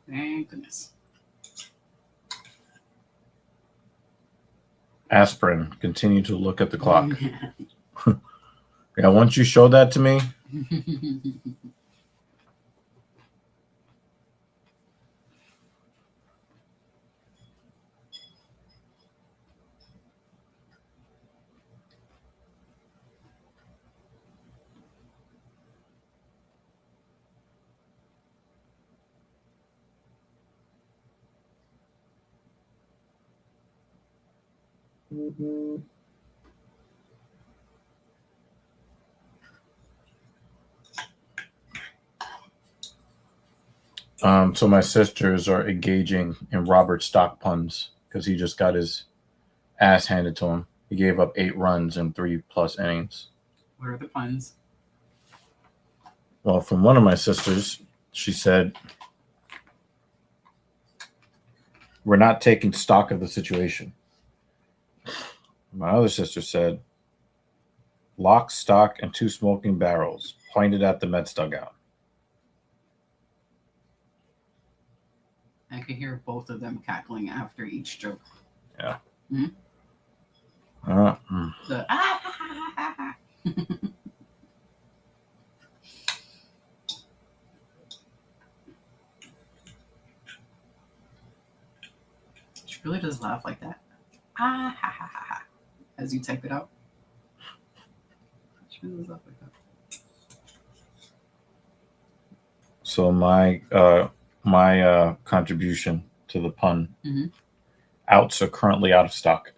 Thank goodness. Aspirin. Continue to look at the clock. Yeah, once you showed that to me. So my sisters are engaging in Robert Stock puns because he just got his ass handed to him. He gave up 8 runs in 3+ innings. What are the puns? Well, from one of my sisters, she said, "We're not taking stock of the situation." My other sister said, "Lock, stock, and 2 smoking barrels," pointed at the Mets dugout. I can hear both of them cackling after each joke. Yeah. Mm-hmm. The She really does laugh like that. As you type it out. She really does laugh like that. So my contribution to the pun. Mhm. Outs are currently out of stock.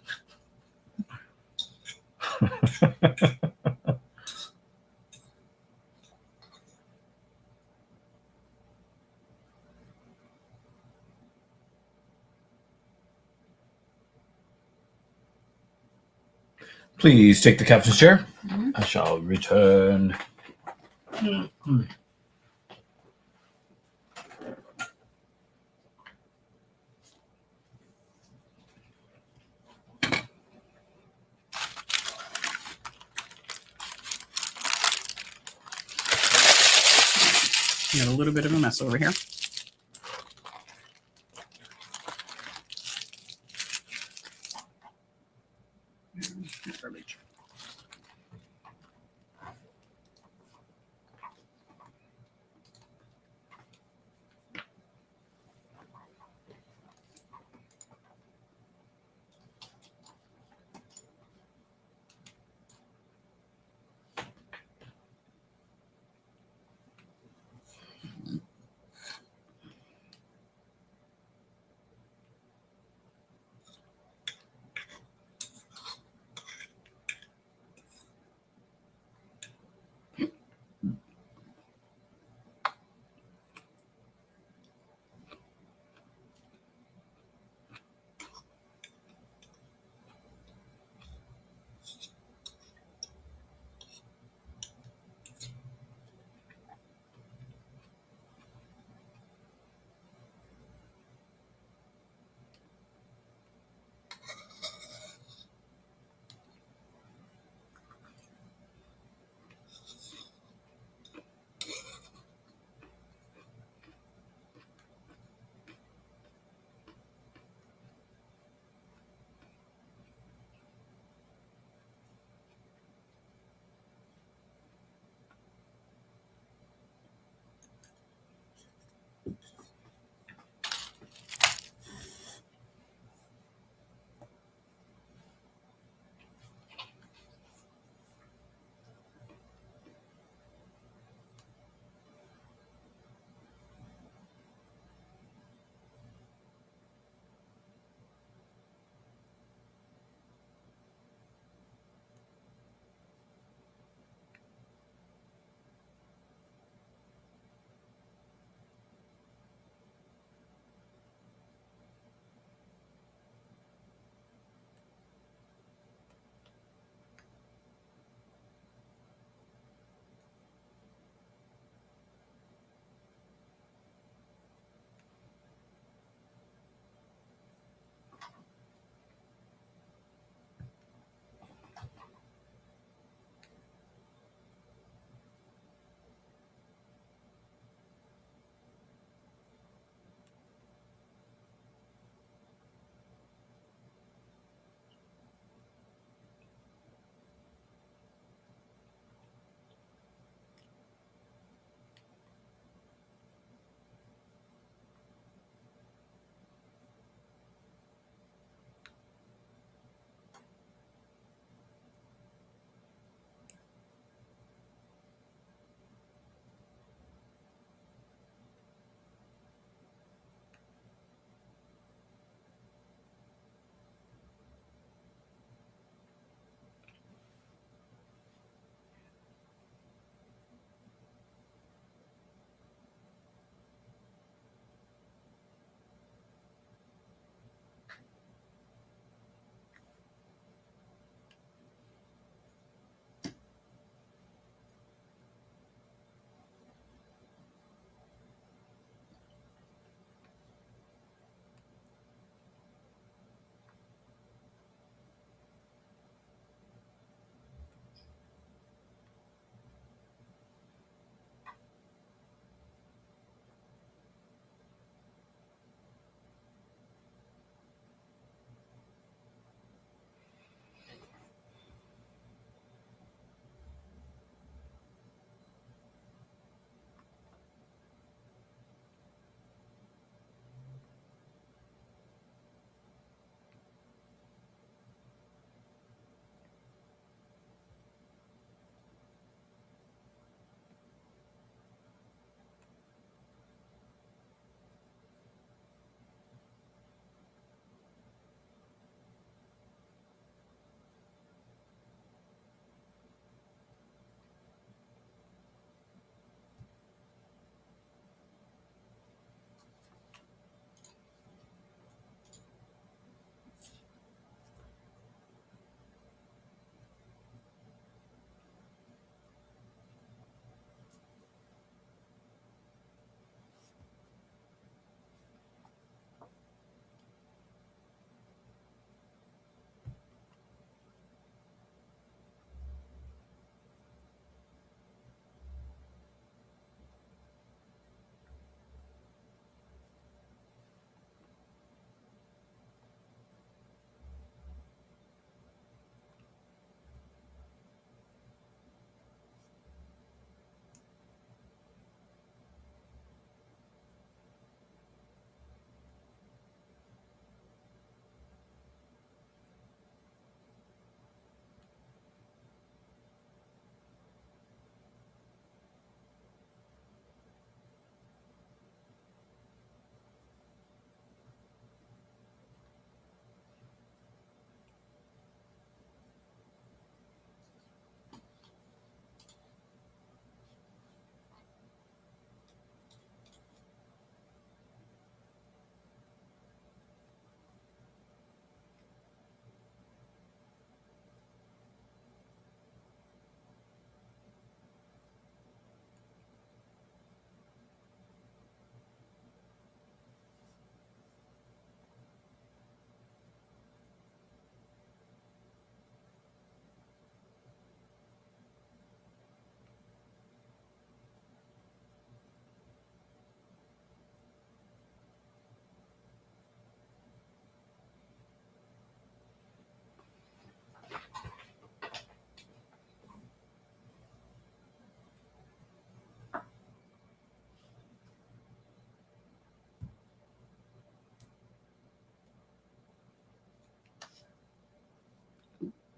Please take the captain's chair. Mhm. I shall return. Got a little bit of a mess over here. Garbage.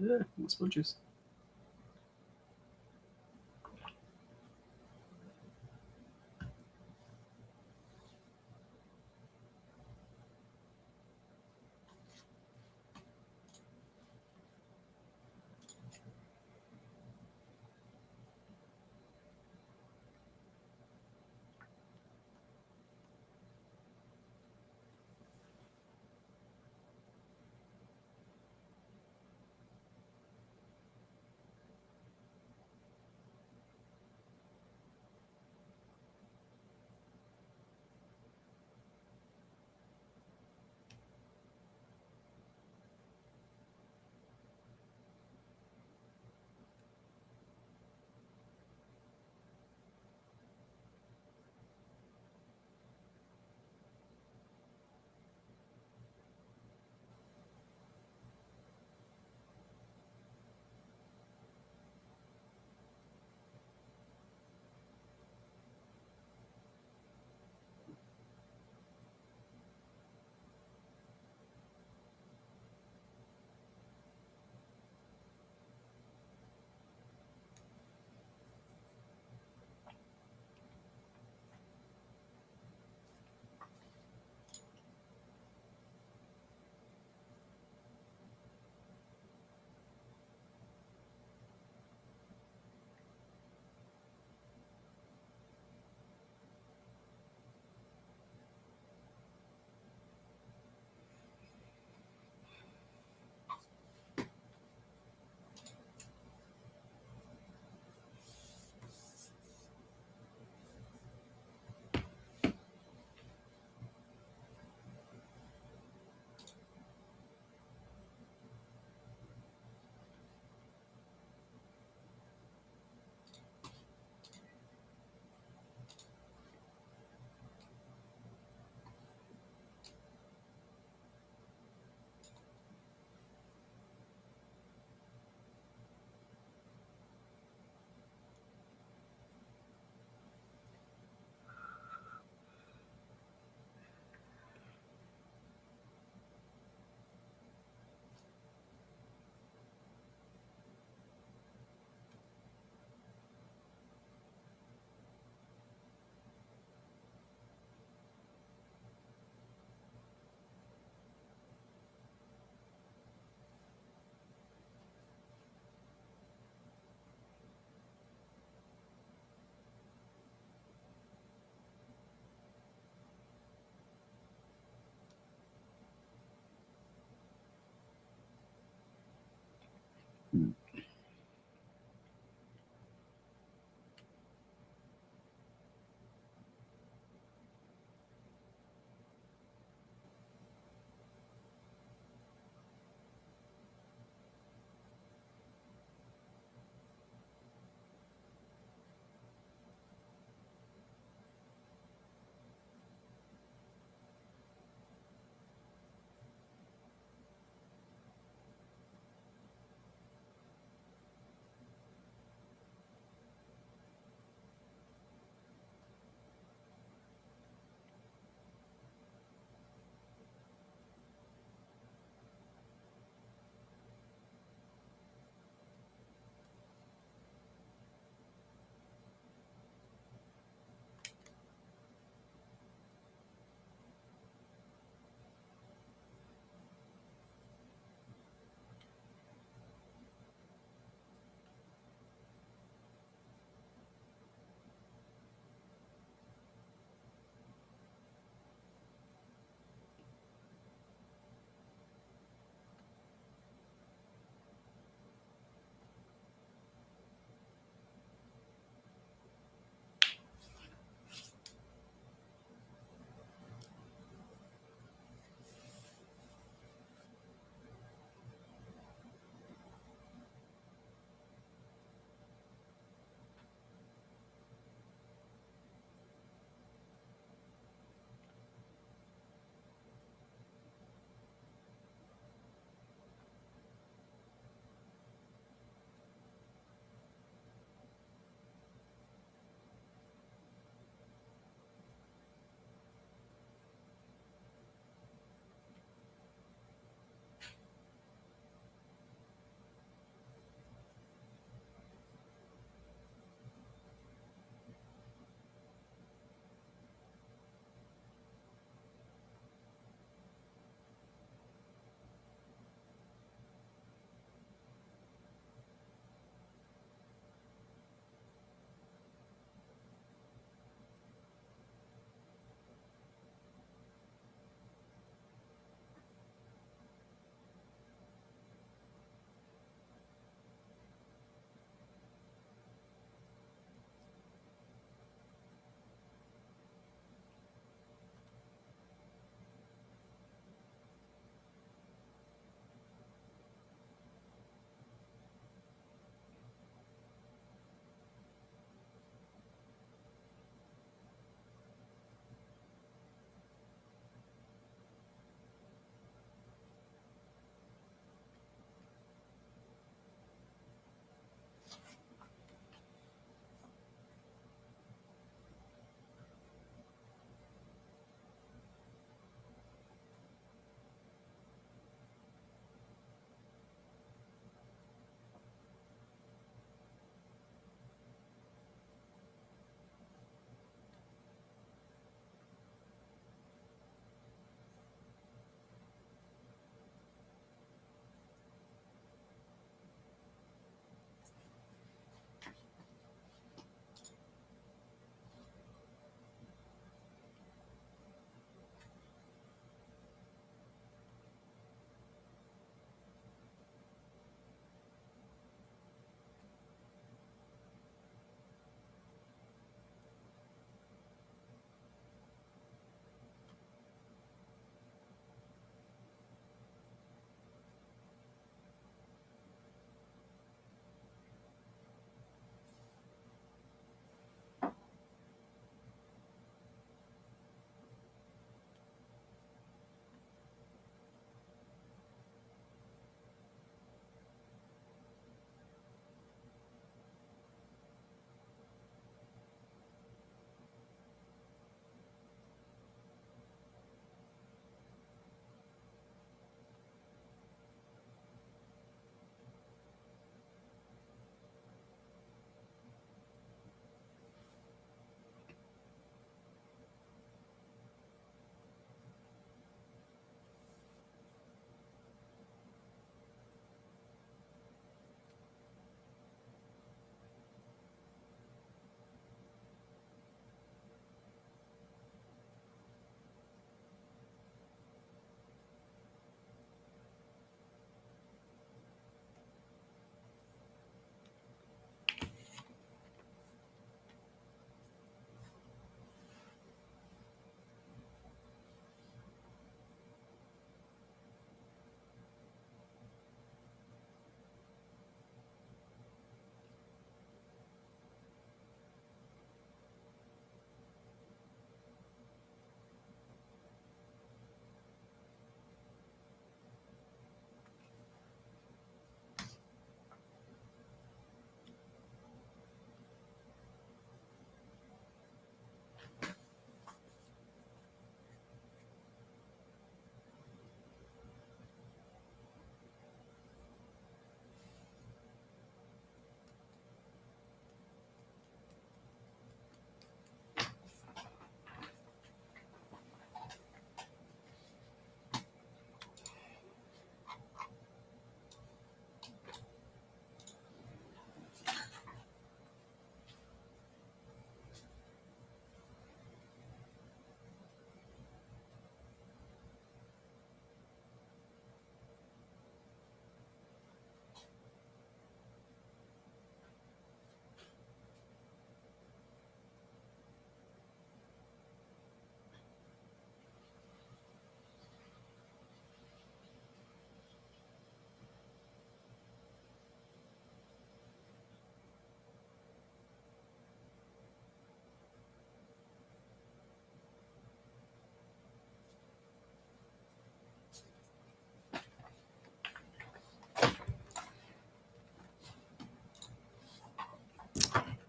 Yeah, smooches.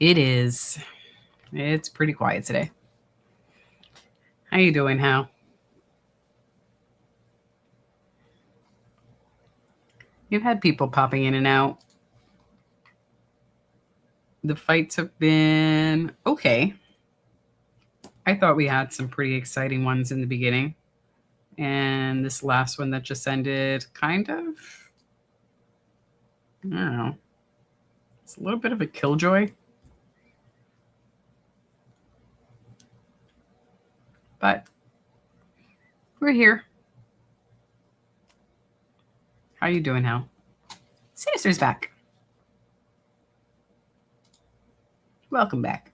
It is. It's pretty quiet today. How you doing, Hal? You've had people popping in and out. The fights have been okay. I thought we had some pretty exciting ones in the beginning. And this last one that just ended, kind of, I don't know. It's a little bit of a killjoy. But we're here. How you doing, Hal? Sinister's back. Welcome back.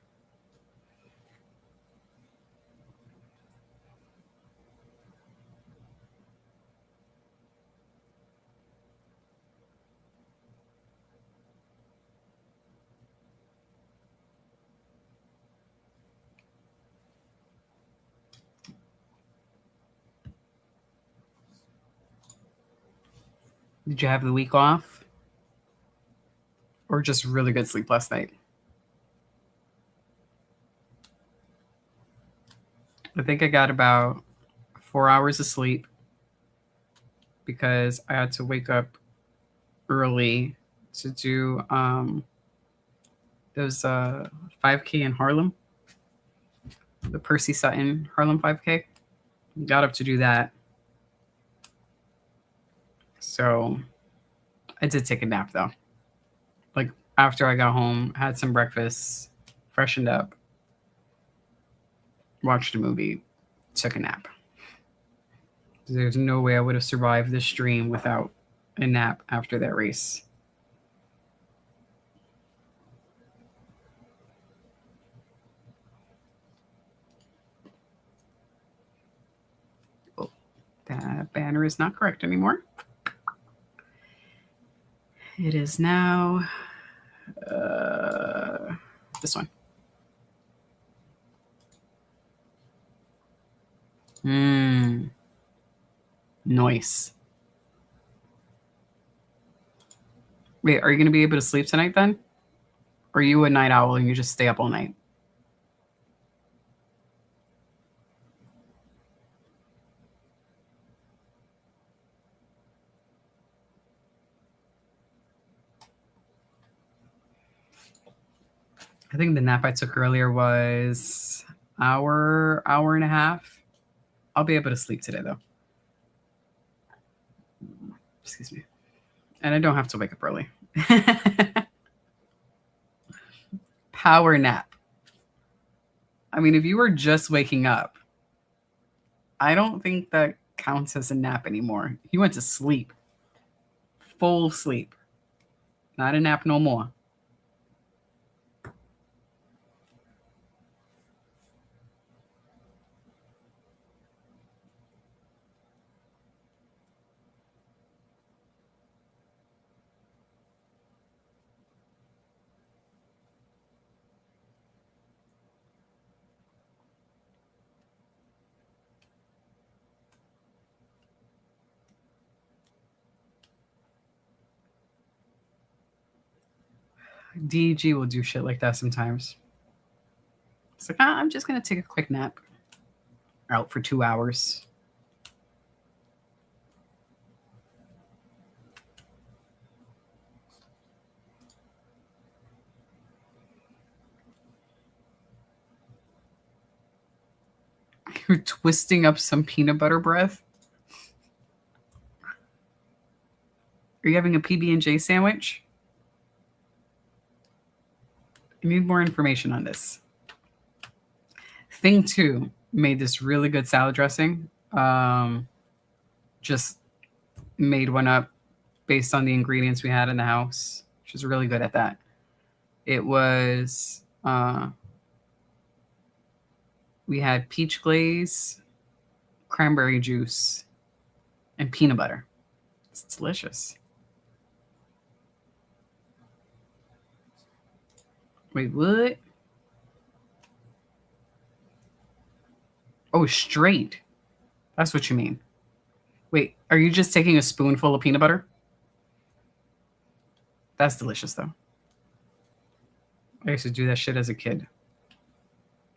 Did you have the week off? Or just really good sleep last night? I think I got about 4 hours of sleep because I had to wake up early to do those 5K in Harlem, the Percy Sutton Harlem 5K. Got up to do that. So I did take a nap though. Like after I got home, had some breakfast, freshened up, watched a movie, took a nap. There's no way I would have survived this stream without a nap after that race. Oh, that banner is not correct anymore. It is now this one. Nice. Wait, are you going to be able to sleep tonight then? Or are you a night owl and you just stay up all night? I think the nap I took earlier was hour and a half. I'll be able to sleep today though. Excuse me. And I don't have to wake up early. Power nap. I mean, if you were just waking up, I don't think that counts as a nap anymore. You went to sleep. Full sleep. Not a nap no more. DG will do shit like that sometimes. It's like, I'm just going to take a quick nap. Out for 2 hours. You're twisting up some peanut butter breath. Are you having a PB&J sandwich? I need more information on this. Thing 2 made this really good salad dressing. Just made one up based on the ingredients we had in the house. She was really good at that. It was, we had peach glaze, cranberry juice, and peanut butter. It's delicious. Wait, what? Oh, straight. That's what you mean. Wait, are you just taking a spoonful of peanut butter? That's delicious, though. I used to do that shit as a kid.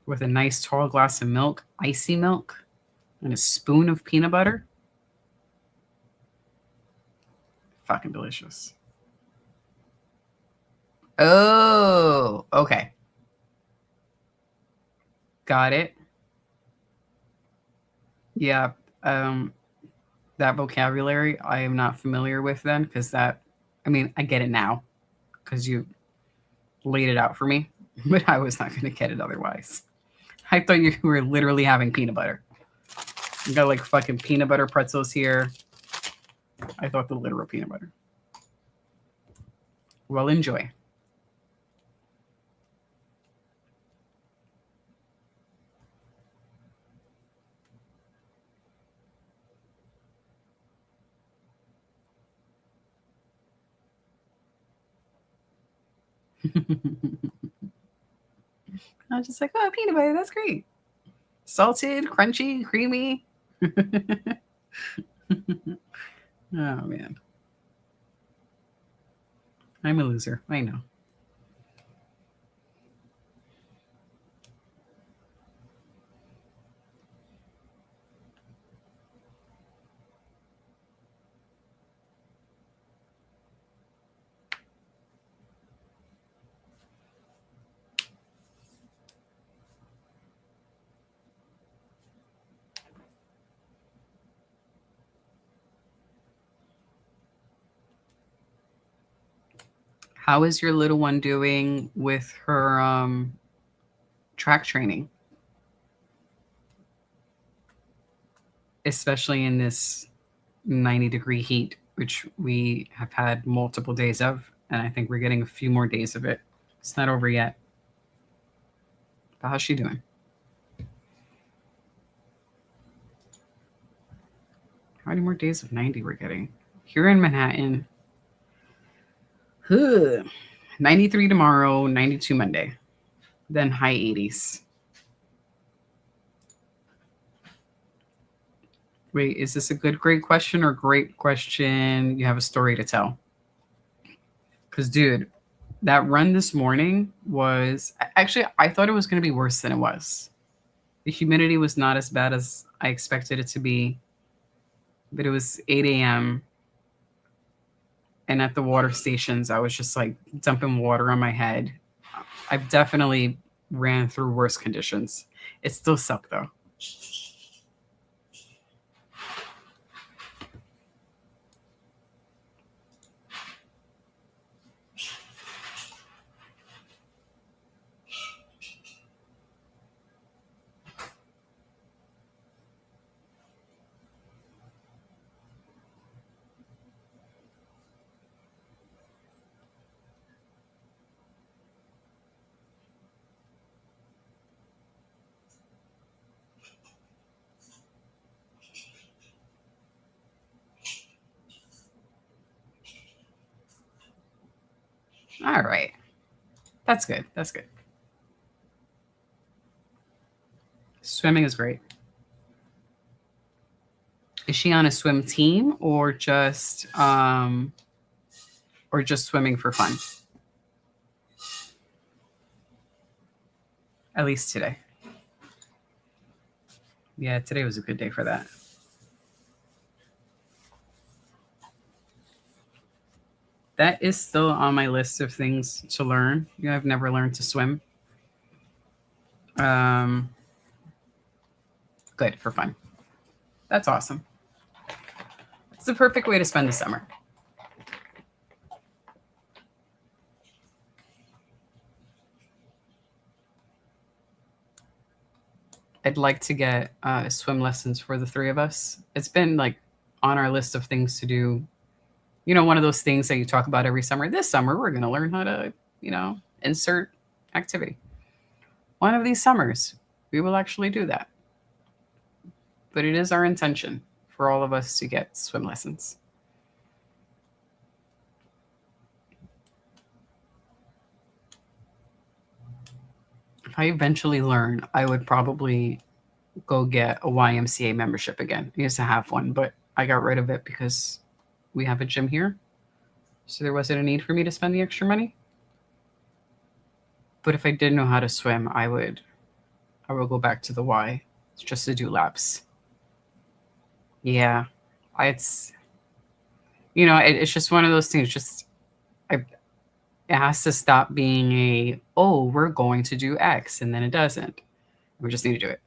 With a nice tall glass of milk, icy milk, and a spoon of peanut butter. Fucking delicious. Oh, okay. Got it. Yeah. That vocabulary I am not familiar with then, because I get it now because you laid it out for me, but I was not going to get it otherwise. I thought you were literally having peanut butter. You got like fucking peanut butter pretzels here. I thought the literal peanut butter. Well, enjoy. I was just like, oh, peanut butter, that's great. Salted, crunchy, creamy. Oh, man. I'm a loser. I know. How is your little one doing with her track training? Especially in this 90-degree heat, which we have had multiple days of, and I think we're getting a few more days of it. It's not over yet. But how's she doing? How many more days of 90 we're getting? Here in Manhattan, 93 tomorrow, 92 Monday, then high 80s. Wait, is this a great question or great question? You have a story to tell. Because, dude, that run this morning was... Actually, I thought it was going to be worse than it was. The humidity was not as bad as I expected it to be. But it was 8 a.m. And at the water stations, I was just like dumping water on my head. I've definitely ran through worse conditions. It still sucked, though. All right. That's good. That's good. Swimming is great. Is she on a swim team or just swimming for fun? At least today. Yeah, today was a good day for that. That is still on my list of things to learn. I've never learned to swim. Good, for fun. That's awesome. It's the perfect way to spend the summer. I'd like to get swim lessons for the three of us. It's been like on our list of things to do. You know, one of those things that you talk about every summer. This summer, we're going to learn how to, insert activity. One of these summers, we will actually do that. But it is our intention for all of us to get swim lessons. If I eventually learn, I would probably go get a YMCA membership again. I used to have one, but I got rid of it because we have a gym here. So there wasn't a need for me to spend the extra money. But if I didn't know how to swim, I would go back to the Y just to do laps. Yeah, it's it's just one of those things. Just it has to stop being we're going to do X and then it doesn't. We just need to do it.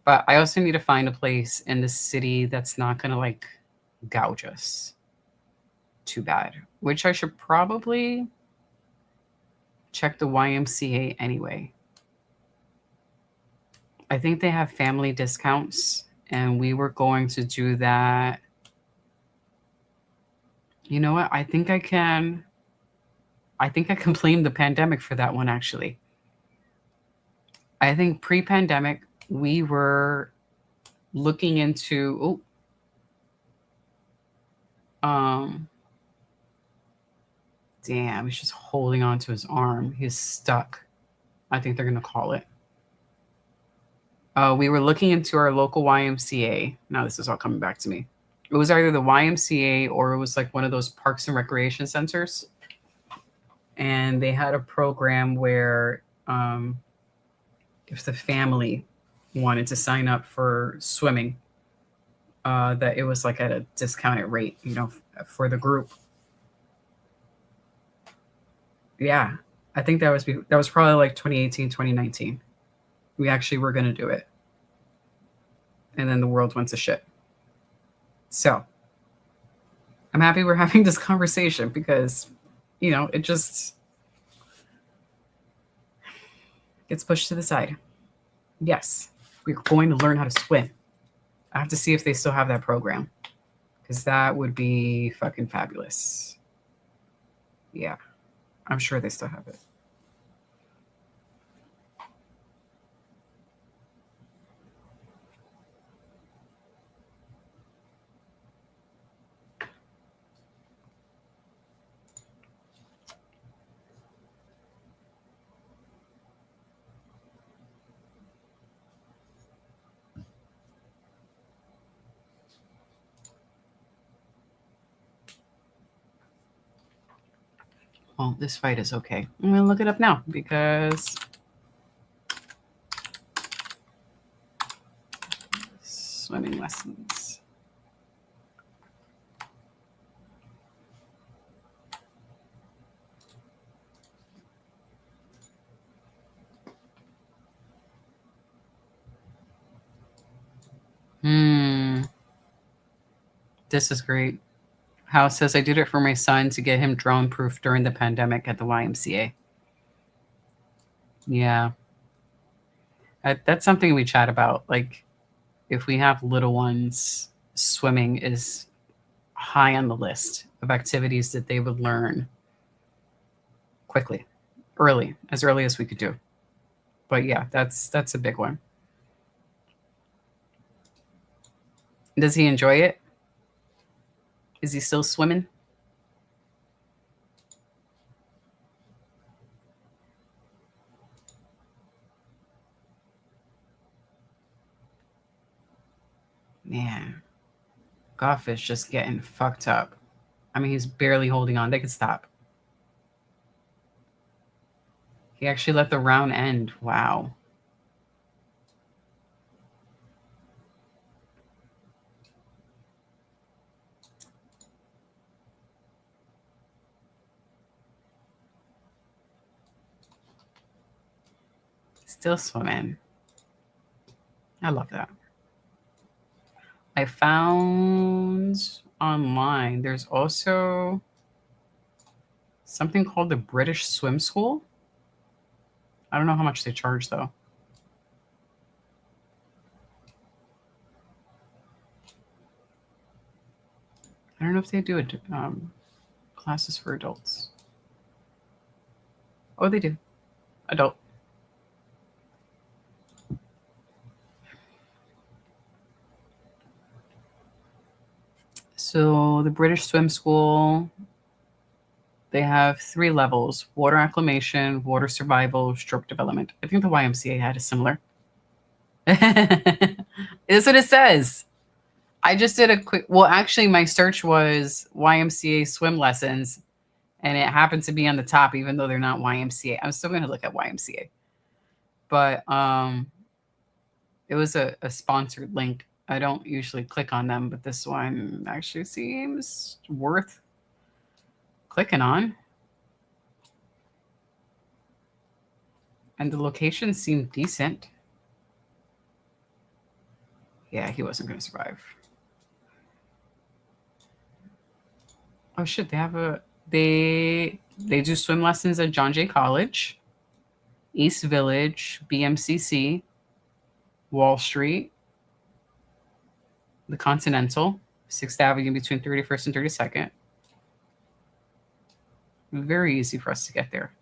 But I also need to find a place in the city that's not going to like gouge us too bad, which I should probably check the YMCA anyway. I think they have family discounts, and we were going to do that. You know what? I think I can blame the pandemic for that one, actually. I think pre-pandemic, we were looking into damn, he's just holding on to his arm. He's stuck. I think they're going to call it. We were looking into our local YMCA. Now this is all coming back to me. It was either the YMCA or it was like one of those parks and recreation centers. And they had a program where if the family wanted to sign up for swimming, that it was like at a discounted rate, for the group. Yeah, I think that was probably like 2018, 2019. We actually were going to do it. And then the world went to shit. So I'm happy we're having this conversation because, it just gets pushed to the side. Yes, we're going to learn how to swim. I have to see if they still have that program because that would be fucking fabulous. Yeah, I'm sure they still have it. Well, this fight is okay. I'm going to look it up now because swimming lessons. This is great. House says, I did it for my son to get him drone proof during the pandemic at the YMCA. Yeah. That's something we chat about. Like, if we have little ones, swimming is high on the list of activities that they would learn quickly, as early as we could do. But yeah, that's a big one. Does he enjoy it? Is he still swimming? Man, Goff is just getting fucked up. I mean, he's barely holding on. They could stop. He actually let the round end. Wow. Still swimming. I love that. I found online there's also something called the British Swim School. I don't know how much they charge though. I don't know if they do classes for adults. Oh, they do. Adult. So the British Swim School, they have 3 levels: water acclimation, water survival, stroke development. I think the YMCA had a similar. That's what it says. I just did a quick, well, actually my search was YMCA swim lessons And it happened to be on the top, even though they're not YMCA. I'm still going to look at YMCA. But it was a sponsored link. I don't usually click on them, but this one actually seems worth clicking on. And the location seemed decent. Yeah, he wasn't going to survive. Oh shit, they have they do swim lessons at John Jay College, East Village, BMCC, Wall Street, the Continental, 6th Avenue between 31st and 32nd. Very easy for us to get there.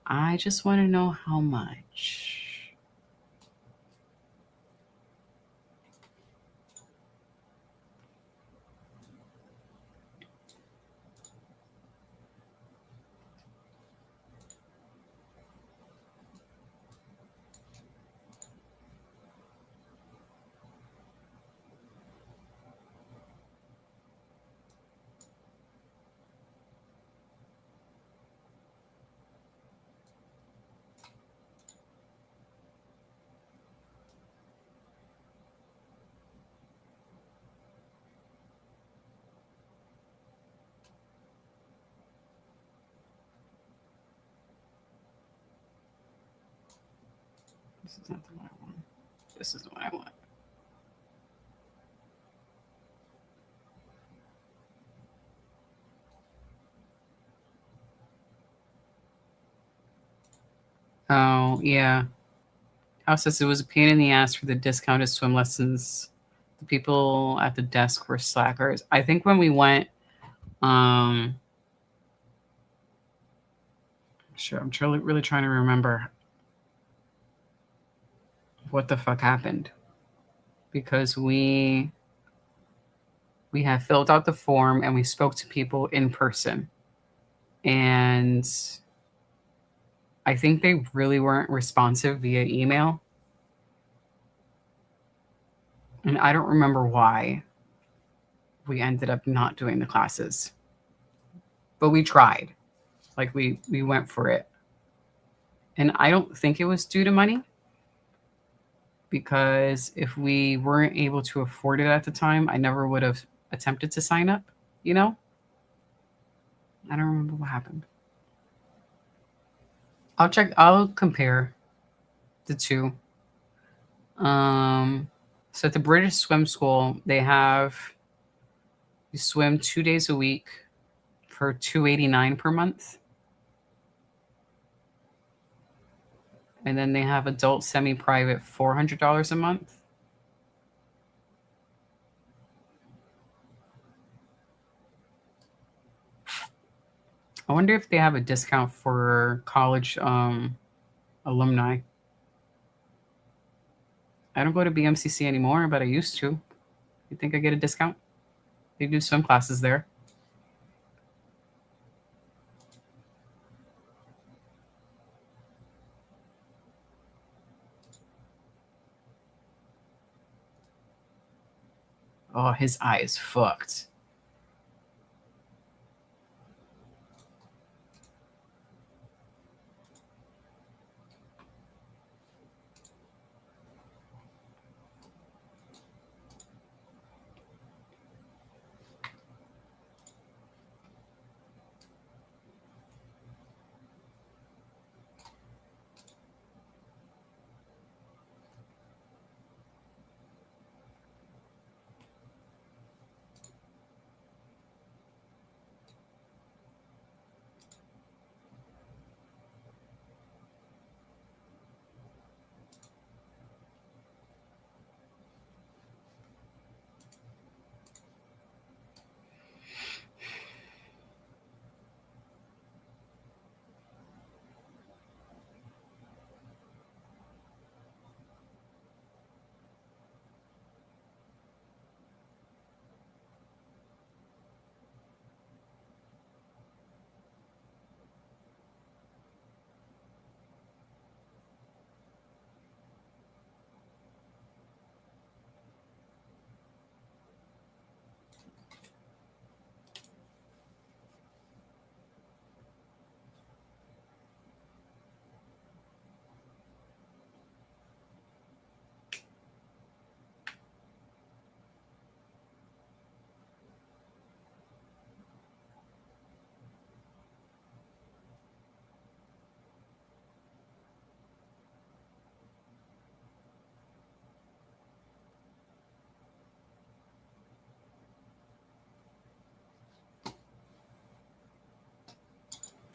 I just want to know how much. This is not the one I want. This is the one I want. Oh, yeah. House says it was a pain in the ass for the discounted swim lessons. The people at the desk were slackers. I think when we went, sure, I'm really trying to remember what the fuck happened, because we had filled out the form and we spoke to people in person, and I think they really weren't responsive via email, and I don't remember why we ended up not doing the classes, but we tried. Like we went for it, and I don't think it was due to money, because if we weren't able to afford it at the time, I never would have attempted to sign up, you know? I don't remember what happened. I'll compare the two. So at the British Swim School, you swim 2 days a week for $289 per month. And then they have adult semi-private $400 a month. I wonder if they have a discount for college alumni. I don't go to BMCC anymore, but I used to. You think I get a discount? They do swim classes there. Oh, his eye is fucked.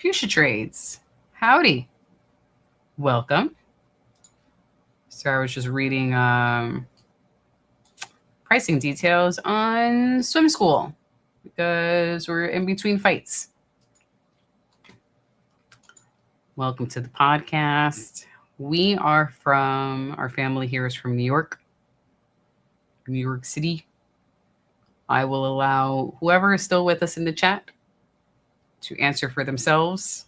Fuchsia Trades. Howdy. Welcome. So I was just reading pricing details on swim school because we're in between fights. Welcome to the podcast. Our family here is from New York City. I will allow whoever is still with us in the chat to answer for themselves.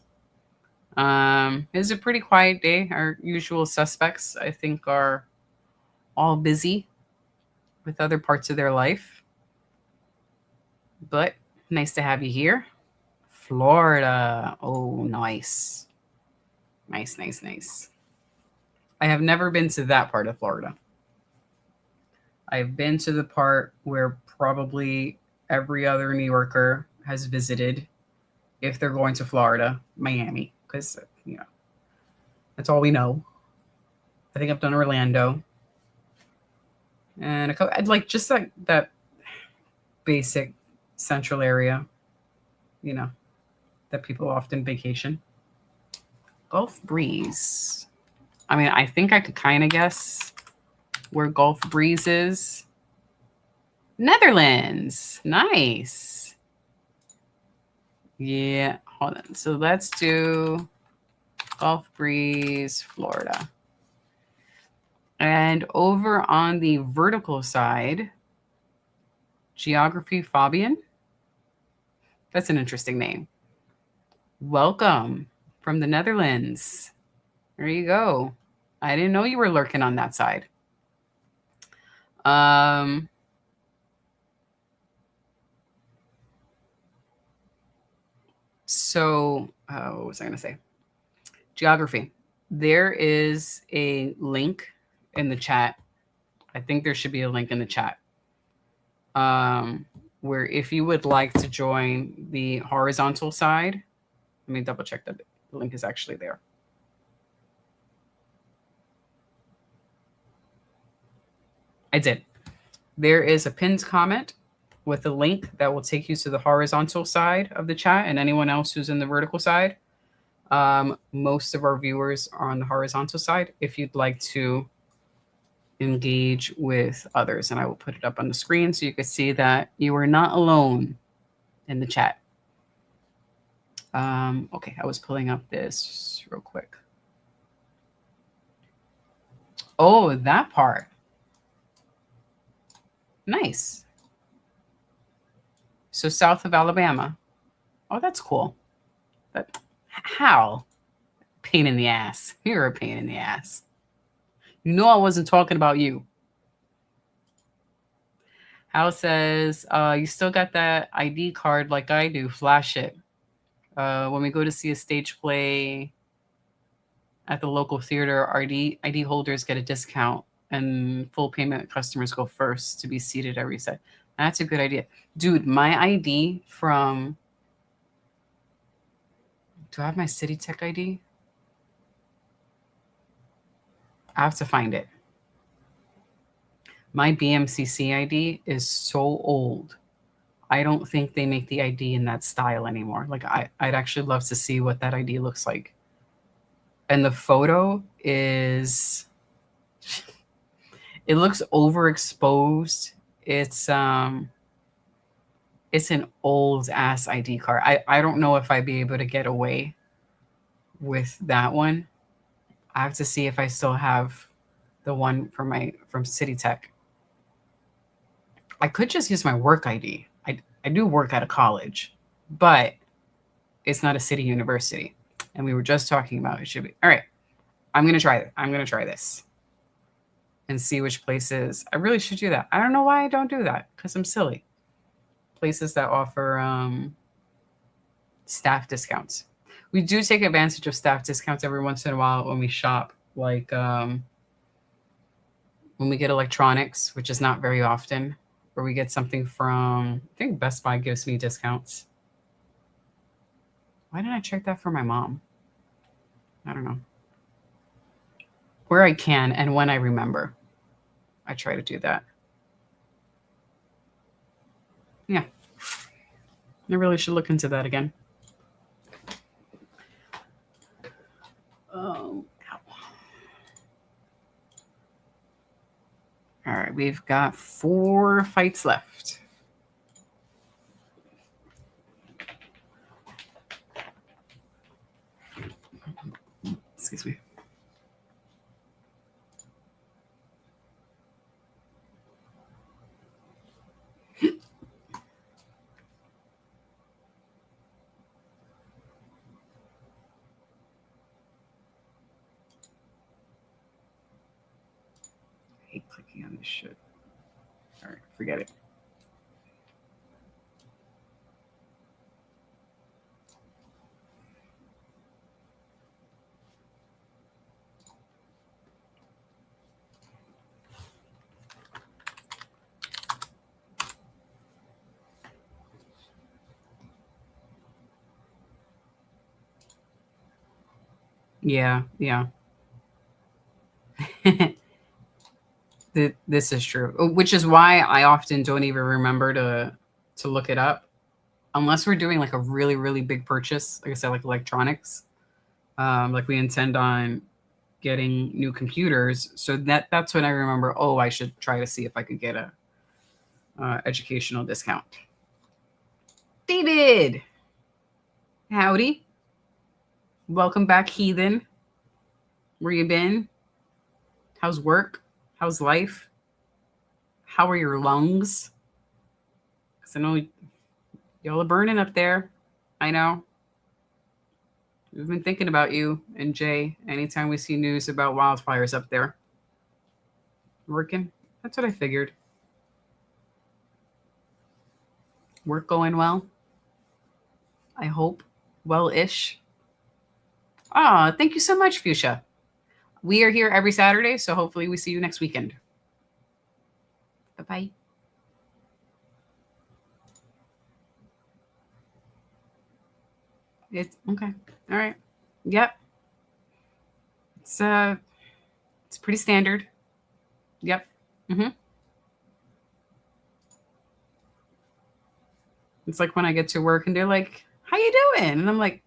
It's a pretty quiet day. Our usual suspects, I think, are all busy with other parts of their life. But nice to have you here. Florida. Oh, nice. Nice. I have never been to that part of Florida. I've been to the part where probably every other New Yorker has visited if they're going to Florida, Miami, because, that's all we know. I think I've done Orlando. And I'd like just like that basic central area, that people often vacation. Gulf Breeze. I mean, I think I could kind of guess where Gulf Breeze is. Netherlands. Nice. Yeah, hold on. So let's do Gulf Breeze, Florida. And over on the vertical side, Geography Fabian. That's an interesting name. Welcome from the Netherlands. There you go. I didn't know you were lurking on that side. So, what was I going to say? Geography. There is a link in the chat. I think there should be a link in the chat. Where if you would like to join the horizontal side, let me double check that the link is actually there. I did. There is a pinned comment with a link that will take you to the horizontal side of the chat, and anyone else who's in the vertical side. Most of our viewers are on the horizontal side. If you'd like to engage with others, and I will put it up on the screen so you can see that you are not alone in the chat. Okay, I was pulling up this real quick. Oh, that part. Nice. So south of Alabama. Oh, that's cool. But how? Pain in the ass. You're a pain in the ass. You know I wasn't talking about you. Hal says, you still got that ID card like I do. Flash it. When we go to see a stage play at the local theater, ID holders get a discount and full payment customers go first to be seated every set. That's a good idea. Dude, my ID from... Do I have my City Tech ID? I have to find it. My BMCC ID is so old. I don't think they make the ID in that style anymore. Like, I'd actually love to see what that ID looks like. And the photo is... It looks overexposed. It's an old ass ID card. I don't know if I'd be able to get away with that one. I have to see if I still have the one from City Tech. I could just use my work ID. I do work at a college, but it's not a city university. And we were just talking about it should be. All right. I'm going to try it. I'm going to try this and see which places. I really should do that. I don't know why I don't do that, because I'm silly. Places that offer staff discounts. We do take advantage of staff discounts every once in a while when we shop, like when we get electronics, which is not very often, or we get something from, I think Best Buy gives me discounts. Why didn't I check that for my mom? I don't know. Where I can and when I remember, I try to do that. Yeah. I really should look into that again. we've got 4 fights left. Excuse me. I hate clicking on this shit. All right, forget it. Yeah. This is true, which is why I often don't even remember to look it up unless we're doing like a really, really big purchase. Like I said, like electronics, like we intend on getting new computers. So that's when I remember, oh, I should try to see if I could get a educational discount. David, howdy. Welcome back, heathen. Where you been? How's work? How's life? How are your lungs? Because I know y'all are burning up there. I know. We've been thinking about you and Jay anytime we see news about wildfires up there. Working? That's what I figured. Work going well? I hope. Well-ish. Ah, thank you so much, Fuchsia. We are here every Saturday, so hopefully we see you next weekend. Bye-bye. It's okay. All right. Yep. It's pretty standard. Yep. It's like when I get to work and they're like, "How you doing?" And I'm like,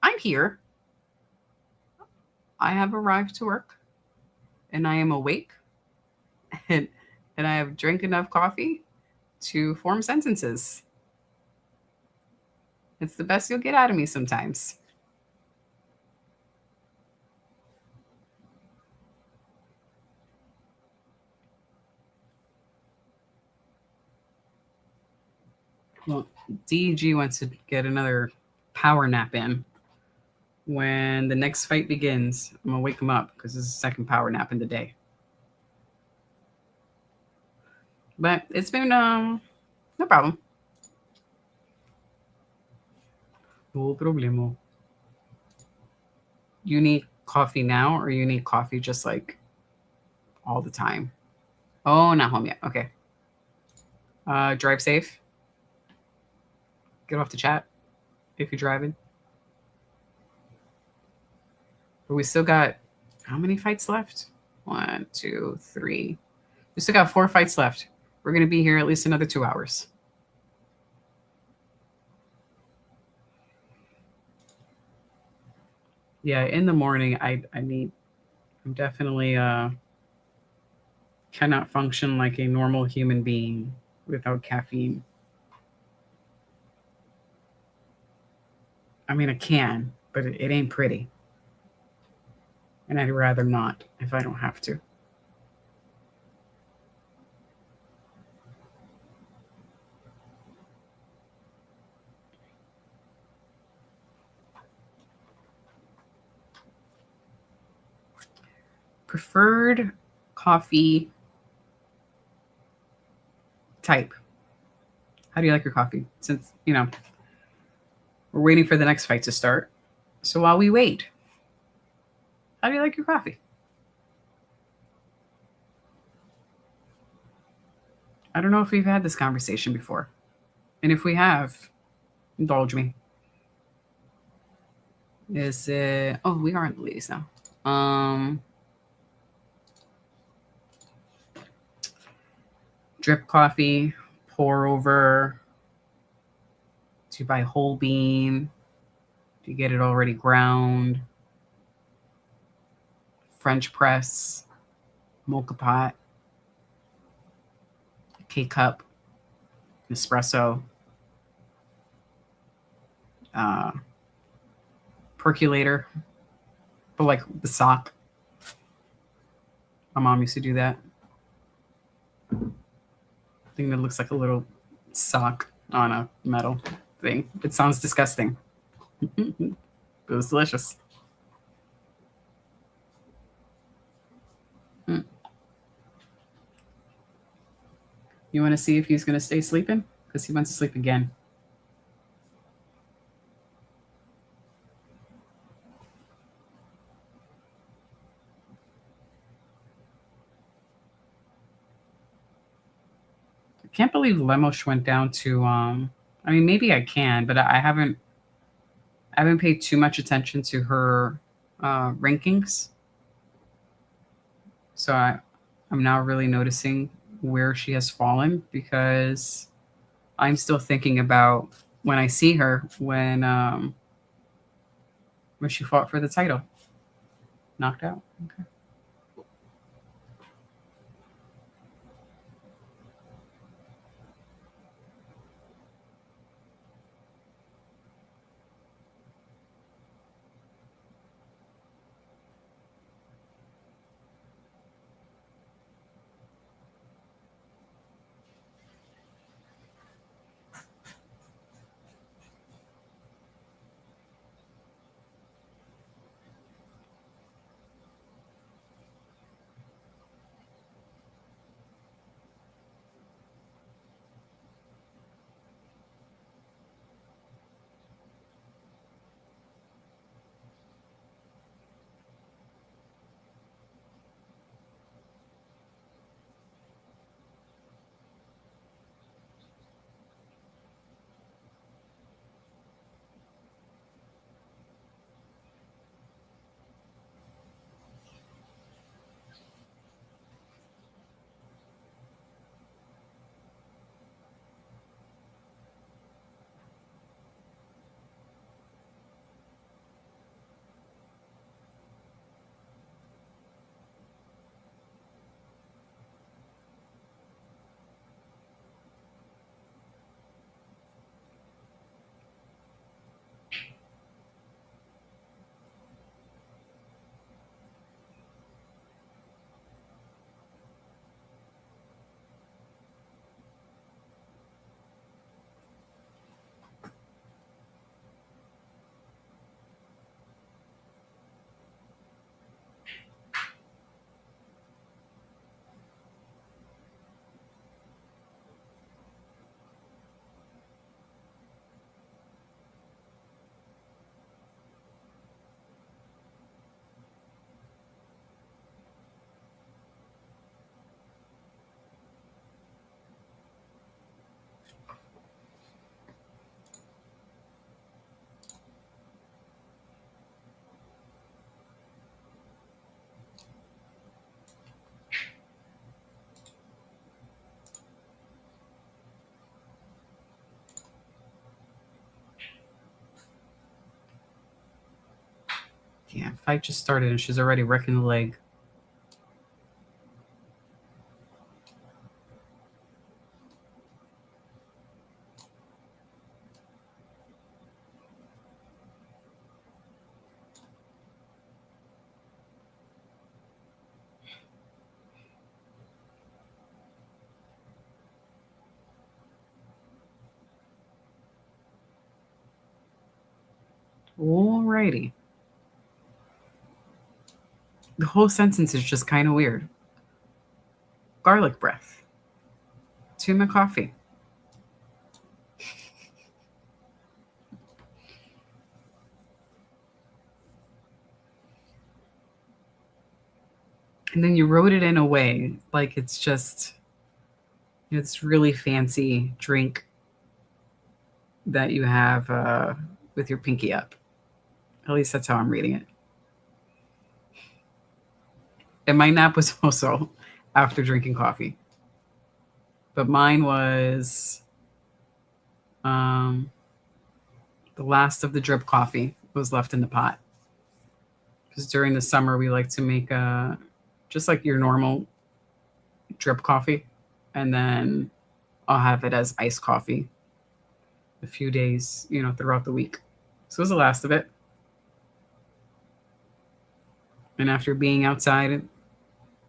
"I'm here. I have arrived to work and I am awake and I have drank enough coffee to form sentences." It's the best you'll get out of me sometimes. Well, DG wants to get another power nap in. When the next fight begins, I'm going to wake him up because it's the second power nap in the day. But it's been no problem. No problemo. You need coffee now or you need coffee just like all the time? Oh, not home yet. Okay. Drive safe. Get off the chat if you're driving. But we still got how many fights left? 1, 2, 3. We still got 4 fights left. We're going to be here at least another 2 hours. Yeah, in the morning, I'm definitely cannot function like a normal human being without caffeine. I mean, I can, but it ain't pretty. And I'd rather not if I don't have to. Preferred coffee type. How do you like your coffee? Since, we're waiting for the next fight to start. So while we wait, how do you like your coffee? I don't know if we've had this conversation before. And if we have, indulge me. Is it... Oh, we are in the ladies now. Drip coffee, pour over. Do you buy whole bean? Do you get it already ground? French press, mocha pot. K-cup, espresso, percolator, but like the sock. My mom used to do that. Thing that looks like a little sock on a metal thing. It sounds disgusting. It was delicious. You want to see if he's going to stay sleeping? Because he went to sleep again. I can't believe Lemos went down to, I mean, maybe I can, but I haven't paid too much attention to her rankings. So I'm now really noticing where she has fallen, because I'm still thinking about when I see her when she fought for the title. Knocked out. Okay. Yeah, fight just started and she's already wrecking the leg. Alrighty. The whole sentence is just kind of weird. Garlic breath. Tuna coffee. And then you wrote it in a way like it's just, it's really fancy drink that you have with your pinky up. At least that's how I'm reading it. And my nap was also after drinking coffee. But mine was the last of the drip coffee was left in the pot. Because during the summer, we like to make just like your normal drip coffee. And then I'll have it as iced coffee a few days, throughout the week. So it was the last of it. And after being outside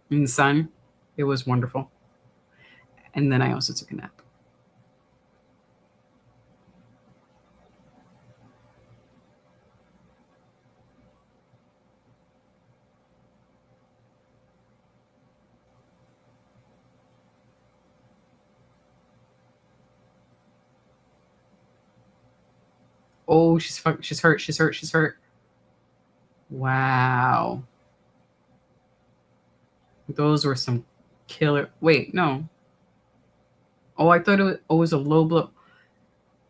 in the sun, it was wonderful. And then I also took a nap. Oh, she's hurt. She's hurt. She's hurt. Wow. Those were some killer. Wait, no. Oh, I thought it was a low blow.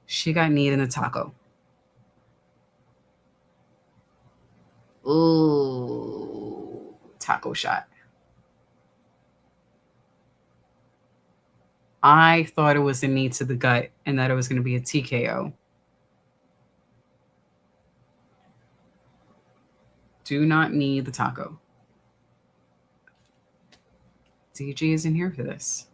She got kneed in the taco. Ooh, taco shot. I thought it was a knee to the gut and that it was going to be a TKO. Do not knee the taco. DJ isn't here for this.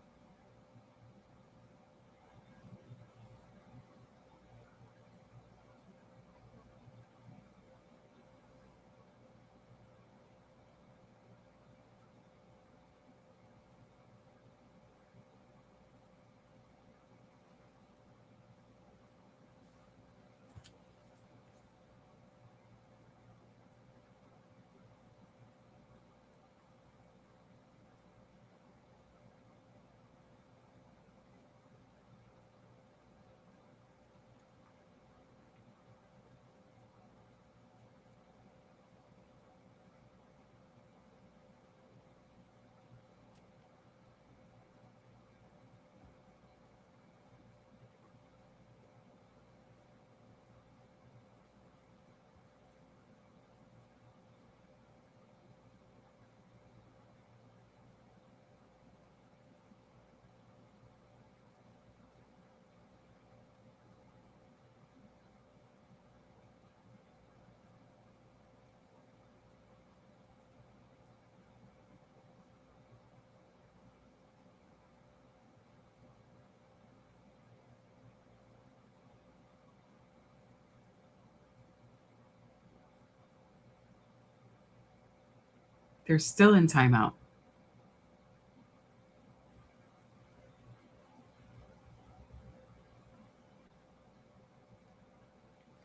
They're still in timeout.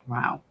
Wow.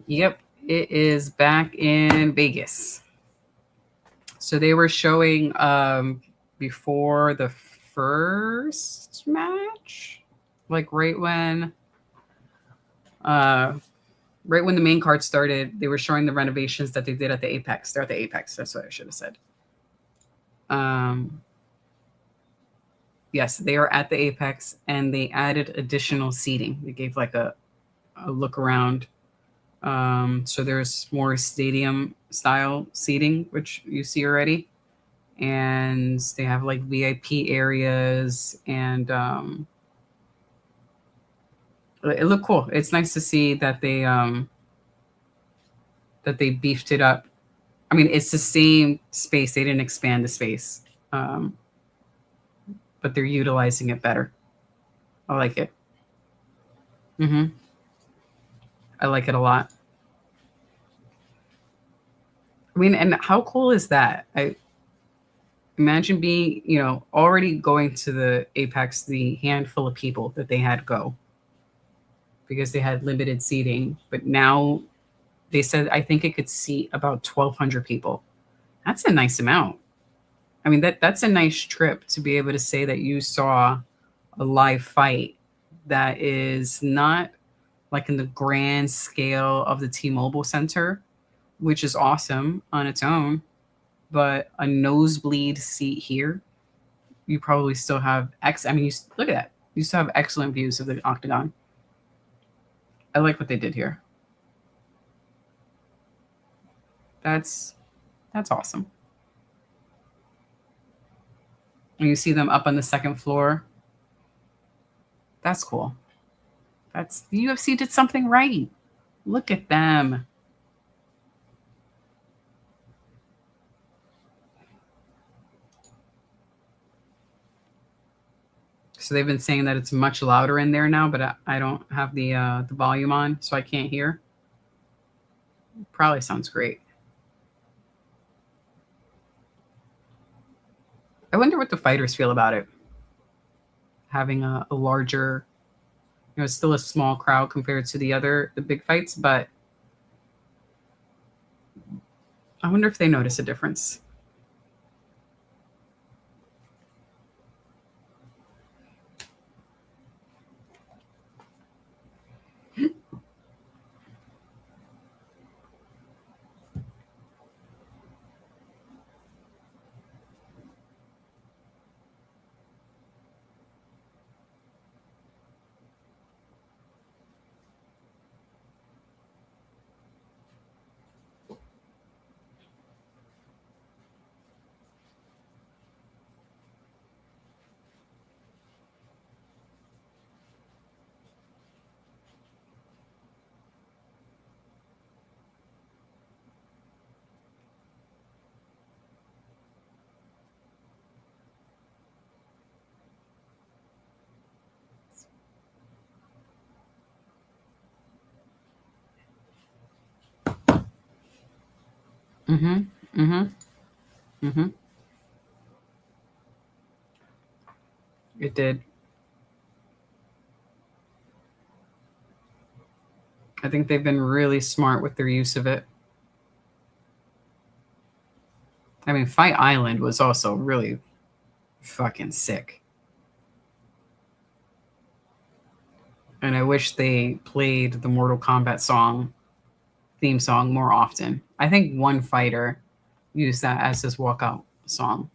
Yep, it is back in Vegas. So they were showing before the first match, like right when the main card started, they were showing the renovations that they did at the Apex. They're at the Apex. That's what I should have said. Yes, they are at the Apex, and they added additional seating. They gave like a look around. So there's more stadium style seating, which you see already. And they have like VIP areas, and it looked cool. It's nice to see that they beefed it up. I mean, it's the same space. They didn't expand the space, but they're utilizing it better. I like it. I like it a lot. I mean, and how cool is that? I imagine being, already going to the Apex, the handful of people that they had go because they had limited seating, but now they said, I think it could seat about 1,200 people. That's a nice amount. I mean, that's a nice trip to be able to say that you saw a live fight that is not like in the grand scale of the T-Mobile Center, which is awesome on its own, but a nosebleed seat here, you probably still have look at that. You still have excellent views of the octagon. I like what they did here. That's awesome. And you see them up on the second floor. That's cool. The UFC did something right. Look at them. So they've been saying that it's much louder in there now, but I don't have the volume on, so I can't hear. Probably sounds great. I wonder what the fighters feel about it. Having a larger, still a small crowd compared to the big fights, but I wonder if they notice a difference. It did. I think they've been really smart with their use of it. I mean, Fight Island was also really fucking sick. And I wish they played the Mortal Kombat theme song more often. I think one fighter used that as his walkout song.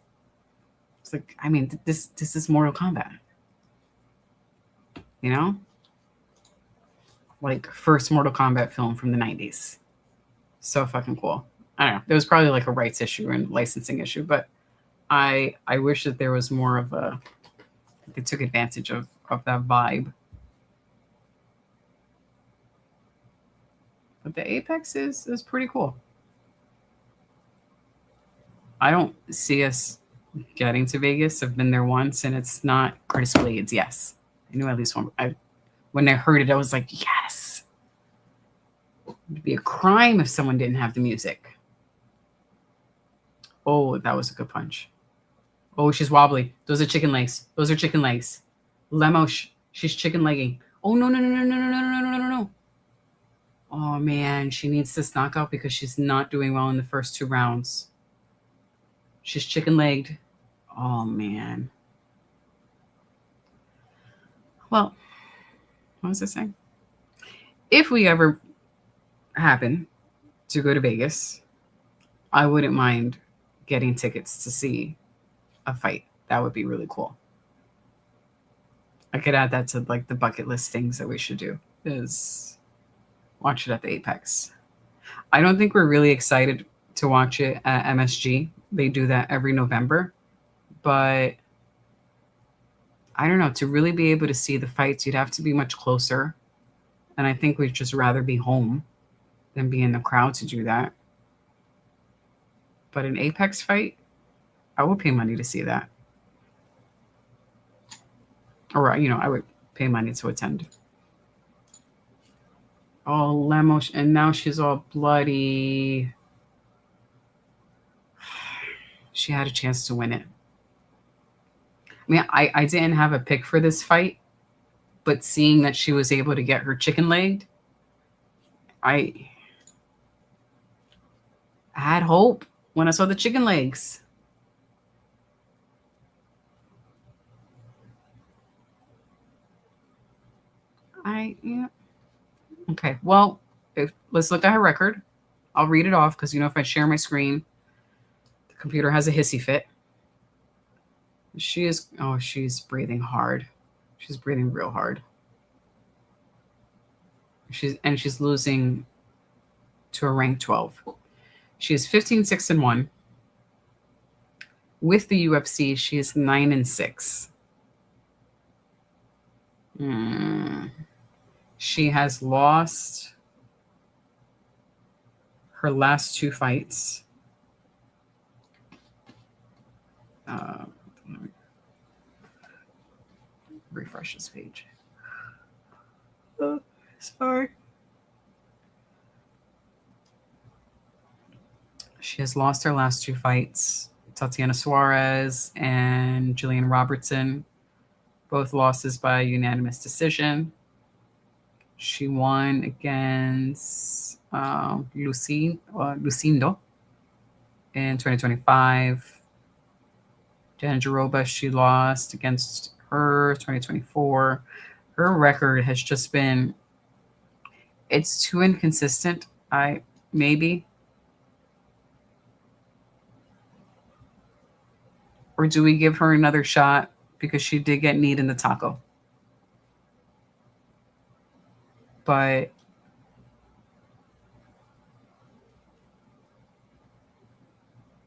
It's like, I mean, this is Mortal Kombat. Like first Mortal Kombat film from the 90s. So fucking cool. I don't know. There was probably like a rights issue and licensing issue, but I wish that there was more of they took advantage of that vibe. But the Apex is pretty cool. I don't see us getting to Vegas. I've been there once, and it's not Curtis Blades. Yes, I knew at least one. When I heard it, I was like, yes. It'd be a crime if someone didn't have the music. Oh, that was a good punch. Oh, she's wobbly. Those are chicken legs. Lemo, she's chicken legging. Oh, no. Oh, man. She needs this knockout because she's not doing well in the first 2 rounds. She's chicken-legged. Oh, man. Well, what was I saying? If we ever happen to go to Vegas, I wouldn't mind getting tickets to see a fight. That would be really cool. I could add that to like the bucket list things that we should do is watch it at the Apex. I don't think we're really excited to watch it at MSG. They do that every November. But I don't know, to really be able to see the fights, you'd have to be much closer. And I think we'd just rather be home than be in the crowd to do that. But an Apex fight, I would pay money to see that. Or, I would pay money to attend. Oh, Lemos, and now she's all bloody. She had a chance to win it. I mean, I didn't have a pick for this fight, but seeing that she was able to get her chicken legged, I had hope when I saw the chicken legs. Yeah. Okay, well, let's look at her record. I'll read it off because, if I share my screen, the computer has a hissy fit. She's breathing hard. She's breathing real hard. She's losing to a rank 12. She is 15-6-1. With the UFC, she is 9-6. She has lost her last 2 fights. Let me refresh this page. Oh, sorry. She has lost her last 2 fights. Tatiana Suarez and Jillian Robertson. Both losses by unanimous decision. She won against Lucindo in 2025. Jandiroba, she lost against her 2024. Her record has just been, it's too inconsistent. Maybe. Or do we give her another shot because she did get kneed in the taco? But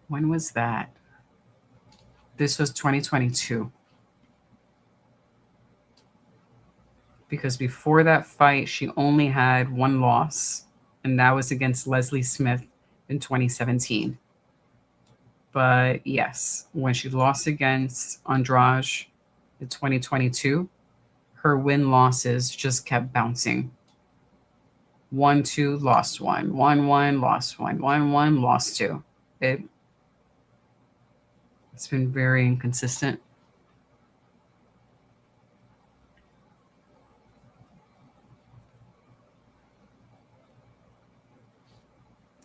when was that? This was 2022. Because before that fight, she only had 1 loss, and that was against Leslie Smith in 2017. But yes, when she lost against Andrade in 2022, her win-losses just kept bouncing. 1-2, lost 1. 1-1, lost 1. 1-1, lost 2. It's been very inconsistent.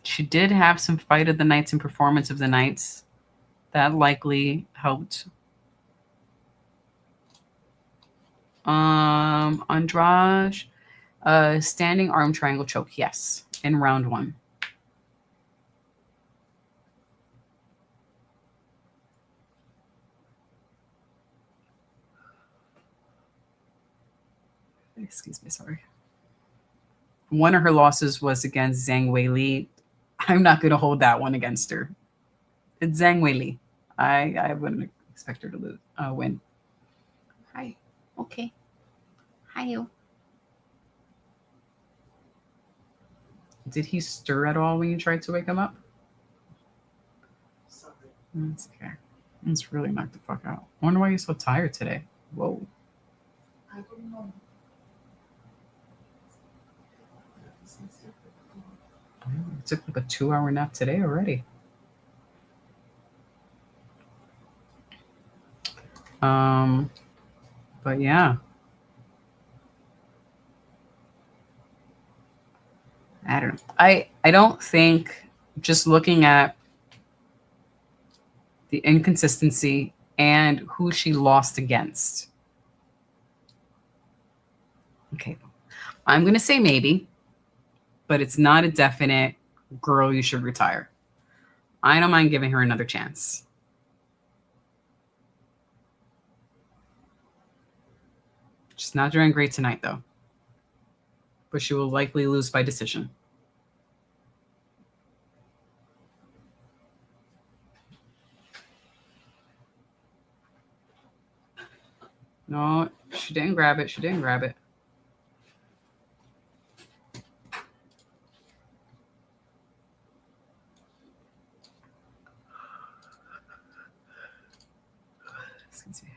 She did have some fight of the nights and performance of the nights. That likely helped. Andrade, standing arm triangle choke, yes, in round 1. Excuse me, sorry. One of her losses was against Zhang Weili. I'm not going to hold that one against her. It's Zhang Weili. I wouldn't expect her to win. Hi. Okay. Hi, you. Did he stir at all when you tried to wake him up? Sorry. That's okay. It's really knocked the fuck out. I wonder why you're so tired today. Whoa. I don't know. You took like a 2-hour nap today already. But yeah. I don't know. I don't think, just looking at the inconsistency and who she lost against. Okay. I'm going to say maybe, but it's not a definite, girl, you should retire. I don't mind giving her another chance. She's not doing great tonight, though. But she will likely lose by decision. No, she didn't grab it. She didn't grab it. Excuse me.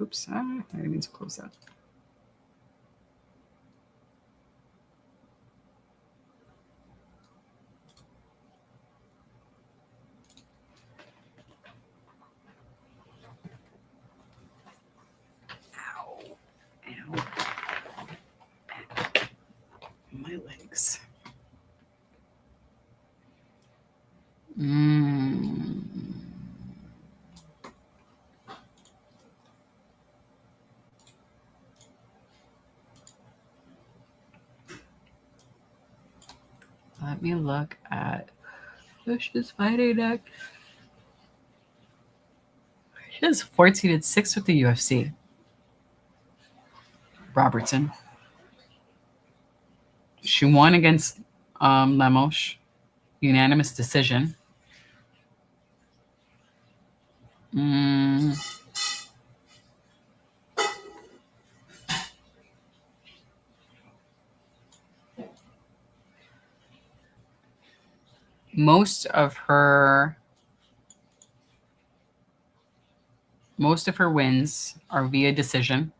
Oops, I didn't mean to close that. Ow. Ow. My legs. Let me look at who she's fighting next. She has 14-6 with the UFC. Robertson. She won against Lemos. Unanimous decision. Most of her wins are via decision.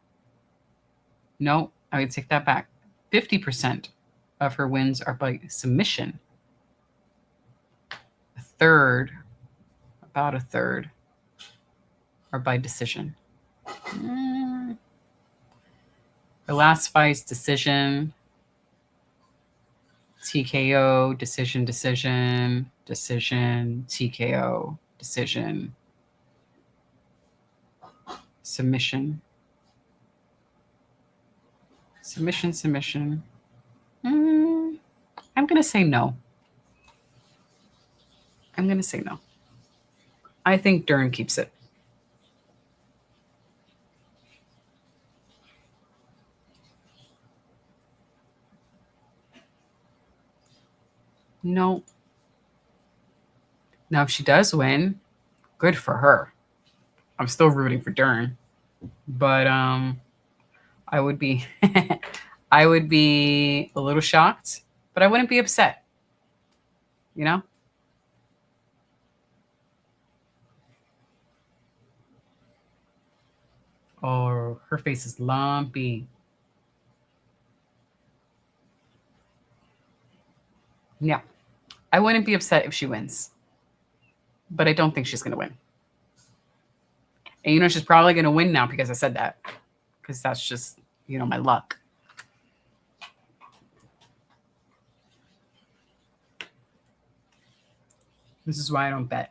No, I would take that back. 50% of her wins are by submission. About a third are by decision. Her last fight's decision, TKO, decision, TKO, decision, submission. I'm going to say no. I think Dern keeps it. No. Now, if she does win, good for her. I'm still rooting for Dern. But I would be I would be a little shocked, but I wouldn't be upset. You know? Oh, her face is lumpy. Yeah. I wouldn't be upset if she wins. But I don't think she's going to win. And she's probably going to win now because I said that. Because that's just, my luck. This is why I don't bet.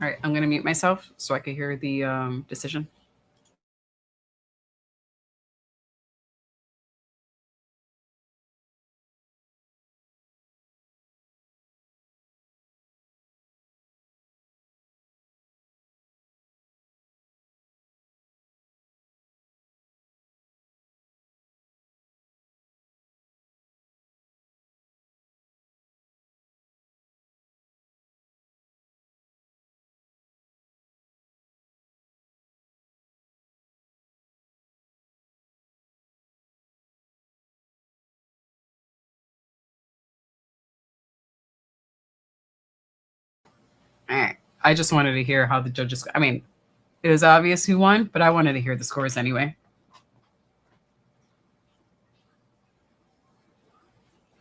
All right, I'm going to mute myself so I can hear the decision. All right. I just wanted to hear how the judges. I mean, it was obvious who won, but I wanted to hear the scores anyway.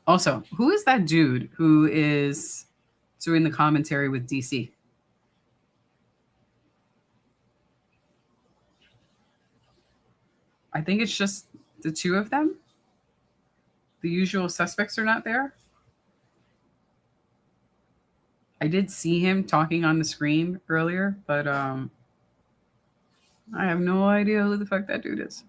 Also, who is that dude who is doing the commentary with DC? I think it's just the two of them. The usual suspects are not there. I did see him talking on the screen earlier, but I have no idea who the fuck that dude is.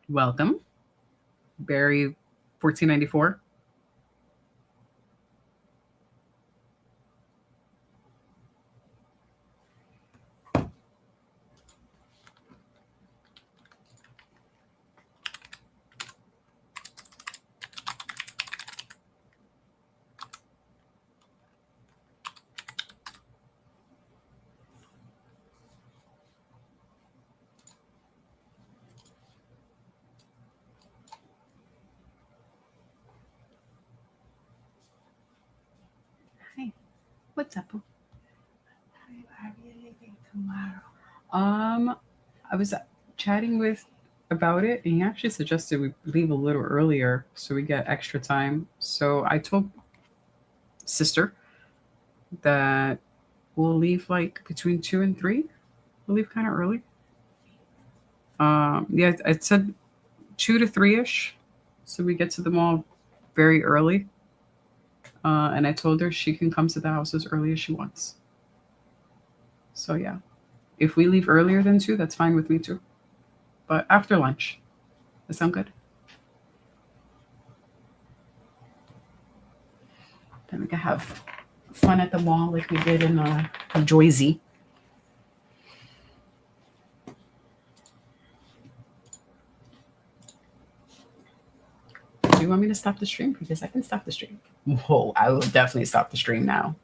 Welcome, Barry, 1494. Hi, what's up? Are we leaving tomorrow? I was chatting with about it, and he actually suggested we leave a little earlier so we get extra time. So I told sister that we'll leave like between 2 and 3. We'll leave kind of early. Yeah, I said 2 to 3-ish, so we get to the mall very early. And I told her she can come to the house as early as she wants. So yeah, if we leave earlier than 2, that's fine with me too. But after lunch, that sound good? Then we can have fun at the mall like we did in Jersey. Do you want me to stop the stream? Because I can stop the stream. Whoa, I will definitely stop the stream now.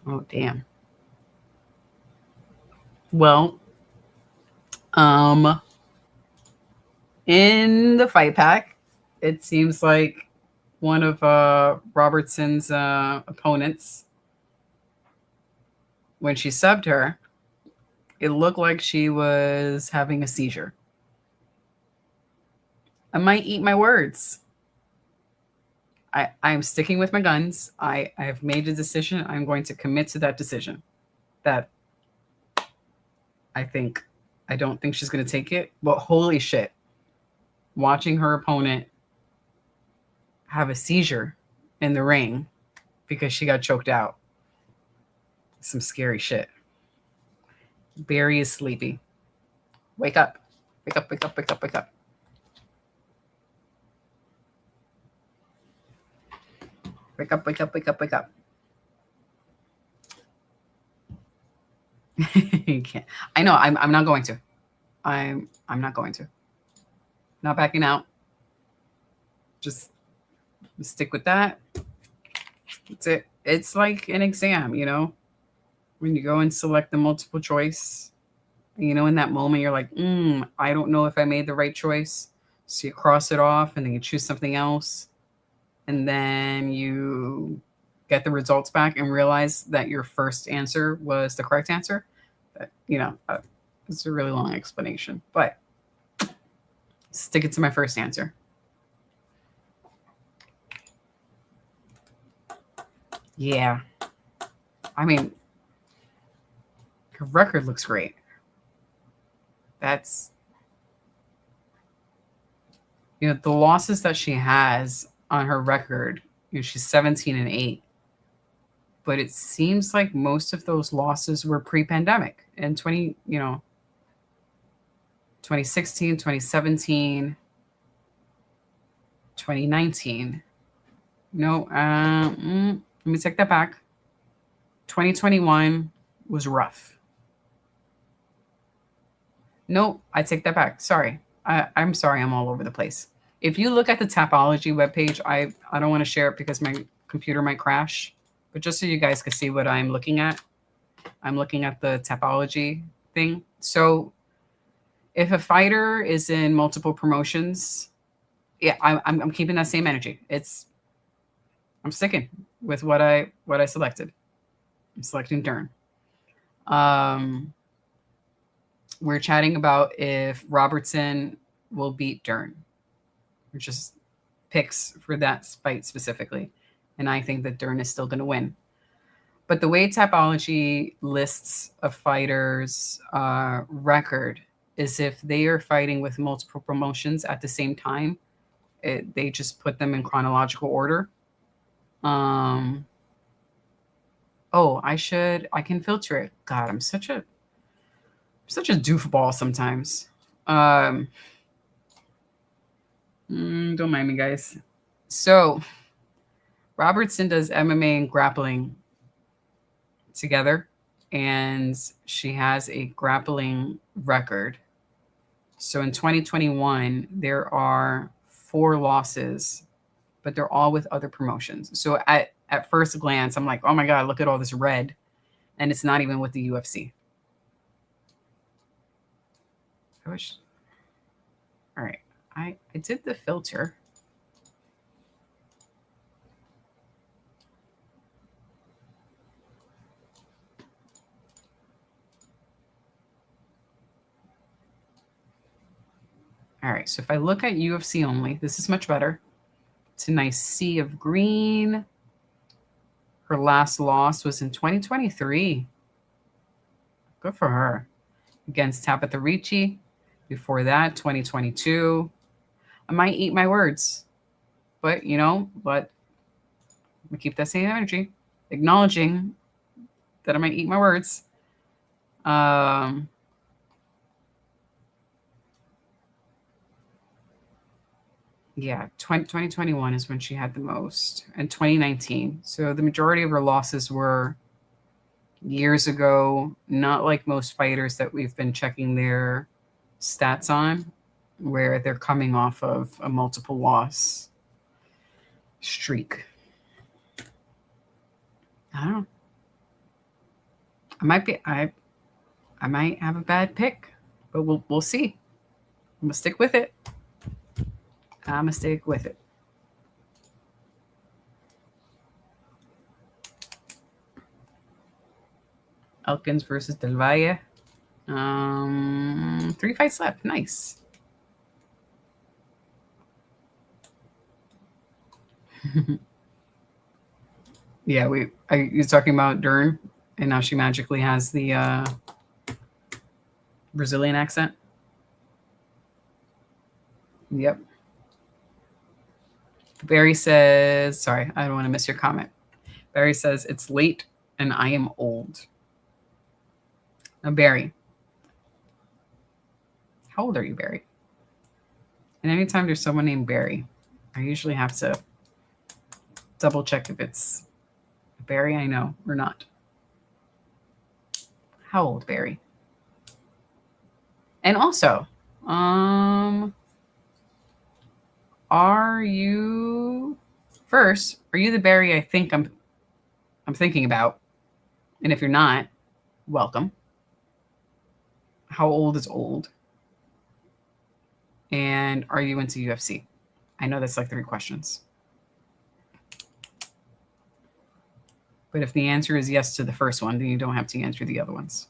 Oh, damn. Well, in the fight pack, it seems like one of Robertson's opponents, when she subbed her, it looked like she was having a seizure. I might eat my words. I'm sticking with my guns. I have made a decision. I'm going to commit to that decision. That I don't think she's going to take it. But holy shit. Watching her opponent have a seizure in the ring because she got choked out. Some scary shit. Barry is sleepy. Wake up. Wake up, wake up, wake up, wake up. Wake up, wake up, wake up, wake up. You can't. I know, I'm not going to. I'm not going to. Not backing out. Just stick with that. That's it. It's like an exam, you know? When you go and select the multiple choice, you know, in that moment, you're like, I don't know if I made the right choice. So you cross it off and then you choose something else. And then you get the results back and realize that your first answer was the correct answer. You know, it's a really long explanation, but stick it to my first answer. Yeah. I mean, her record looks great. That's, you know, the losses that she has on her record, you know, she's 17-8. But it seems like most of those losses were pre-pandemic and 2016, 2017, 2019. No, let me take that back. 2021 was rough. No, I take that back. Sorry. I'm sorry. I'm all over the place. If you look at the Tapology webpage, I don't want to share it because my computer might crash. But just so you guys can see what I'm looking at, I'm looking at the Tapology thing. So if a fighter is in multiple promotions, yeah, I'm keeping that same energy. I'm sticking with what I selected. I'm selecting Dern. We're chatting about if Robertson will beat Dern. We're just picks for that fight specifically. And I think that Dern is still going to win. But the way Tapology lists a fighter's record is if they are fighting with multiple promotions at the same time, they just put them in chronological order. Oh, I can filter it. God, I'm such a doofball sometimes. Don't mind me, guys. So Robertson does MMA and grappling together, and she has a grappling record. So in 2021, there are 4 losses, but they're all with other promotions. So at first glance, I'm like, oh my God, look at all this red. And it's not even with the UFC. All right. I did the filter. All right. So if I look at UFC only, this is much better. It's a nice sea of green. Her last loss was in 2023. Good for her. Against Tabitha Ricci. Before that, 2022. I might eat my words. But, we keep that same energy. Acknowledging that I might eat my words. Yeah, 2021 is when she had the most, and 2019. So the majority of her losses were years ago, not like most fighters that we've been checking their stats on, where they're coming off of a multiple loss streak. I don't know. I might have a bad pick, but we'll see. I'm gonna stick with it. Elkins versus Del Valle. 3 fights left. Nice. Yeah, you're talking about Dern, and now she magically has the Brazilian accent. Yep. Barry says, sorry, I don't want to miss your comment. Barry says, it's late and I am old. Now, Barry, how old are you, Barry? And anytime there's someone named Barry, I usually have to double check if it's Barry I know or not. How old, Barry? And also, are you the Barry I think I'm thinking about? And if you're not, welcome. How old is old? And are you into UFC? I know that's like 3 questions. But if the answer is yes to the first one, then you don't have to answer the other ones.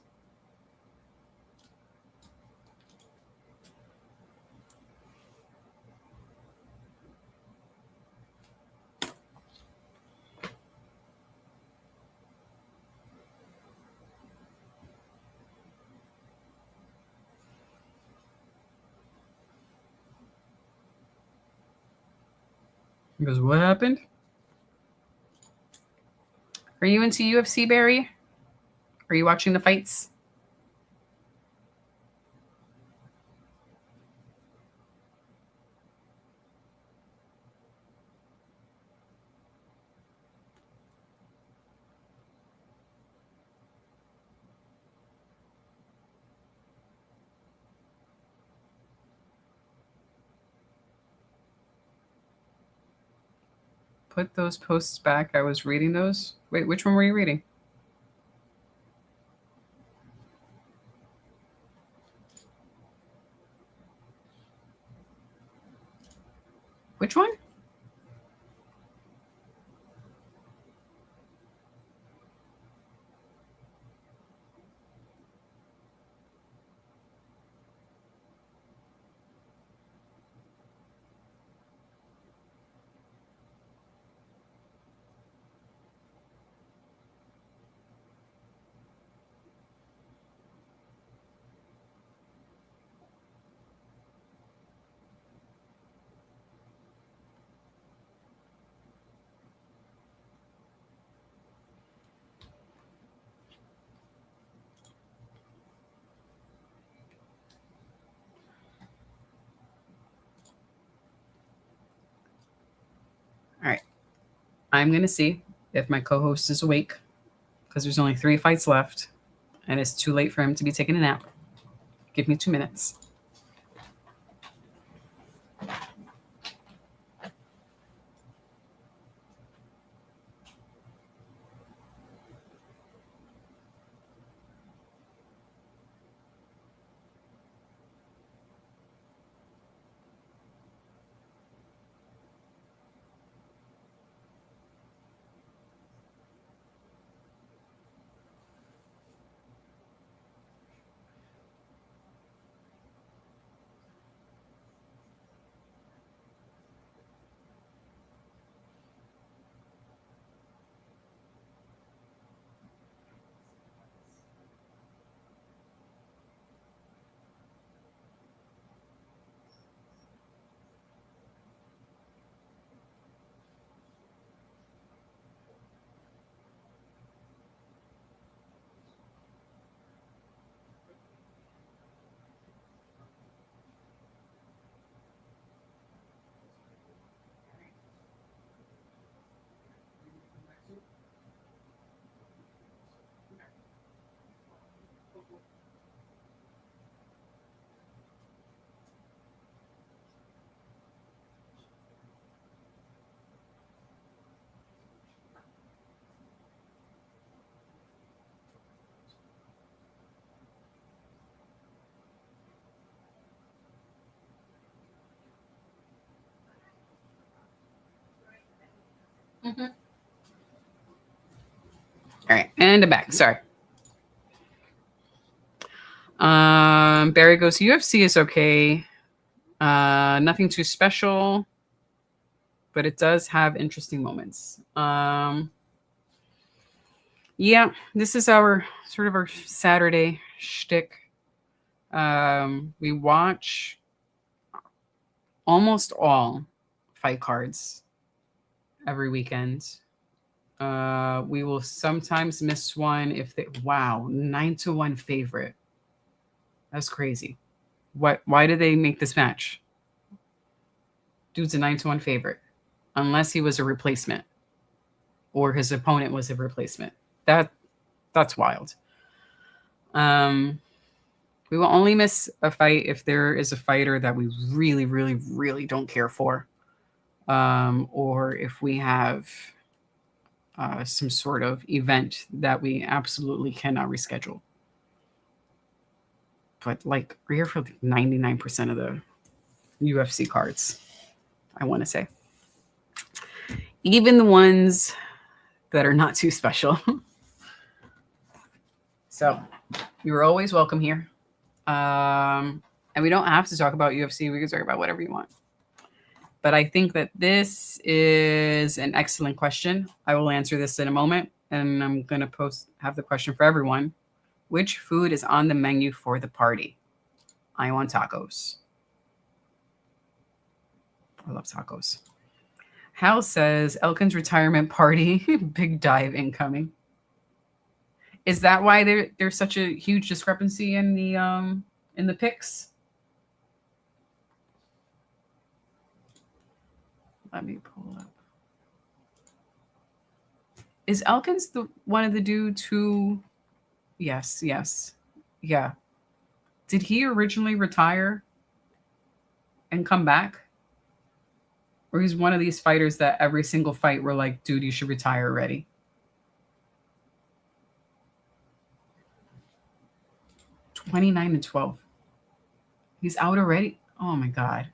He goes, what happened? Are you into UFC, Barry? Are you watching the fights? Put those posts back. I was reading those. Wait, which one were you reading? Which one? All right. I'm going to see if my co-host is awake because there's only 3 fights left and it's too late for him to be taking a nap. Give me 2 minutes. Mm-hmm. All right, and I'm back. Sorry. Barry goes, UFC is okay. Nothing too special, but it does have interesting moments. Yeah, this is our sort of our Saturday shtick. We watch almost all fight cards every weekend. We will sometimes miss one if they 9-1 favorite. That's crazy. Why did they make this match? Dude's a 9-1 favorite. Unless he was a replacement or his opponent was a replacement. That's wild. We will only miss a fight if there is a fighter that we really, really, really don't care for. Or if we have some sort of event that we absolutely cannot reschedule. But like we're here for 99% of the UFC cards, I want to say. Even the ones that are not too special. So you're always welcome here. And we don't have to talk about UFC. We can talk about whatever you want. But I think that this is an excellent question. I will answer this in a moment. And I'm going to have the question for everyone. Which food is on the menu for the party? I want tacos. I love tacos. Hal says, Elkin's retirement party, big dive incoming. Is that why there's such a huge discrepancy in the picks? Let me pull up. Is Elkins one of the dudes who? Yes. Yeah. Did he originally retire and come back? Or he's one of these fighters that every single fight we're like, dude, you should retire already. $29-12. He's out already? Oh my God.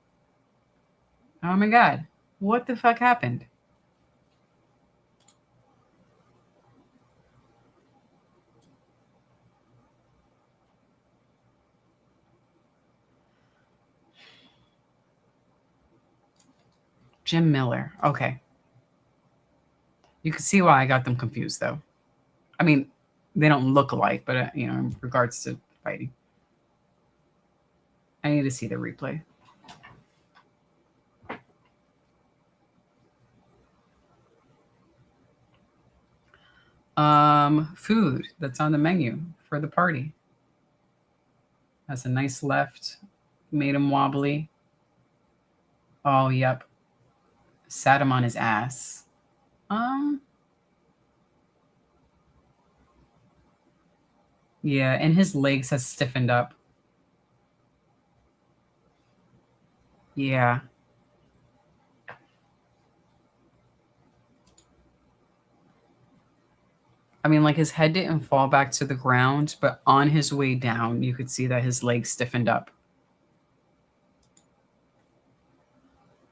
What the fuck happened? Jim Miller. Okay. You can see why I got them confused, though. I mean, they don't look alike, but, in regards to fighting. I need to see the replay. Food that's on the menu for the party. Has a nice left. Made him wobbly. Oh, yep. Sat him on his ass. Yeah, and his legs has stiffened up. Yeah. I mean, like his head didn't fall back to the ground, but on his way down, you could see that his legs stiffened up.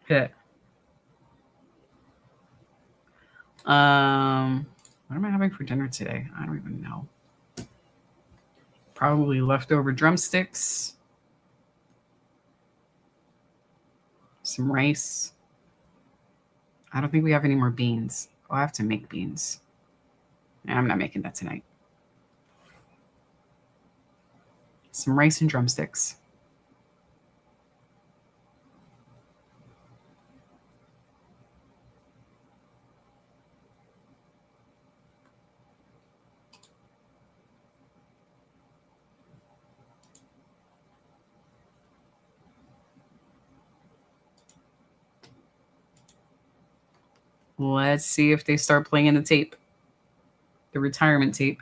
Hit. What am I having for dinner today? I don't even know. Probably leftover drumsticks. Some rice. I don't think we have any more beans. I'll have to make beans. I'm not making that tonight. Some rice and drumsticks. Let's see if they start playing the tape. The retirement tape.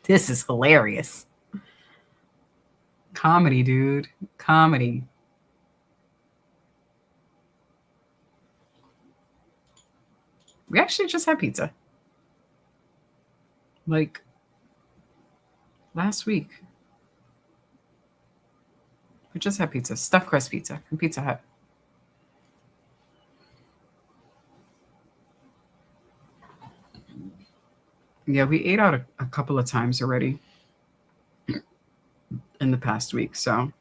This is hilarious. Comedy, dude. Comedy. We actually just had pizza. Like last week. We just had pizza. Stuffed crust pizza from Pizza Hut. Yeah, we ate out a couple of times already in the past week, so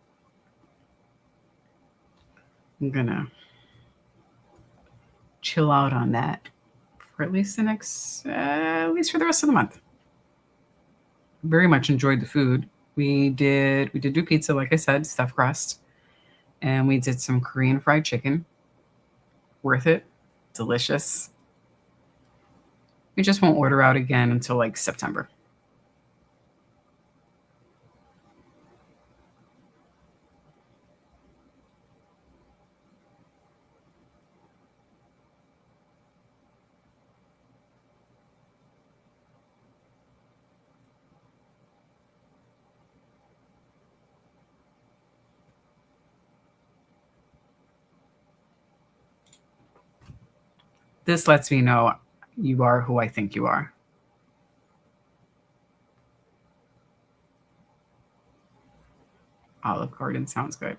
I'm gonna chill out on that for at least for the rest of the month. Very much enjoyed the food. We did do pizza, like I said, stuffed crust, and we did some Korean fried chicken. Worth it, delicious. We just won't order out again until like September. This lets me know you are who I think you are. Olive Garden sounds good.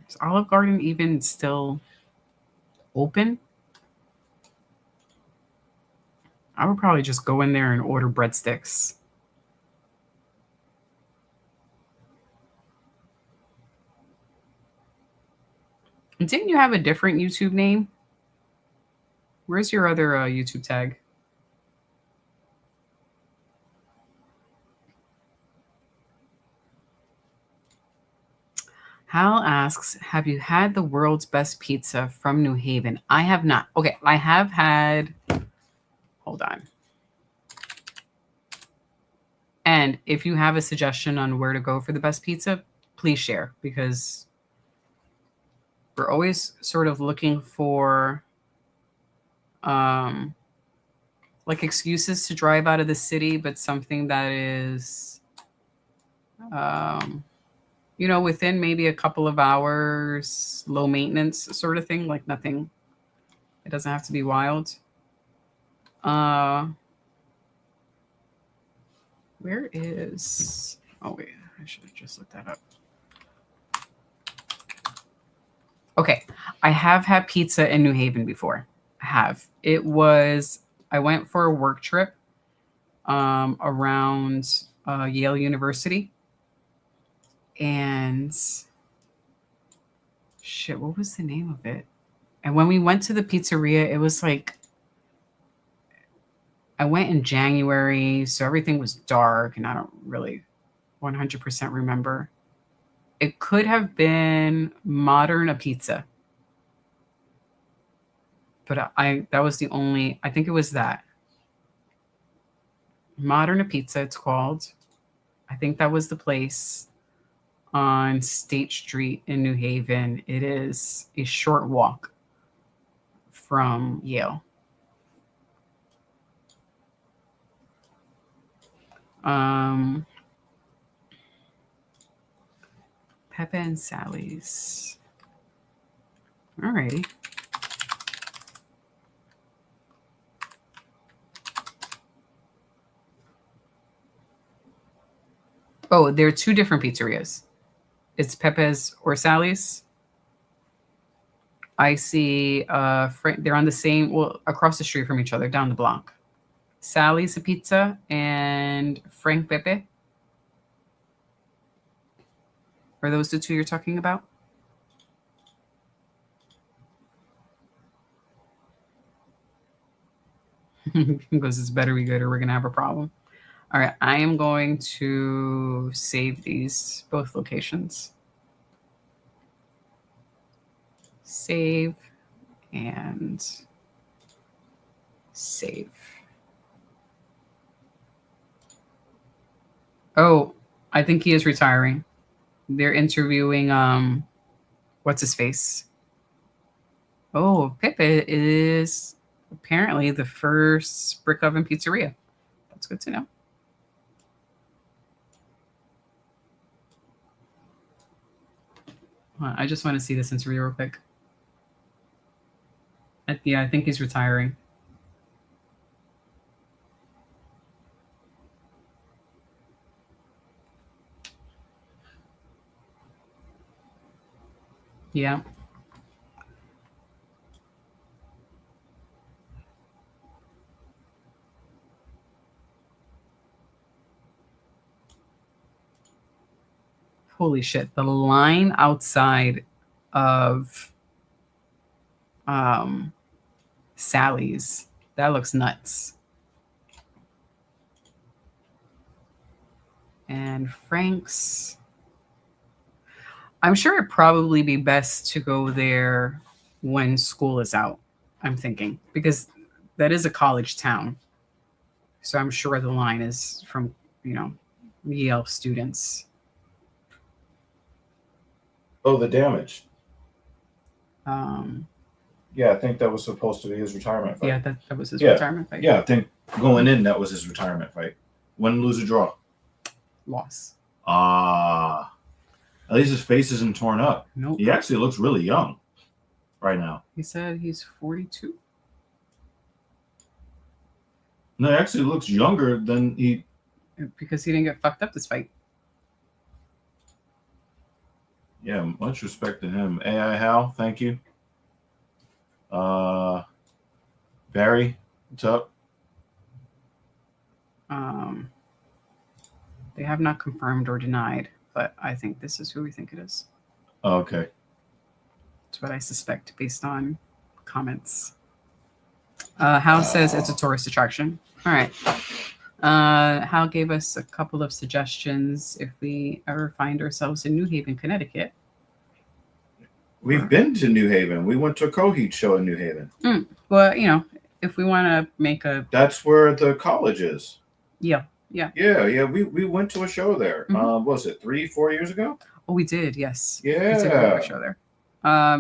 Is Olive Garden even still open? I would probably just go in there and order breadsticks. And didn't you have a different YouTube name? Where's your other YouTube tag? Hal asks, have you had the world's best pizza from New Haven? I have not. Okay, I have had, hold on. And if you have a suggestion on where to go for the best pizza, please share, because we're always sort of looking for like excuses to drive out of the city, but something that is within maybe a couple of hours, low maintenance sort of thing, like nothing. It doesn't have to be wild. Where is, oh wait, I should have just looked that up. Okay, I have had pizza in New Haven before. I have. I went for a work trip around Yale University. And shit, what was the name of it? And when we went to the pizzeria, it was like, I went in January, so everything was dark, and I don't really 100% remember. It could have been Modern a Pizza. But that was the only, I think it was that. Modern a Pizza, it's called. I think that was the place on State Street in New Haven. It is a short walk from Yale. Pepe and Sally's. Alrighty. Oh, there are two different pizzerias. It's Pepe's or Sally's. I see they're on the same, well, across the street from each other, down the block. Sally's a Pizza and Frank Pepe. Are those the two you're talking about? Because it's better be good or we're going to have a problem. All right, I am going to save these both locations. Save and save. Oh, I think he is retiring. They're interviewing what's his face? Oh, Pepe is apparently the first brick oven pizzeria. That's good to know. I just want to see this interview real quick. Yeah, I think he's retiring. Yeah. Holy shit. The line outside of Sally's, that looks nuts. And Frank's, I'm sure it'd probably be best to go there when school is out, I'm thinking, because that is a college town. So I'm sure the line is from, Yale students. Oh, the damage. Um, Yeah, I think that was supposed to be his retirement fight. yeah, that was his retirement fight. Yeah, I think going in, that was his retirement fight. Win, lose, or draw? Loss. At least his face isn't torn up. Nope. He actually looks really young right now. He said he's 42. No, he actually looks younger than he... Because he didn't get fucked up this fight. Yeah, much respect to him. AI Hal, thank you. Barry, what's up? They have not confirmed or denied, but I think this is who we think it is. Oh, okay. That's what I suspect based on comments. Hal says it's a tourist attraction. All right. Hal gave us a couple of suggestions if we ever find ourselves in New Haven, Connecticut. We've been to New Haven. We went to a Coheed show in New Haven. Well, if we want to make a... That's where the college is. Yeah. We went to a show there. Mm-hmm. Was it 3-4 years ago? Oh, we did. Yes. Yeah. We did go to a show there.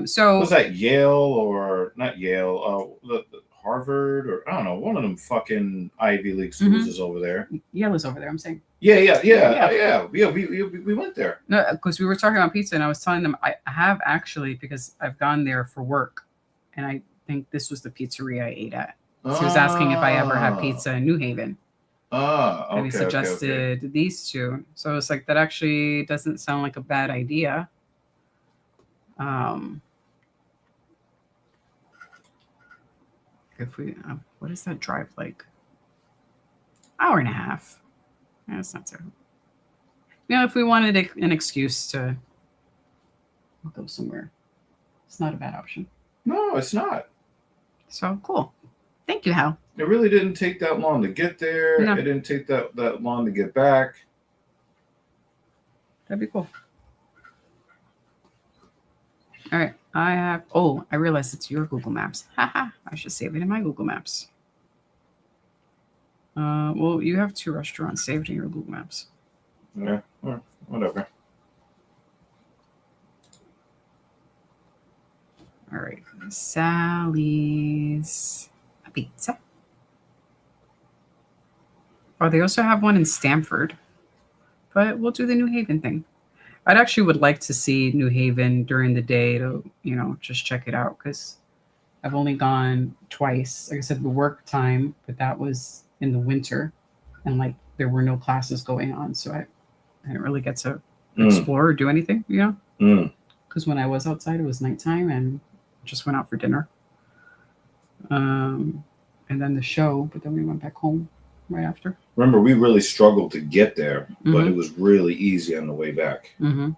So was that Yale or not Yale? The Harvard or I don't know. One of them fucking Ivy League schools is over there. Yale is over there. I'm saying. Yeah. We went there. No, because we were talking about pizza, and I was telling them I have actually, because I've gone there for work, and I think this was the pizzeria I ate at. So he was asking if I ever had pizza in New Haven. Okay. And he suggested these two. So it's like, that actually doesn't sound like a bad idea. If we, what is that drive like? Hour and a half. Yeah, it's not so. If we wanted an excuse to go somewhere, it's not a bad option. No, it's not. So cool. Thank you, Hal. It really didn't take that long to get there. No. It didn't take that long to get back. That'd be cool. All right. I realized it's your Google Maps. Haha. I should save it in my Google Maps. Well, you have 2 restaurants saved in your Google Maps. Yeah, whatever. All right. Sally's Pizza. Oh, they also have one in Stamford. But we'll do the New Haven thing. I'd actually would like to see New Haven during the day to, just check it out, because I've only gone twice. Like I said, the work time, but that was in the winter, and there were no classes going on, so I didn't really get to explore or do anything, because when I was outside, it was nighttime and just went out for dinner. And then the show, but then we went back home right after. Remember, we really struggled to get there, but it was really easy on the way back. Mm-hmm.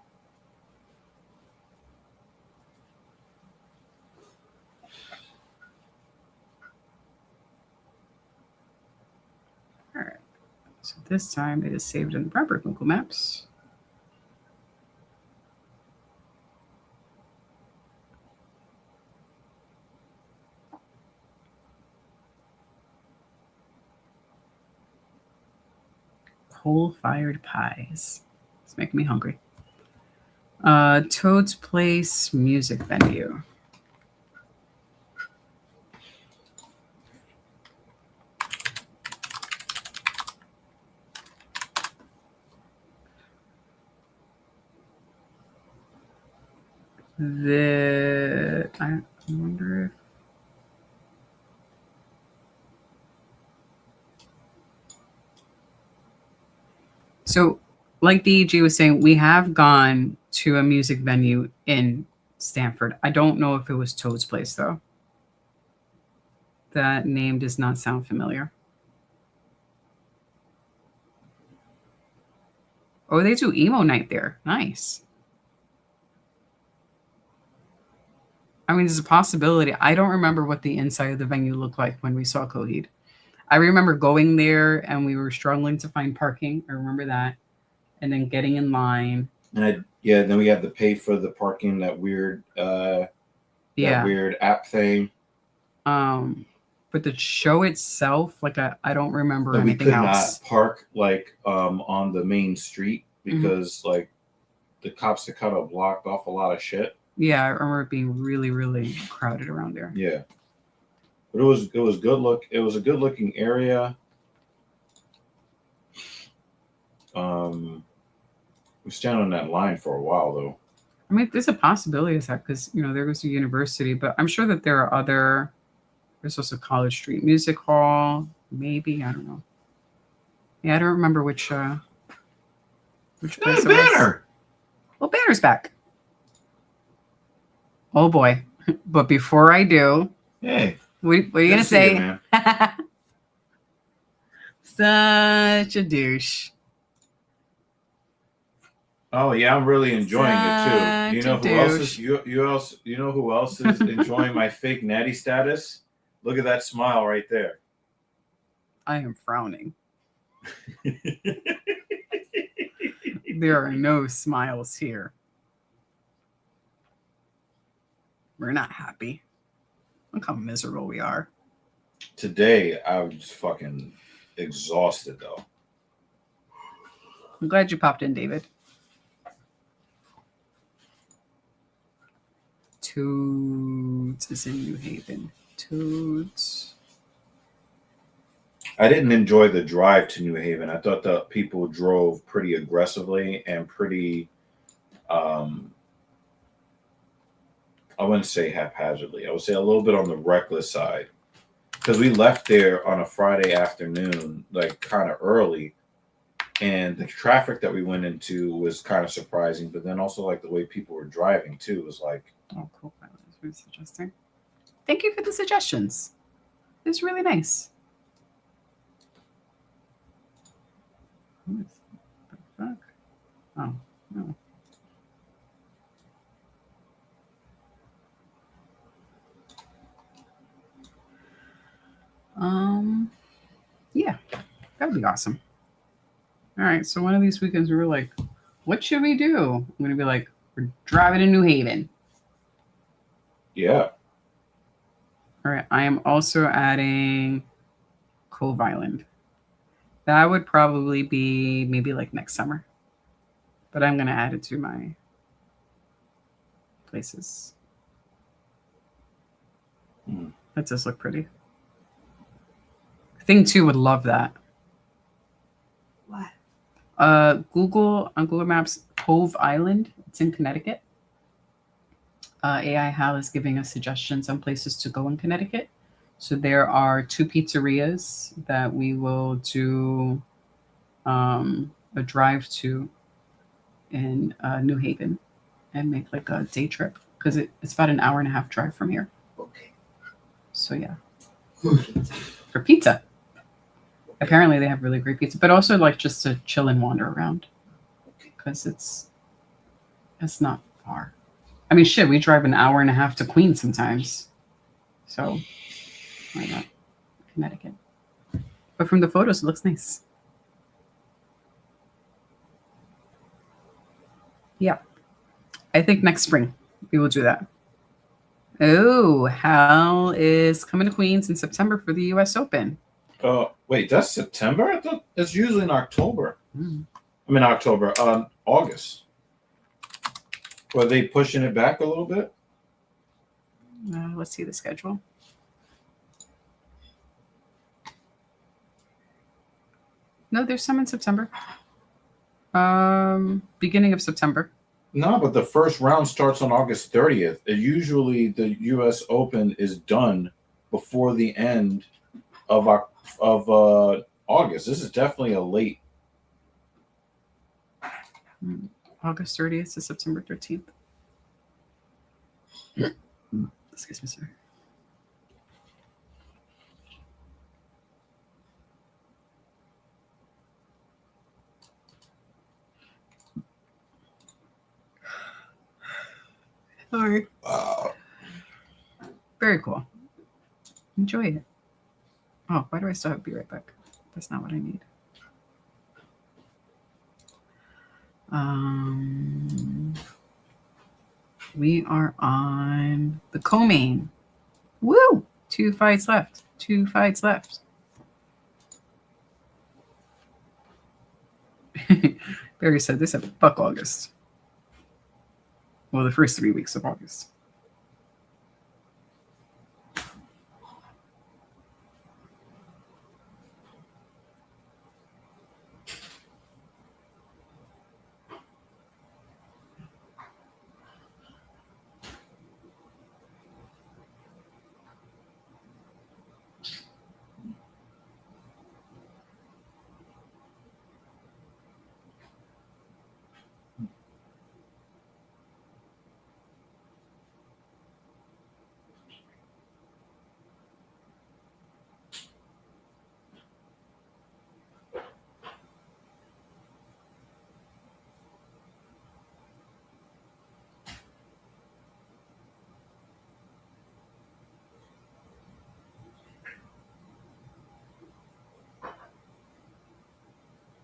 All right. So this time it is saved in the proper Google Maps. Coal-fired pies. It's making me hungry. Toad's Place music venue. I wonder if. So, like the EG was saying, we have gone to a music venue in Stanford. I don't know if it was Toad's Place, though. That name does not sound familiar. Oh, they do emo night there. Nice. I mean, there's a possibility. I don't remember what the inside of the venue looked like when we saw Coheed. I remember going there and we were struggling to find parking. I remember that. And then getting in line. And then we had to pay for the parking, that weird weird app thing. But the show itself, like I don't remember But anything we could else. not park like on the main street because like the cops had kind of blocked off a lot of shit. Yeah, I remember it being really, really crowded around there. Yeah. But it was good look. It was a good looking area. We stand on that line for a while though. I mean, there's a possibility of that because there goes the university, but I'm sure that there are other. There's also College Street Music Hall, maybe, I don't know. Yeah, I don't remember which place it Banner. was. Well, Banner's back. Oh boy! But before I do, hey, what are you gonna say? You, Such a douche. Oh yeah, I'm really enjoying it too. You know who else is you know who else is enjoying my fake natty status? Look at that smile right there. I am frowning. There are no smiles here. We're not happy. Look how miserable we are. Today, I was just fucking exhausted though. I'm glad you popped in, David. Toads is in New Haven. Toads. I didn't enjoy the drive to New Haven. I thought the people drove pretty aggressively and pretty, I wouldn't say haphazardly. I would say a little bit on the reckless side. Because we left there on a Friday afternoon, like kind of early. And the traffic that we went into was kind of surprising. But then also like the way people were driving too was like. Oh, cool. That was very suggesting. Thank you for the suggestions. It's really nice. What the fuck? Oh, no. Yeah, that'd be awesome. All right, so one of these weekends we were like, what should we do? I'm going to be like, we're driving to New Haven. Yeah. All right, I am also adding Cove Island. That would probably be maybe like next summer. But I'm going to add it to my places. That does look pretty. Thing 2 would love that. What? On Google Maps, Cove Island. It's in Connecticut. AI Hal is giving us suggestions on places to go in Connecticut. So there are 2 pizzerias that we will do a drive to in New Haven and make like a day trip because it's about an hour and a half drive from here. Okay. So yeah, for pizza. Apparently they have really great pizza, but also like just to chill and wander around because it's not far. I mean, shit, we drive an hour and a half to Queens sometimes. So why not Connecticut? But from the photos, it looks nice. Yeah. I think next spring we will do that. Oh, Hal is coming to Queens in September for the U.S. Open. Wait, that's September? I thought it's usually in October. Mm. I mean, October, August. Were they pushing it back a little bit? Let's see the schedule. No, there's some in September. Beginning of September. No, but the first round starts on August 30th. Usually, the U.S. Open is done before the end of August. This is definitely a late. August 30th to September 13th. Excuse me, sir. Sorry. Very cool. Enjoy it. Oh, why do I still have to be right back? That's not what I need. We are on the co-main. Woo! 2 fights left. 2 fights left. Barry said this at fuck August. Well, the first 3 weeks of August.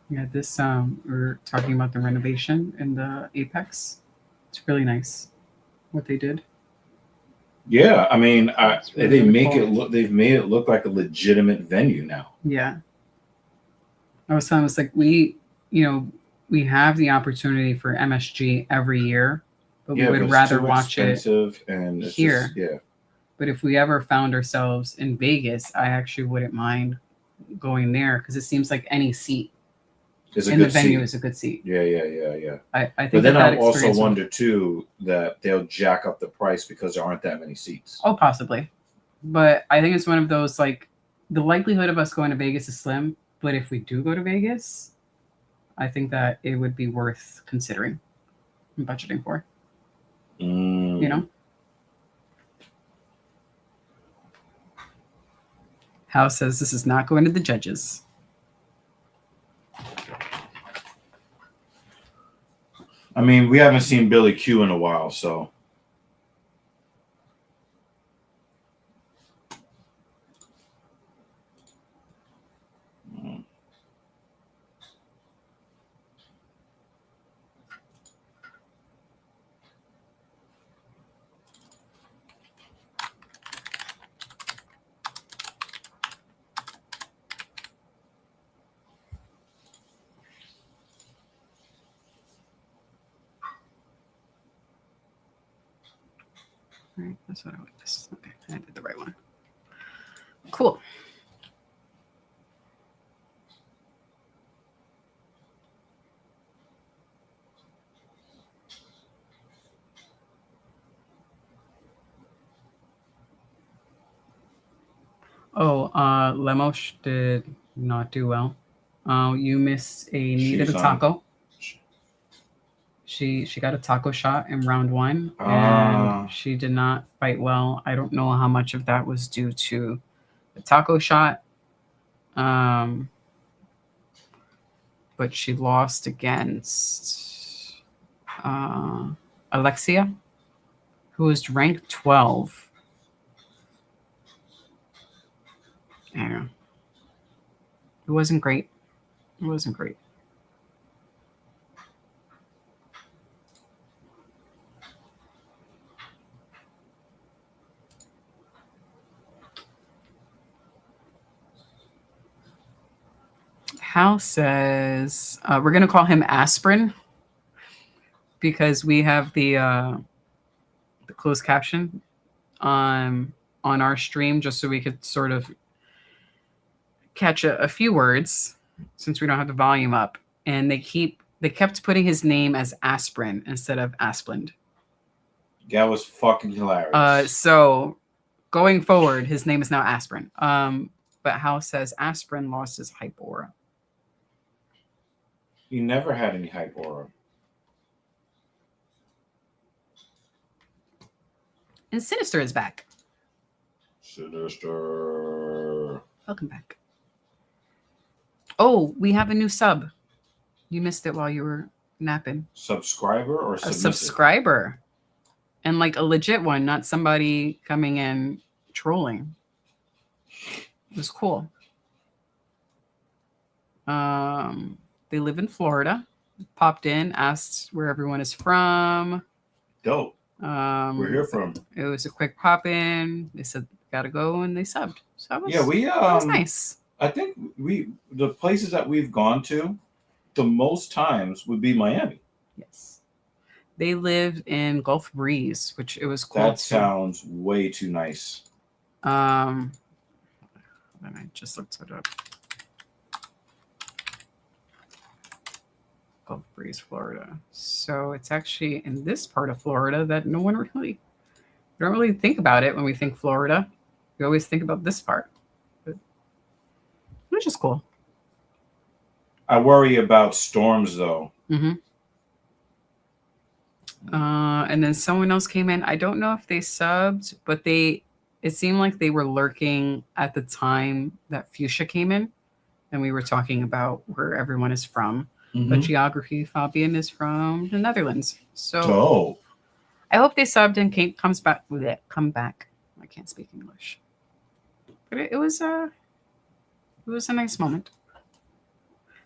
Yeah, this we're talking about the renovation in the Apex. It's really nice what they did. Yeah, I mean, really, they really make cool. it look. They've made it look like a legitimate venue now. Yeah. I was telling us like we have the opportunity for MSG every year, but we would rather watch it and it's here. Just, yeah. But if we ever found ourselves in Vegas, I actually wouldn't mind going there because it seems like any seat in the venue is a good seat. Yeah. I think but then I also experience wonder too that they'll jack up the price because there aren't that many seats. Oh, possibly. But I think it's one of those like the likelihood of us going to Vegas is slim. But if we do go to Vegas, I think that it would be worth considering and budgeting for. You know? House says this is not going to the judges. I mean, we haven't seen Billy Q in a while, so. All right, that's what I would miss. Okay, I did the right one. Cool. Oh, Lemos did not do well. You missed a knee to the taco. She got a taco shot in round 1, and she did not fight well. I don't know how much of that was due to the taco shot. But she lost against Alexia, who was ranked 12. I don't know. It wasn't great. It wasn't great. Hal says we're going to call him Aspirin because we have the closed caption on our stream just so we could sort of catch a few words since we don't have the volume up. And they keep They kept putting his name as Aspirin instead of Asplund. That was fucking hilarious. So going forward, his name is now Aspirin. But House says Aspirin lost his hype aura. He never had any hype aura. And Sinister is back. Sinister. Welcome back. Oh, we have a new sub. You missed it while you were napping. Subscriber or A submissive? subscriber. And like a legit one, not somebody coming in trolling. It was cool. They live in Florida. Popped in, asked where everyone is from. Dope. We're here from. It was a quick pop in. They said gotta go, and they subbed. So that was, Yeah, that was nice. I think the places that we've gone to, the most times would be Miami. Yes. They live in Gulf Breeze, which it was cool. That sounds way too nice. I just looked it up. Gulf Breeze, Florida. So it's actually in this part of Florida that no one really, don't really think about it when we think Florida. We always think about this part, which is cool. I worry about storms though. Mm-hmm. And then someone else came in. I don't know if they subbed, but it seemed like they were lurking at the time that Fuchsia came in, and we were talking about where everyone is from. Mm-hmm. But geography, Fabian is from the Netherlands. So dope. I hope they subbed and comes back with it. Come back. I can't speak English. But it was a nice moment. I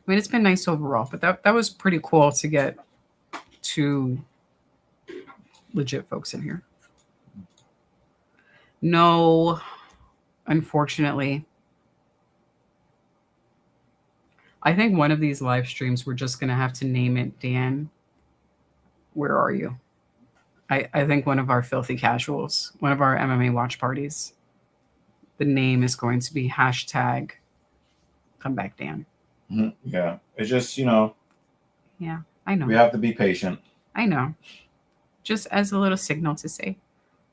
mean, it's been nice overall, but that was pretty cool to get two legit folks in here. No, unfortunately. I think one of these live streams, we're just going to have to name it, Dan, where are you? I think one of our filthy casuals, one of our MMA watch parties, the name is going to be hashtag come back, Dan. Mm-hmm. Yeah. It's just, you know. Yeah, I know. We have to be patient. I know. Just as a little signal to say,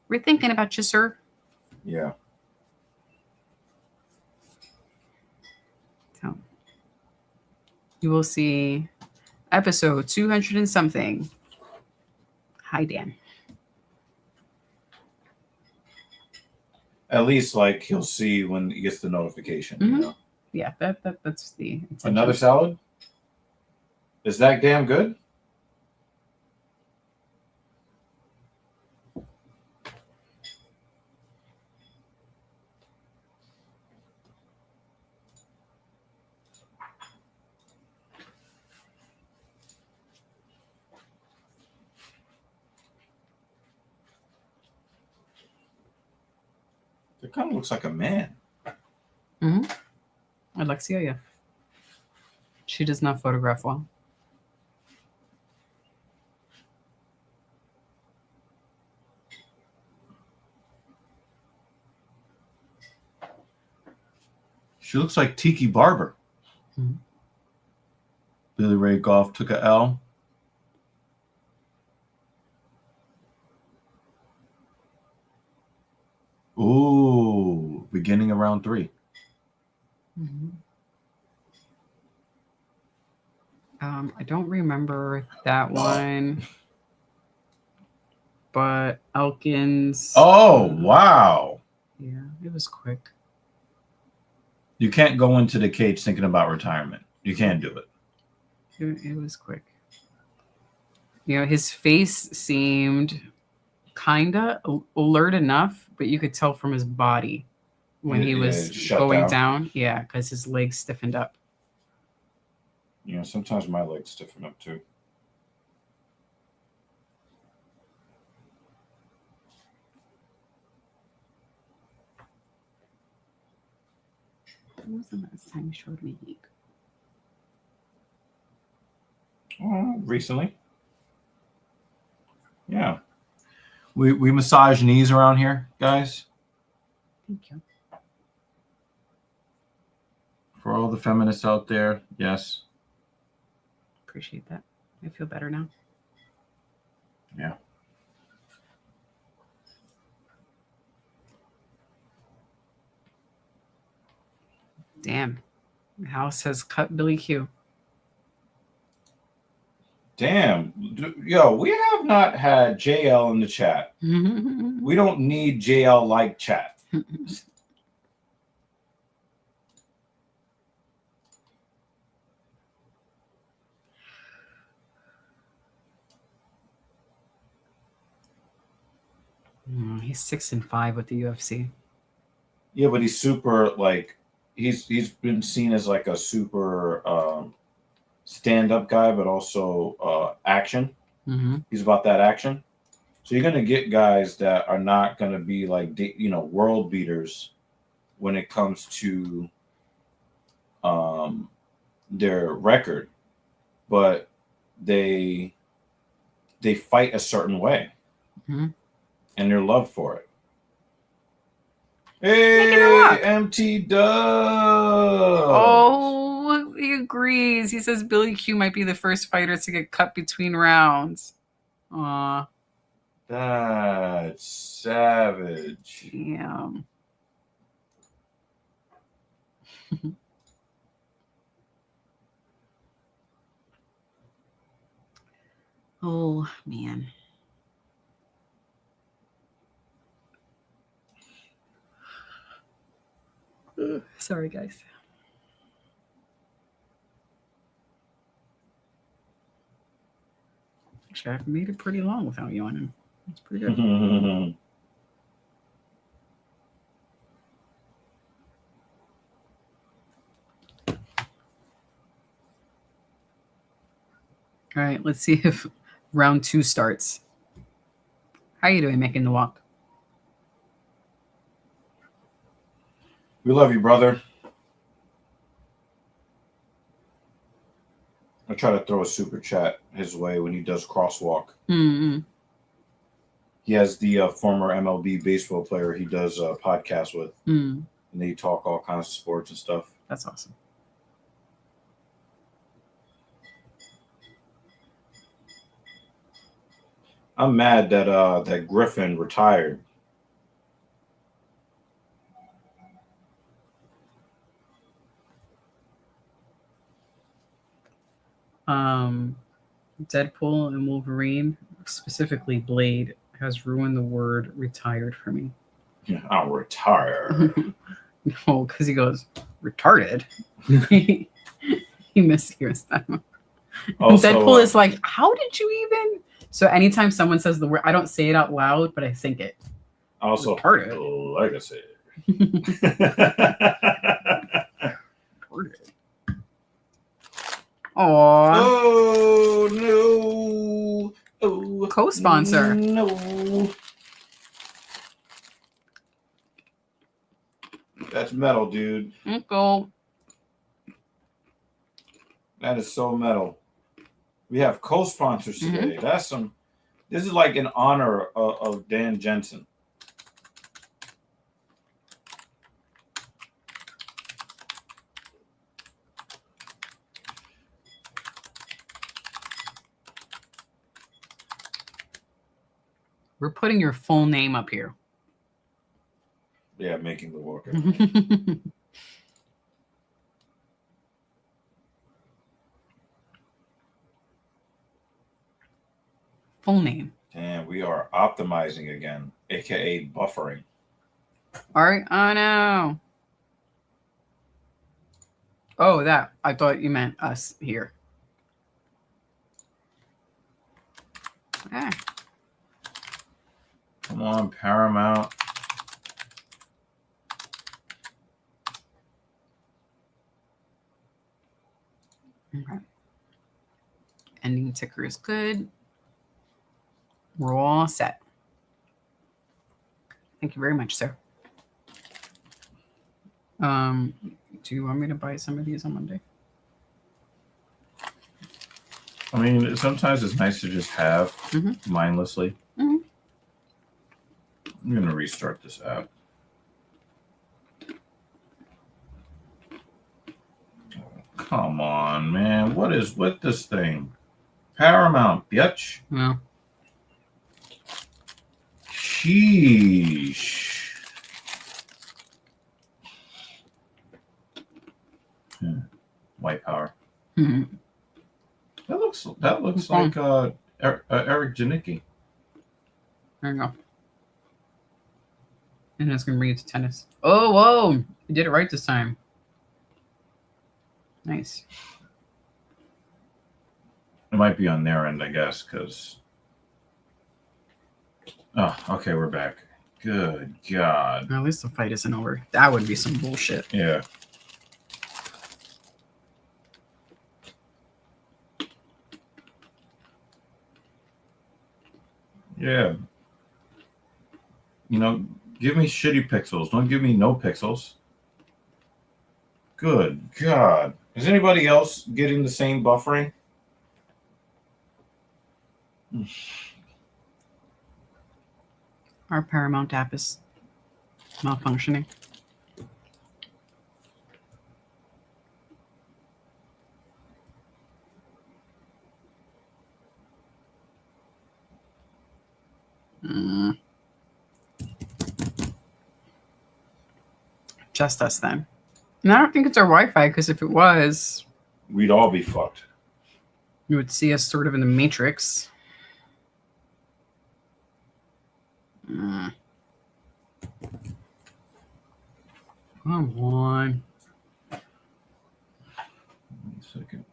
we're thinking about you, sir. Yeah. So you will see episode 200 and something. Hi, Dan. At least, like, he'll see when he gets the notification. Mm-hmm. You know? Yeah, that's the intention. Another salad? Is that damn good? It kind of looks like a man. Mm-hmm. Alexia, yeah. She does not photograph well. She looks like Tiki Barber. Mm-hmm. Billy Ray Goff took a L. Ooh, beginning of round 3. Mm-hmm. I don't remember that one, but Elkins. Oh, wow. Yeah, it was quick. You can't go into the cage thinking about retirement. You can't do it. It was quick. You know, his face seemed kind of alert enough, but you could tell from his body when he was going down. Yeah, because his legs stiffened up. You know, sometimes my legs stiffen up too. When was the last time you showed me heat? Recently. Yeah. We massage knees around here, guys. Thank you. For all the feminists out there, yes. Appreciate that. I feel better now. Yeah. Damn. House has cut Billy Q. Damn. Yo, we have not had JL in the chat. We don't need JL like chat. He's 6-5 with the UFC. Yeah, but he's super like he's been seen as like a super stand-up guy, but also action. Mm-hmm. He's about that action. So you're gonna get guys that are not gonna be like world beaters when it comes to their record, but they fight a certain way, and they're loved for it. Hey, MT Dub. Oh, he agrees. He says Billy Q might be the first fighter to get cut between rounds. Aw. That's savage. Damn. Oh, man. Sorry, guys. Actually, I've made it pretty long without yawning. That's pretty good. All right, let's see if round 2 starts. How are you doing making the walk? We love you, brother. I try to throw a super chat his way when he does crosswalk. Mm-hmm. He has the former MLB baseball player he does a podcast with, and they talk all kinds of sports and stuff. That's awesome. I'm mad that that Griffin retired. Deadpool and Wolverine, specifically Blade, has ruined the word retired for me. Yeah, I'll retire. No, because he goes, retarded. He mishears them. Also, Deadpool is like, how did you even? So anytime someone says the word, I don't say it out loud, but I think it. Also, retarded. Legacy. Retarded. Oh no! Oh, co-sponsor. No. That's metal, dude. Go. That is so metal. We have co-sponsors today. That's some. This is like in honor of Dan Jensen. We're putting your full name up here. Yeah, making the walker. Full name. Damn, we are optimizing again, aka buffering. All right. Oh no. Oh, that. I thought you meant us here. Okay. Come on, Paramount. Okay. Ending ticker is good. We're all set. Thank you very much, sir. Do you want me to buy some of these on Monday? I mean, sometimes it's nice to just have mindlessly. I'm going to restart this app. Oh, come on, man. What is with this thing? Paramount, bitch. No. Sheesh. White power. Mm-hmm. That looks like Eric Janicki. There you go. And it's gonna bring it to tennis. Oh, whoa! You did it right this time. Nice. It might be on their end, I guess, because. Oh, okay, we're back. Good God. Well, at least the fight isn't over. That would be some bullshit. Yeah. Yeah. You know, give me shitty pixels. Don't give me no pixels. Good God. Is anybody else getting the same buffering? Our Paramount app is malfunctioning. Just us then. And I don't think it's our Wi-Fi, because if it was, We'd all be fucked. you would see us sort of in the Matrix. Come on. 1 second.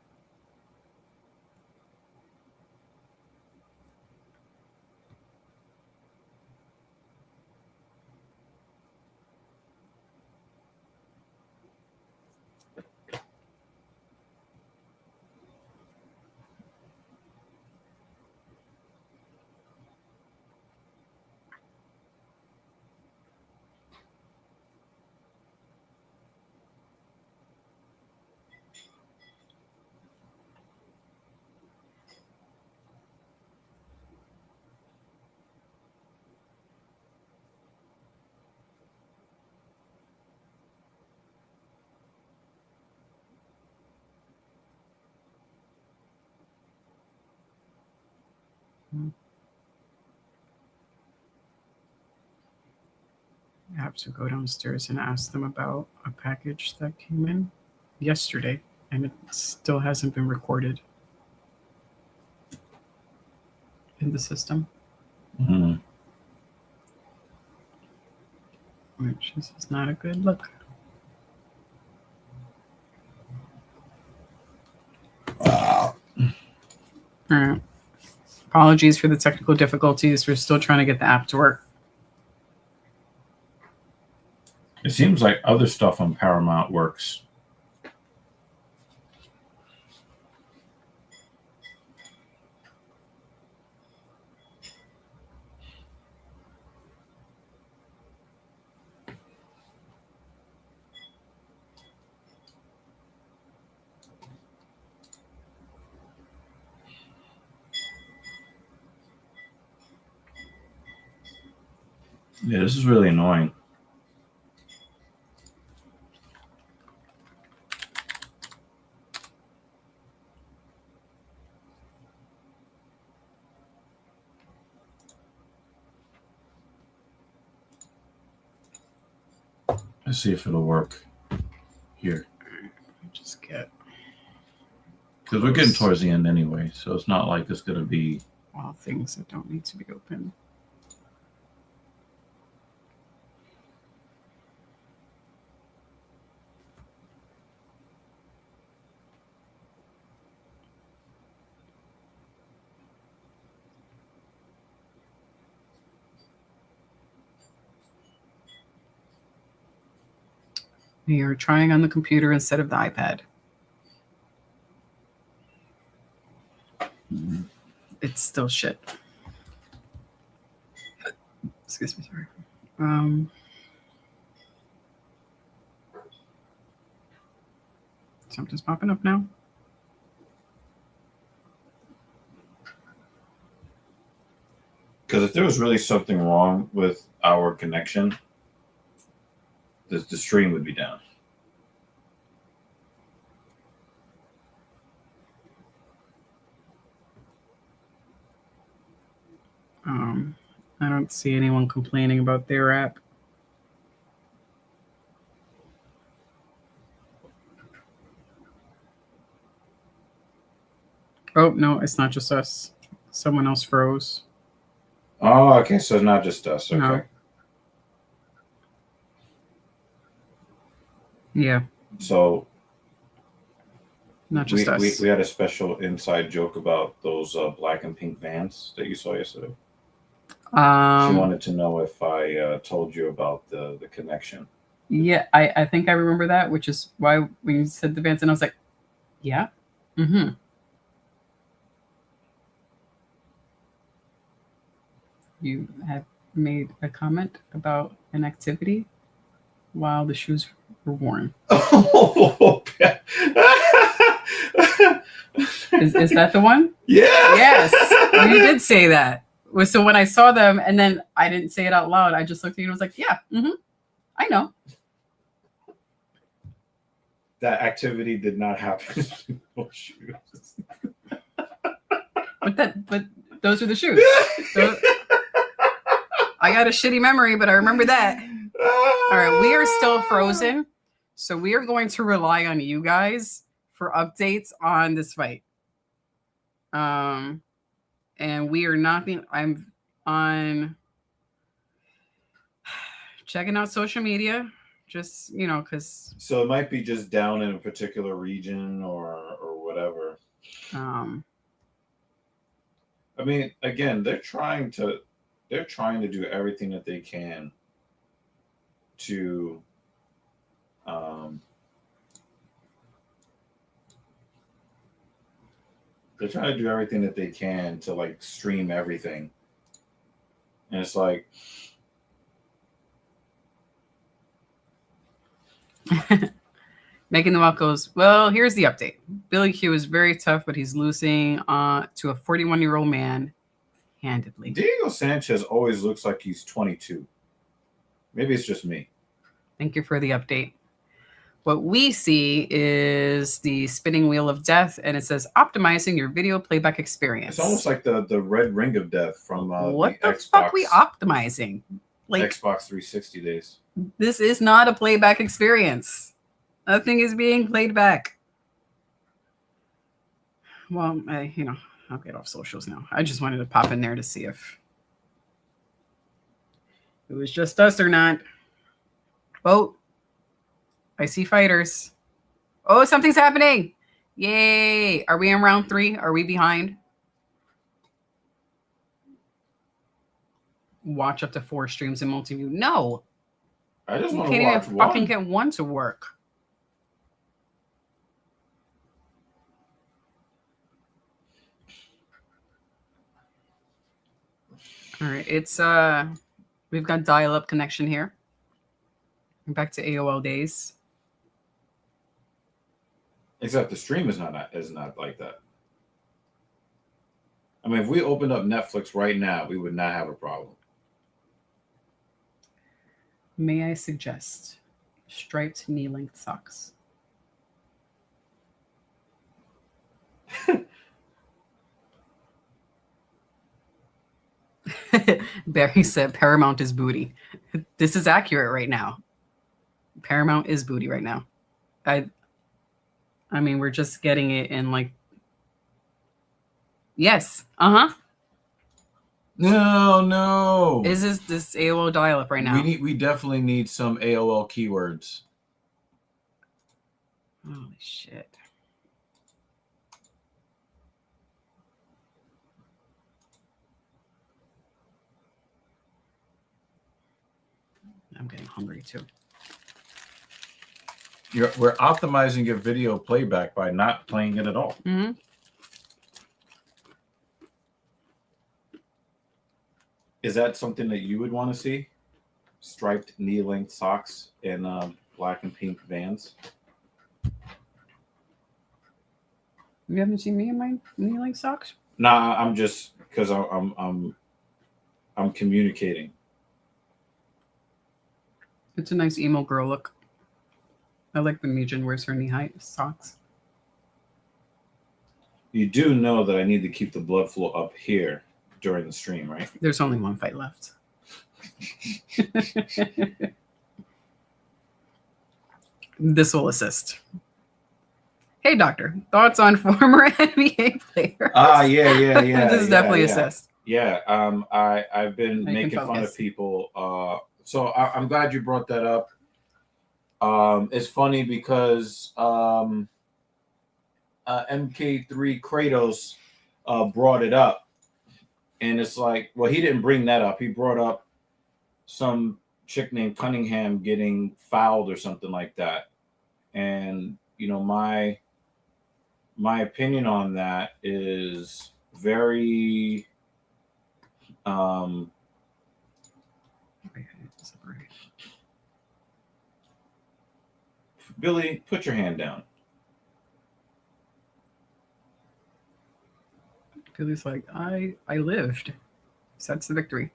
I have to go downstairs and ask them about a package that came in yesterday, and it still hasn't been recorded in the system. Mm-hmm. Which is not a good look. All right. Apologies for the technical difficulties. We're still trying to get the app to work. It seems like other stuff on Paramount works. Yeah, this is really annoying. Let's see if it'll work here. Just get Because we're getting towards the end anyway, so it's not like it's going to be... all things that don't need to be open. You're trying on the computer instead of the iPad. It's still shit. Excuse me, sorry. Something's popping up now. Because if there was really something wrong with our connection, the stream would be down. I don't see anyone complaining about their app. Oh, no, it's not just us. Someone else froze. Oh, okay. So it's not just us. Okay. No. Yeah. So not just us. We had a special inside joke about those black and pink vans that you saw yesterday. She wanted to know if I told you about the connection. Yeah, I think I remember that, which is why when you said the vans, and I was like, yeah. Mm-hmm. You had made a comment about an activity while the shoes were worn. Oh, is that the one? Yeah. Yes, you did say that. So when I saw them, and then I didn't say it out loud, I just looked at you and was like, yeah, I know. That activity did not happen. No shoes. But those are the shoes. I got a shitty memory, but I remember that. All right, we are still frozen, so we are going to rely on you guys for updates on this fight. And we are not being. I'm on checking out social media, just because. So it might be just down in a particular region or whatever. I mean, again, they're trying to do everything that they can to they're trying to do everything that they can to like stream everything. And it's like Making the Walk goes, well, here's the update. Billy Q is very tough, but he's losing to a 41-year-old man handedly. Diego Sanchez always looks like he's 22. Maybe it's just me. Thank you for the update. What we see is the spinning wheel of death, and it says optimizing your video playback experience. It's almost like the red ring of death from what the Xbox, fuck we optimizing? Like Xbox 360 days. This is not a playback experience. Nothing is being played back. Well, I'll get off socials now. I just wanted to pop in there to see if it was just us or not. Oh, I see fighters. Oh, something's happening. Yay. Are we in round 3? Are we behind? Watch up to 4 streams in multi-view. No. I just want to watch one. Fucking get one to work. All right, it's we've got dial-up connection here. We're back to AOL days. Except the stream is not like that. I mean, if we opened up Netflix right now, we would not have a problem. May I suggest striped knee-length socks? Barry said Paramount is booty. This is accurate right now. Paramount is booty right now. I mean, we're just getting it in like. Yes. Uh-huh. No. Is this AOL dial-up right now? We definitely need some AOL keywords. Holy shit. I'm getting hungry too. We're optimizing your video playback by not playing it at all. Mm-hmm. Is that something that you would want to see? Striped knee-length socks and black and pink Vans? You haven't seen me in my knee-length socks? Nah, I'm just because I'm communicating. It's a nice emo girl look. I like when Mijin wears her knee-high socks. You do know that I need to keep the blood flow up here during the stream, right? There's only one fight left. This will assist. Hey, doctor. Thoughts on former NBA players? Yeah. This is definitely assist. Yeah. I've been making fun of people. So I'm glad you brought that up. It's funny because MK3 Kratos brought it up, and it's like, well, he didn't bring that up. He brought up some chick named Cunningham getting fouled or something like that, and my opinion on that is very Billy, put your hand down. Billy's like, I lived. So that's the victory.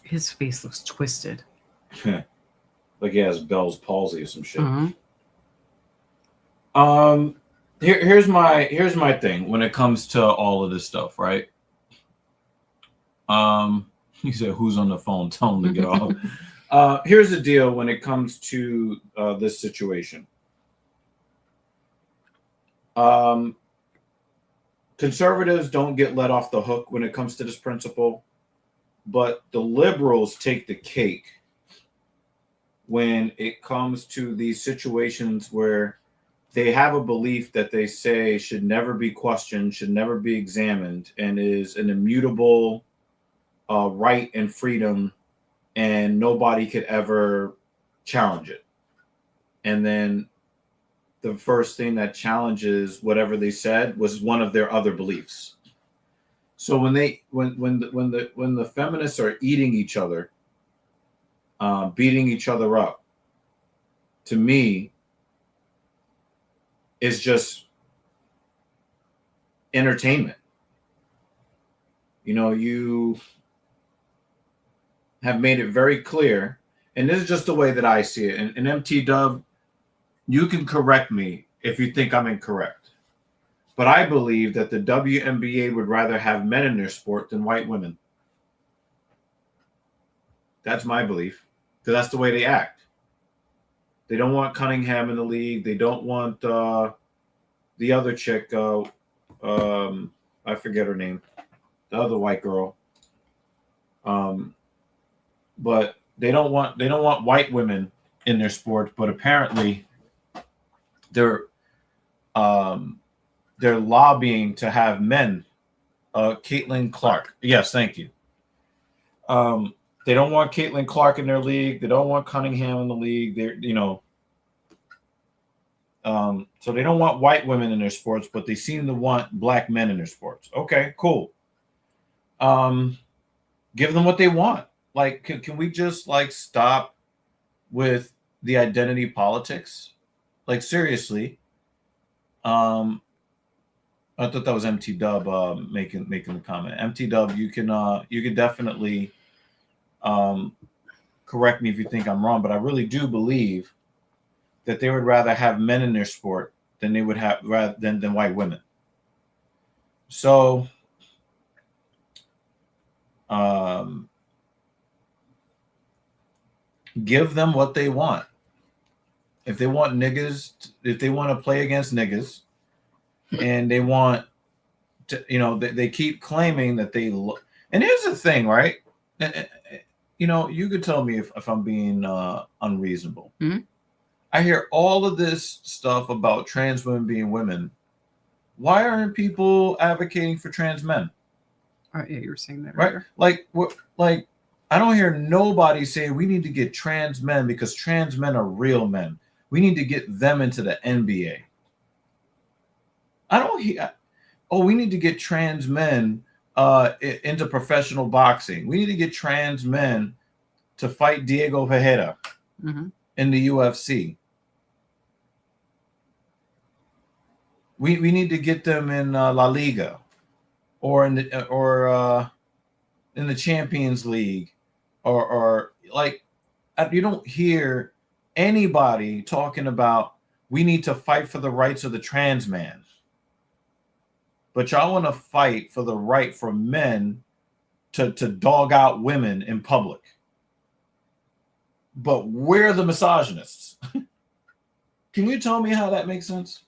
His face looks twisted. Like he has Bell's palsy or some shit. Uh-huh. Here's my thing when it comes to all of this stuff, right? He said, "Who's on the phone? Tell him to get off." Here's the deal when it comes to this situation. Conservatives don't get let off the hook when it comes to this principle, but the liberals take the cake when it comes to these situations where they have a belief that they say should never be questioned, should never be examined, and is an immutable right and freedom, and nobody could ever challenge it. And then the first thing that challenges whatever they said was one of their other beliefs. So when the feminists are eating each other, beating each other up, to me, is just entertainment. You have made it very clear, and this is just the way that I see it. And MT Dub, you can correct me if you think I'm incorrect, but I believe that the WNBA would rather have men in their sport than white women. That's my belief, because that's the way they act. They don't want Cunningham in the league. They don't want the other chick. I forget her name. The other white girl. But they don't want white women in their sport. But apparently, they're lobbying to have men. Caitlin Clark. Yes, thank you. They don't want Caitlin Clark in their league. They don't want Cunningham in the league. So they don't want white women in their sports, but they seem to want black men in their sports. Okay, cool. Give them what they want. Like, can we just stop with the identity politics? Like, seriously. I thought that was MT Dub making the comment. MT Dub, you can definitely correct me if you think I'm wrong, but I really do believe that they would rather have men in their sport than they would have than white women. So give them what they want. If they want niggas, if they want to play against niggas, and they want to, they keep claiming that they and here's the thing, right? You could tell me if I'm being unreasonable. Mm-hmm. I hear all of this stuff about trans women being women. Why aren't people advocating for trans men? Yeah, you were saying that right? Earlier. Like I don't hear nobody say we need to get trans men because trans men are real men. We need to get them into the NBA. I don't hear, we need to get trans men into professional boxing. We need to get trans men to fight Diego Ferreira in the UFC. We need to get them in La Liga or in the Champions League or you don't hear anybody talking about we need to fight for the rights of the trans man. but y'all want to fight for the right for men to dog out women in public. But we're the misogynists. Can you tell me how that makes sense?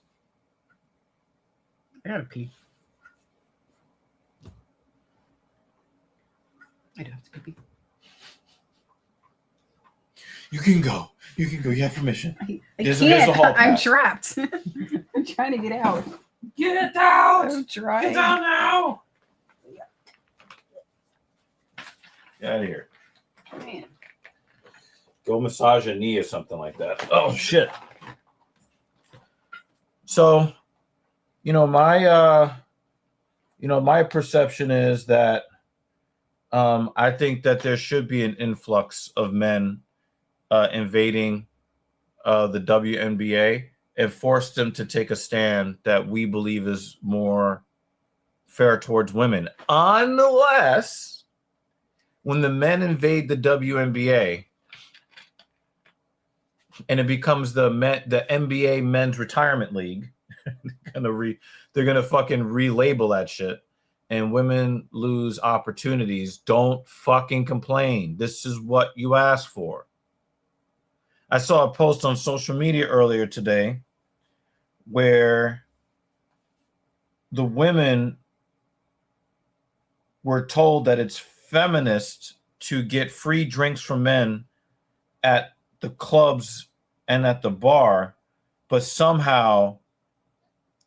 I gotta pee. I do have to pee. You can go. You can go. You have permission. I There's can't. a hall I'm pass. trapped. I'm trying to get out. Get out! I'm trying. Get down now! Get out of here. Man. Go massage a knee or something like that. Oh shit. So, my perception is that I think that there should be an influx of men invading the WNBA and force them to take a stand that we believe is more fair towards women. Unless when the men invade the WNBA and it becomes the NBA Men's Retirement League, they're gonna fucking relabel that shit, and women lose opportunities. Don't fucking complain. This is what you asked for. I saw a post on social media earlier today where the women were told that it's feminist to get free drinks from men at the clubs and at the bar, but somehow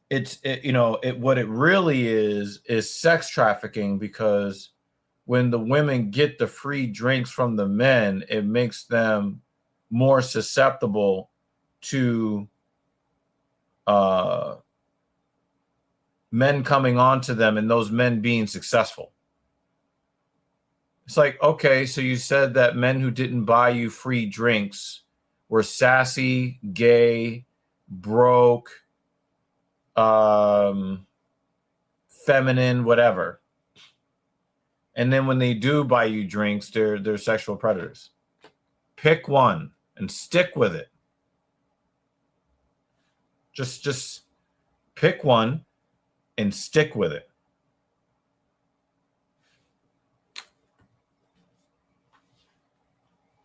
what it really is sex trafficking, because when the women get the free drinks from the men, it makes them more susceptible to men coming on to them and those men being successful. It's like, okay, so you said that men who didn't buy you free drinks were sassy, gay, broke, feminine, whatever. And then when they do buy you drinks, they're sexual predators. Pick one and stick with it. Just pick one and stick with it.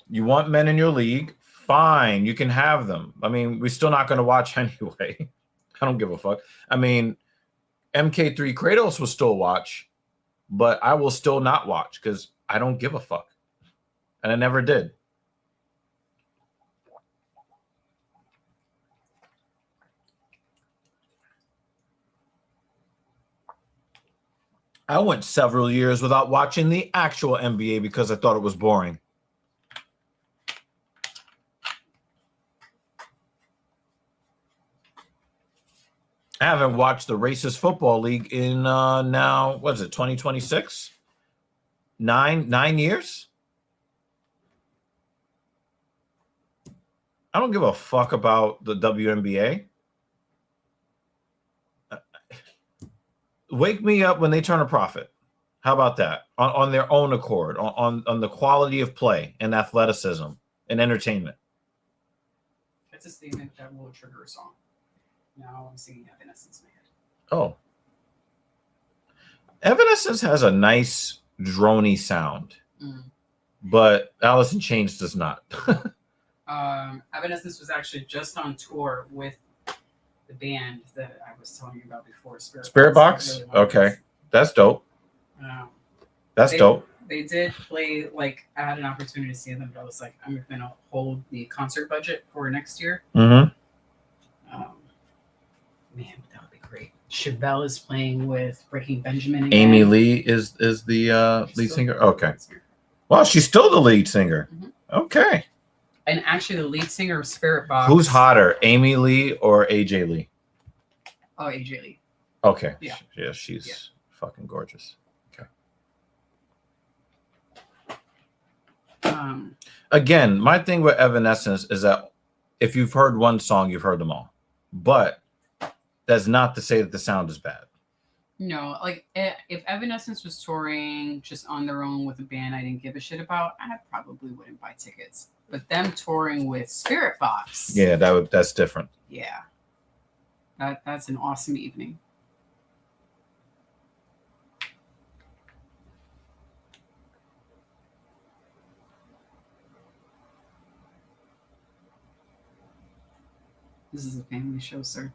You want men in your league? Fine, you can have them. I mean, we're still not going to watch anyway. I don't give a fuck. I mean, MK3 Kratos will still watch, but I will still not watch because I don't give a fuck. And I never did. I went several years without watching the actual NBA because I thought it was boring. I haven't watched the Racist Football League in now, what is it, 2026? 9 years? I don't give a fuck about the WNBA. Wake me up when they turn a profit. How about that? On their own accord, on the quality of play and athleticism and entertainment. That's a statement that will trigger a song. Now I'm singing Evanescence in my head. Oh. Evanescence has a nice drony sound, but Alice in Chains does not. Evanescence was actually just on tour with the band that I was telling you about before, Spirit Box? Really okay. That's dope. Dope. They did play, like, I had an opportunity to see them, but I was like, I'm going to hold the concert budget for next year. Mm-hmm. Man, that would be great. Chevelle is playing with Breaking Benjamin again. Amy Lee is the lead singer? Okay. Well, she's still the lead singer. Mm-hmm. Okay. And actually, the lead singer of Spirit Box. Who's hotter, Amy Lee or AJ Lee? Oh, AJ Lee. Okay. Yeah, she's fucking gorgeous. Okay. Again, my thing with Evanescence is that if you've heard one song, you've heard them all. But that's not to say that the sound is bad. No, like if Evanescence was touring just on their own with a band I didn't give a shit about, I probably wouldn't buy tickets. But them touring with Spirit Box, yeah, that's different. Yeah, that's an awesome evening. This is a family show, sir.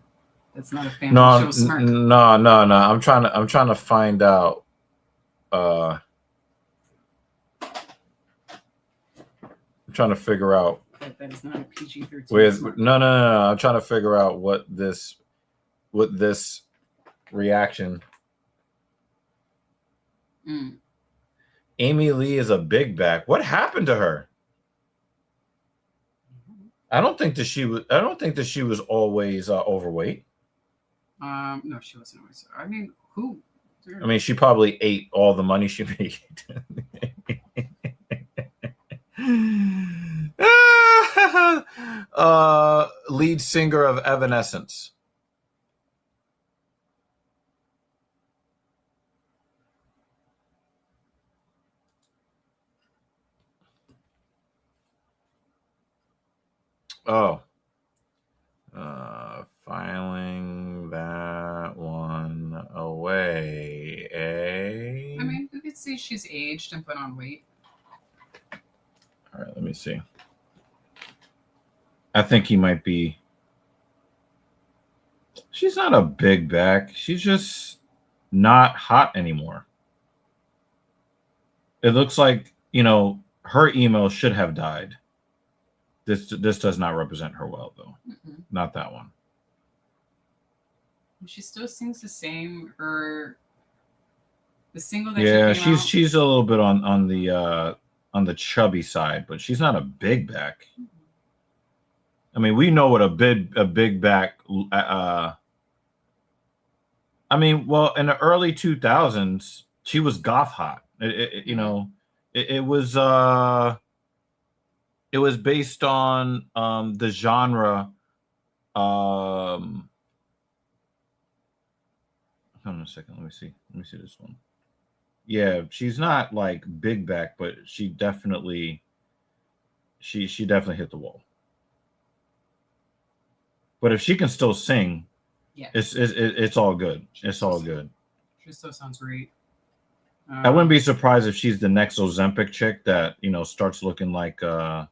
That's not a family show smirk. No. I'm trying to find out. I'm trying to figure out. That is not a PG-13. No. I'm trying to figure out what this reaction. Amy Lee is a big back. What happened to her? I don't think that she was always overweight. No, she wasn't always. I mean, who? I mean, she probably ate all the money she made. Lead singer of Evanescence. Oh. Filing that one away. I mean, you could see she's aged and put on weight. All right, let me see. I think he might be. She's not a big back. She's just not hot anymore. It looks like, her email should have died. This does not represent her well, though. Not that one. She still sings the same. The single that she came out, she's a little bit on the chubby side, but she's not a big back. I mean, we know what a big back. I mean, well, in the early 2000s, she was goth hot. It was based on the genre. Hold on a second. Let me see this one. Yeah, she's not like big back, but she definitely hit the wall. But if she can still sing, it's all good. It's all good. She still sounds great. I wouldn't be surprised if she's the next Ozempic chick that starts looking like the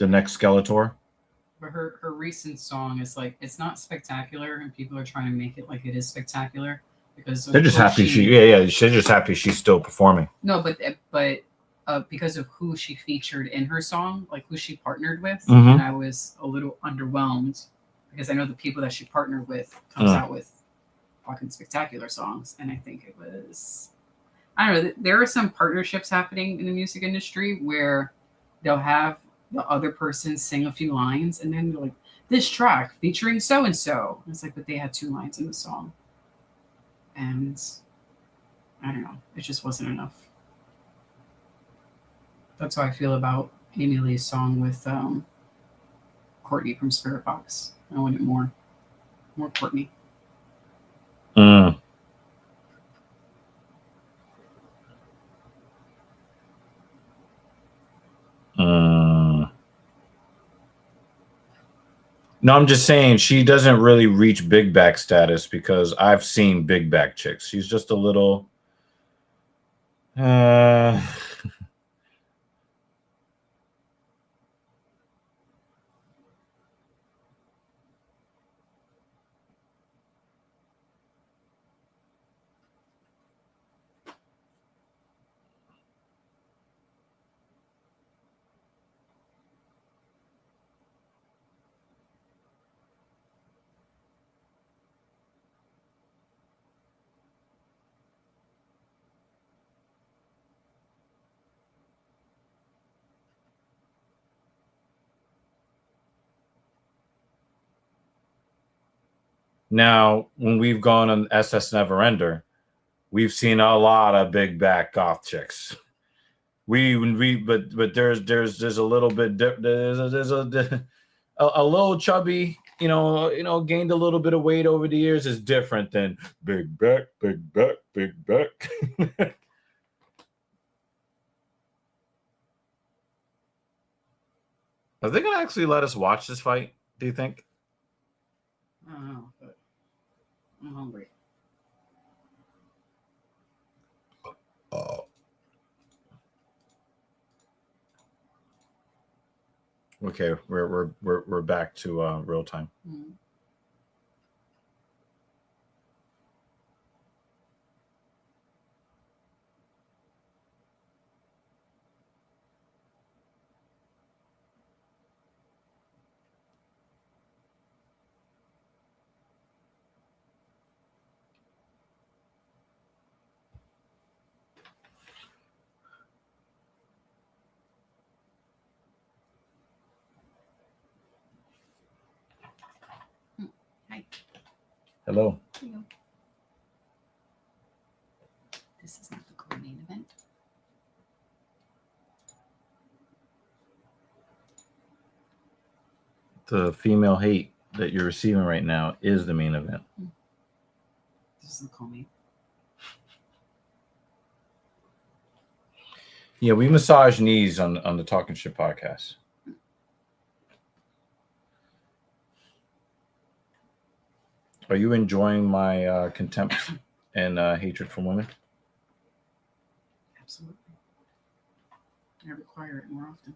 next Skeletor. But her recent song is like, it's not spectacular, and people are trying to make it like it is spectacular because they're just happy they're just happy she's still performing. No, but because of who she featured in her song, like who she partnered with, Mm-hmm. and I was a little underwhelmed because I know the people that she partnered with comes out with fucking spectacular songs, and I think it was, I don't know, there are some partnerships happening in the music industry where they'll have the other person sing a few lines, and then they're like, this track featuring so and so. It's like, but they had 2 lines in the song, and I don't know, it just wasn't enough. That's how I feel about Amy Lee's song with Courtney from Spirit Box. I wanted more Courtney. No, I'm just saying she doesn't really reach big back status because I've seen big back chicks. She's just a little. Now, when we've gone on SS Neverender, we've seen a lot of big back goth chicks. But there's a little bit there's a little chubby, gained a little bit of weight over the years is different than big back. Are they gonna actually let us watch this fight? Do you think? I don't know, but I'm hungry. Okay, we're back to real time. Mm. Hi. Hello. Hello. This is not the co-main event. The female hate that you're receiving right now is the main event. This is the co-main. Yeah, we massage knees on the Talking Shit podcast. Are you enjoying my contempt and hatred for women? Absolutely. I require it more often.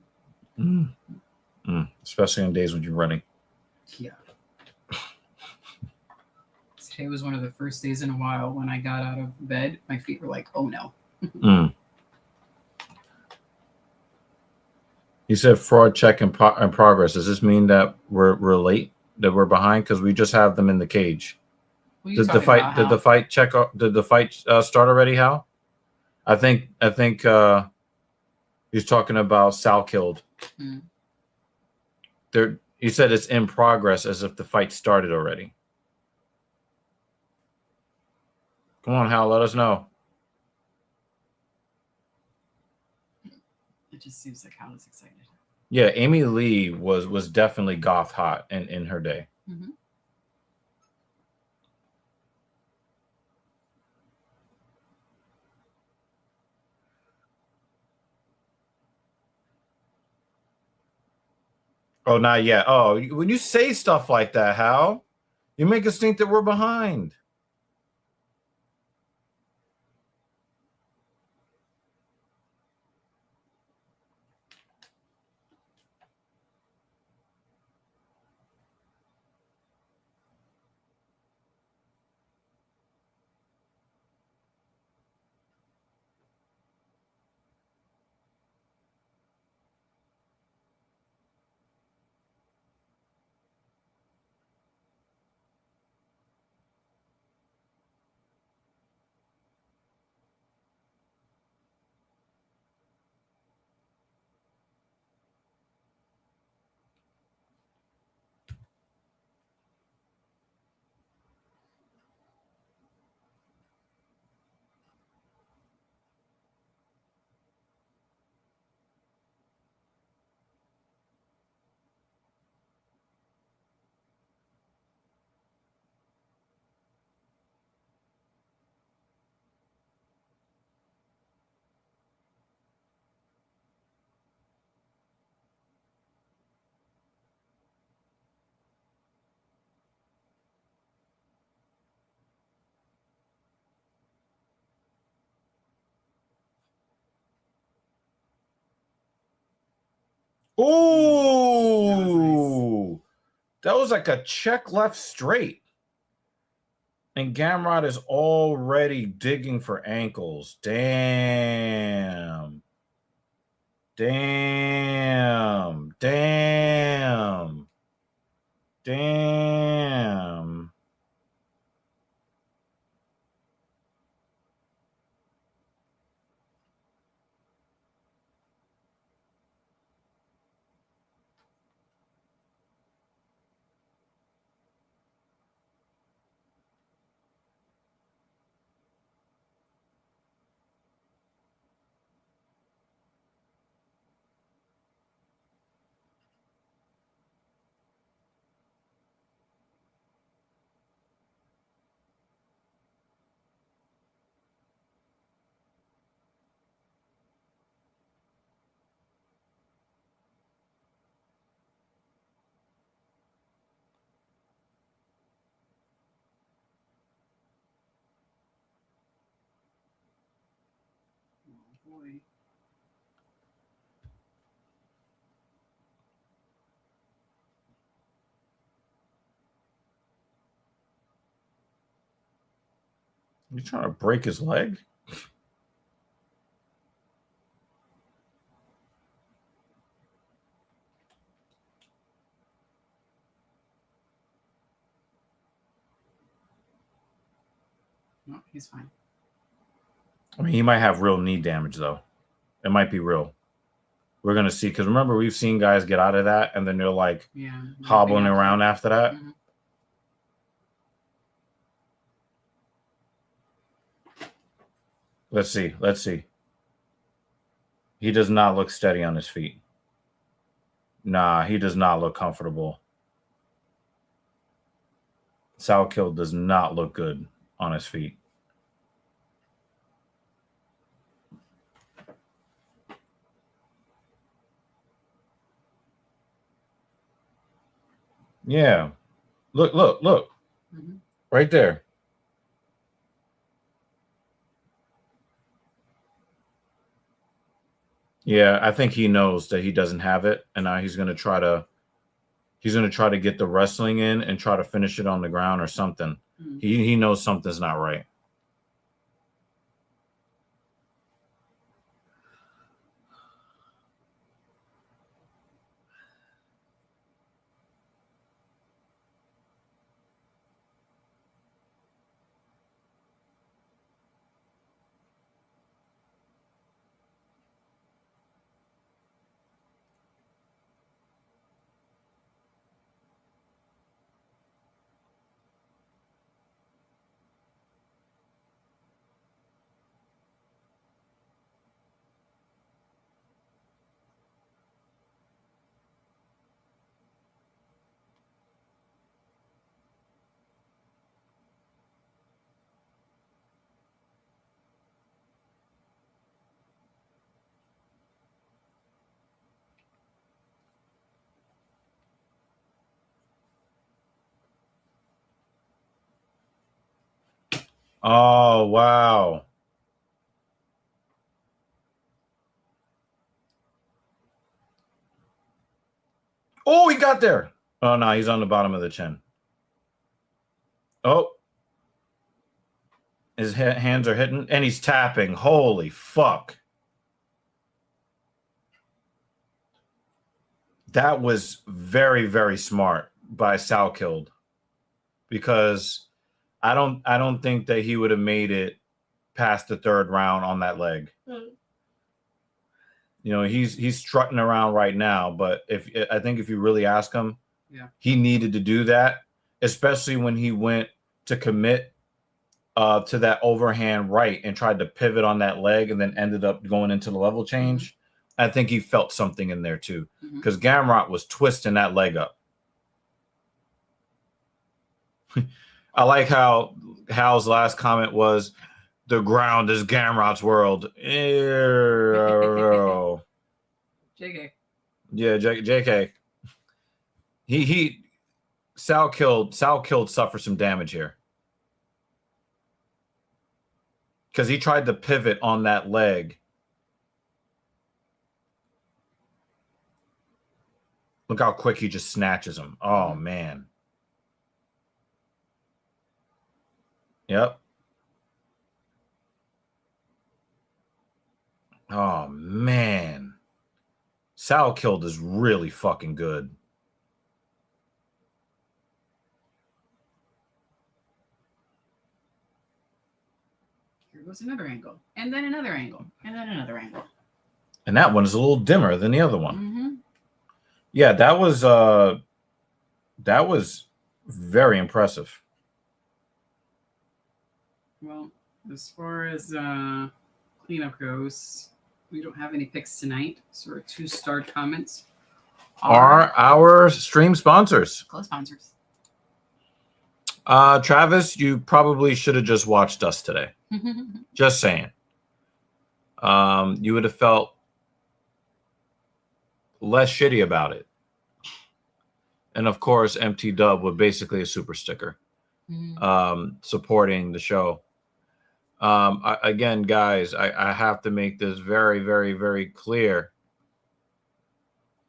Especially on days when you're running. Yeah. Today was one of the first days in a while when I got out of bed. My feet were like, oh no. You said fraud check in progress. Does this mean that we're late? That we're behind because we just have them in the cage? Did the fight start already, Hal? I think he's talking about Salkilld. There, you said it's in progress as if the fight started already. Come on, Hal, let us know. It just seems like Hal is excited. Yeah, Amy Lee was definitely goth hot in her day. Mm-hmm. Oh, not yet. Oh, when you say stuff like that, Hal, you make us think that we're behind. Ooh, that was like a check left straight. And Gamrot is already digging for ankles. Damn. Damn. Damn. Damn. Oh boy. You trying to break his leg? No, he's fine. I mean, he might have real knee damage, though. It might be real. We're going to see. Because remember, we've seen guys get out of that, and then they're like hobbling around after that. Mm-hmm. Let's see. Let's see. He does not look steady on his feet. Nah, he does not look comfortable. Salkilld does not look good on his feet. Yeah. Look. Mm-hmm. Right there. Yeah, I think he knows that he doesn't have it, and now he's gonna try to get the wrestling in and try to finish it on the ground or something. Mm-hmm. He knows something's not right. Oh, wow. Oh, he got there. Oh, no, he's on the bottom of the chin. Oh. His hands are hitting, and he's tapping. Holy fuck. That was very, very smart by Salkilld, because I don't think that he would have made it past the third round on that leg. You know, he's strutting around right now, but I think if you really ask him, he needed to do that, especially when he went to commit to that overhand right and tried to pivot on that leg and then ended up going into the level change. Mm-hmm. I think he felt something in there too, because Gamrot was twisting that leg up. I like how Hal's last comment was, "The ground is Gamrot's world." JK. Yeah, JK. Salkilld suffered some damage here, because he tried to pivot on that leg. Look how quick he just snatches him. Oh, man. Yep. Oh, man. Salkilld is really fucking good. Here goes another angle. And then another angle. And then another angle. And that one is a little dimmer than the other one. Mm-hmm. Yeah, that was very impressive. Well, as far as cleanup goes, we don't have any picks tonight. So our 2-star comments are our stream sponsors. Co-sponsors. Travis, you probably should have just watched us today. Just saying. You would have felt less shitty about it. And of course, MT Dub with basically a super sticker supporting the show. Again, guys, I have to make this very, very, very clear.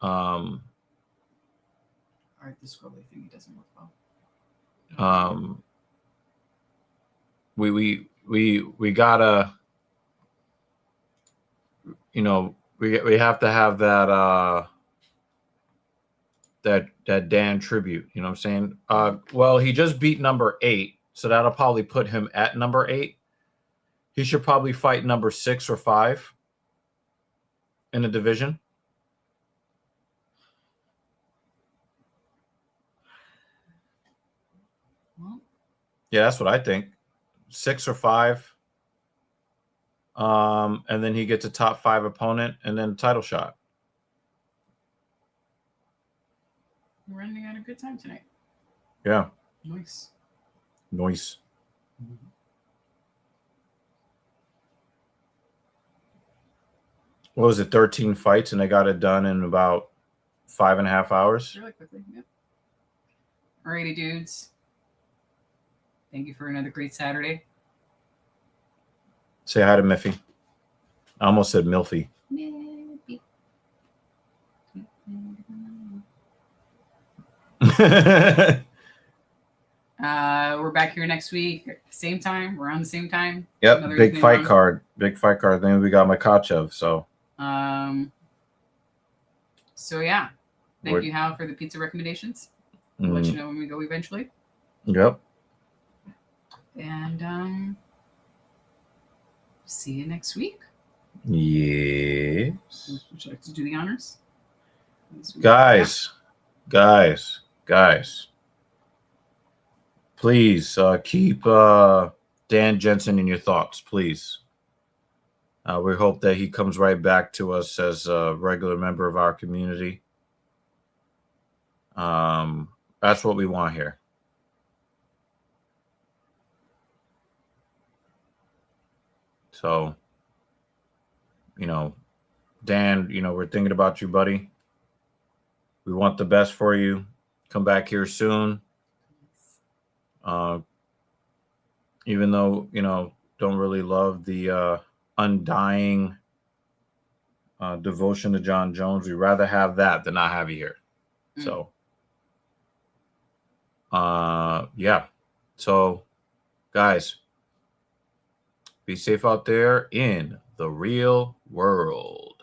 All right, the scrolly thing doesn't work well. we gotta, you know, we have to have that that Dan tribute. You know what I'm saying? Well, he just beat number 8, so that'll probably put him at number 8. He should probably fight number 6 or 5 in the division. Well, yeah, that's what I think. 6 or 5. And then he gets a top 5 opponent and then title shot. we're ending at a good time tonight. Yeah. Nice. Nice. What was it? 13 fights, and they got it done in about 5.5 hours. Really quickly. Yep. Alrighty, dudes. Thank you for another great Saturday. Say hi to Miffy. I almost said Milfy. We're back here next week. Same time. We're on the same time. Yep. Another Big evening fight round. card. Big fight card. Then we got Makachev. So yeah. Thank you, Hal, for the pizza recommendations. We'll let you know when we go eventually. Yep. And see you next week. Yes. Would you like to do the honors? Guys. Please keep Dan Jensen in your thoughts, please. We hope that he comes right back to us as a regular member of our community. That's what we want here. So, Dan, we're thinking about you, buddy. We want the best for you. Come back here soon. Even though, don't really love the undying devotion to John Jones, we'd rather have that than not have you here. So, yeah. So, guys, be safe out there in the real world.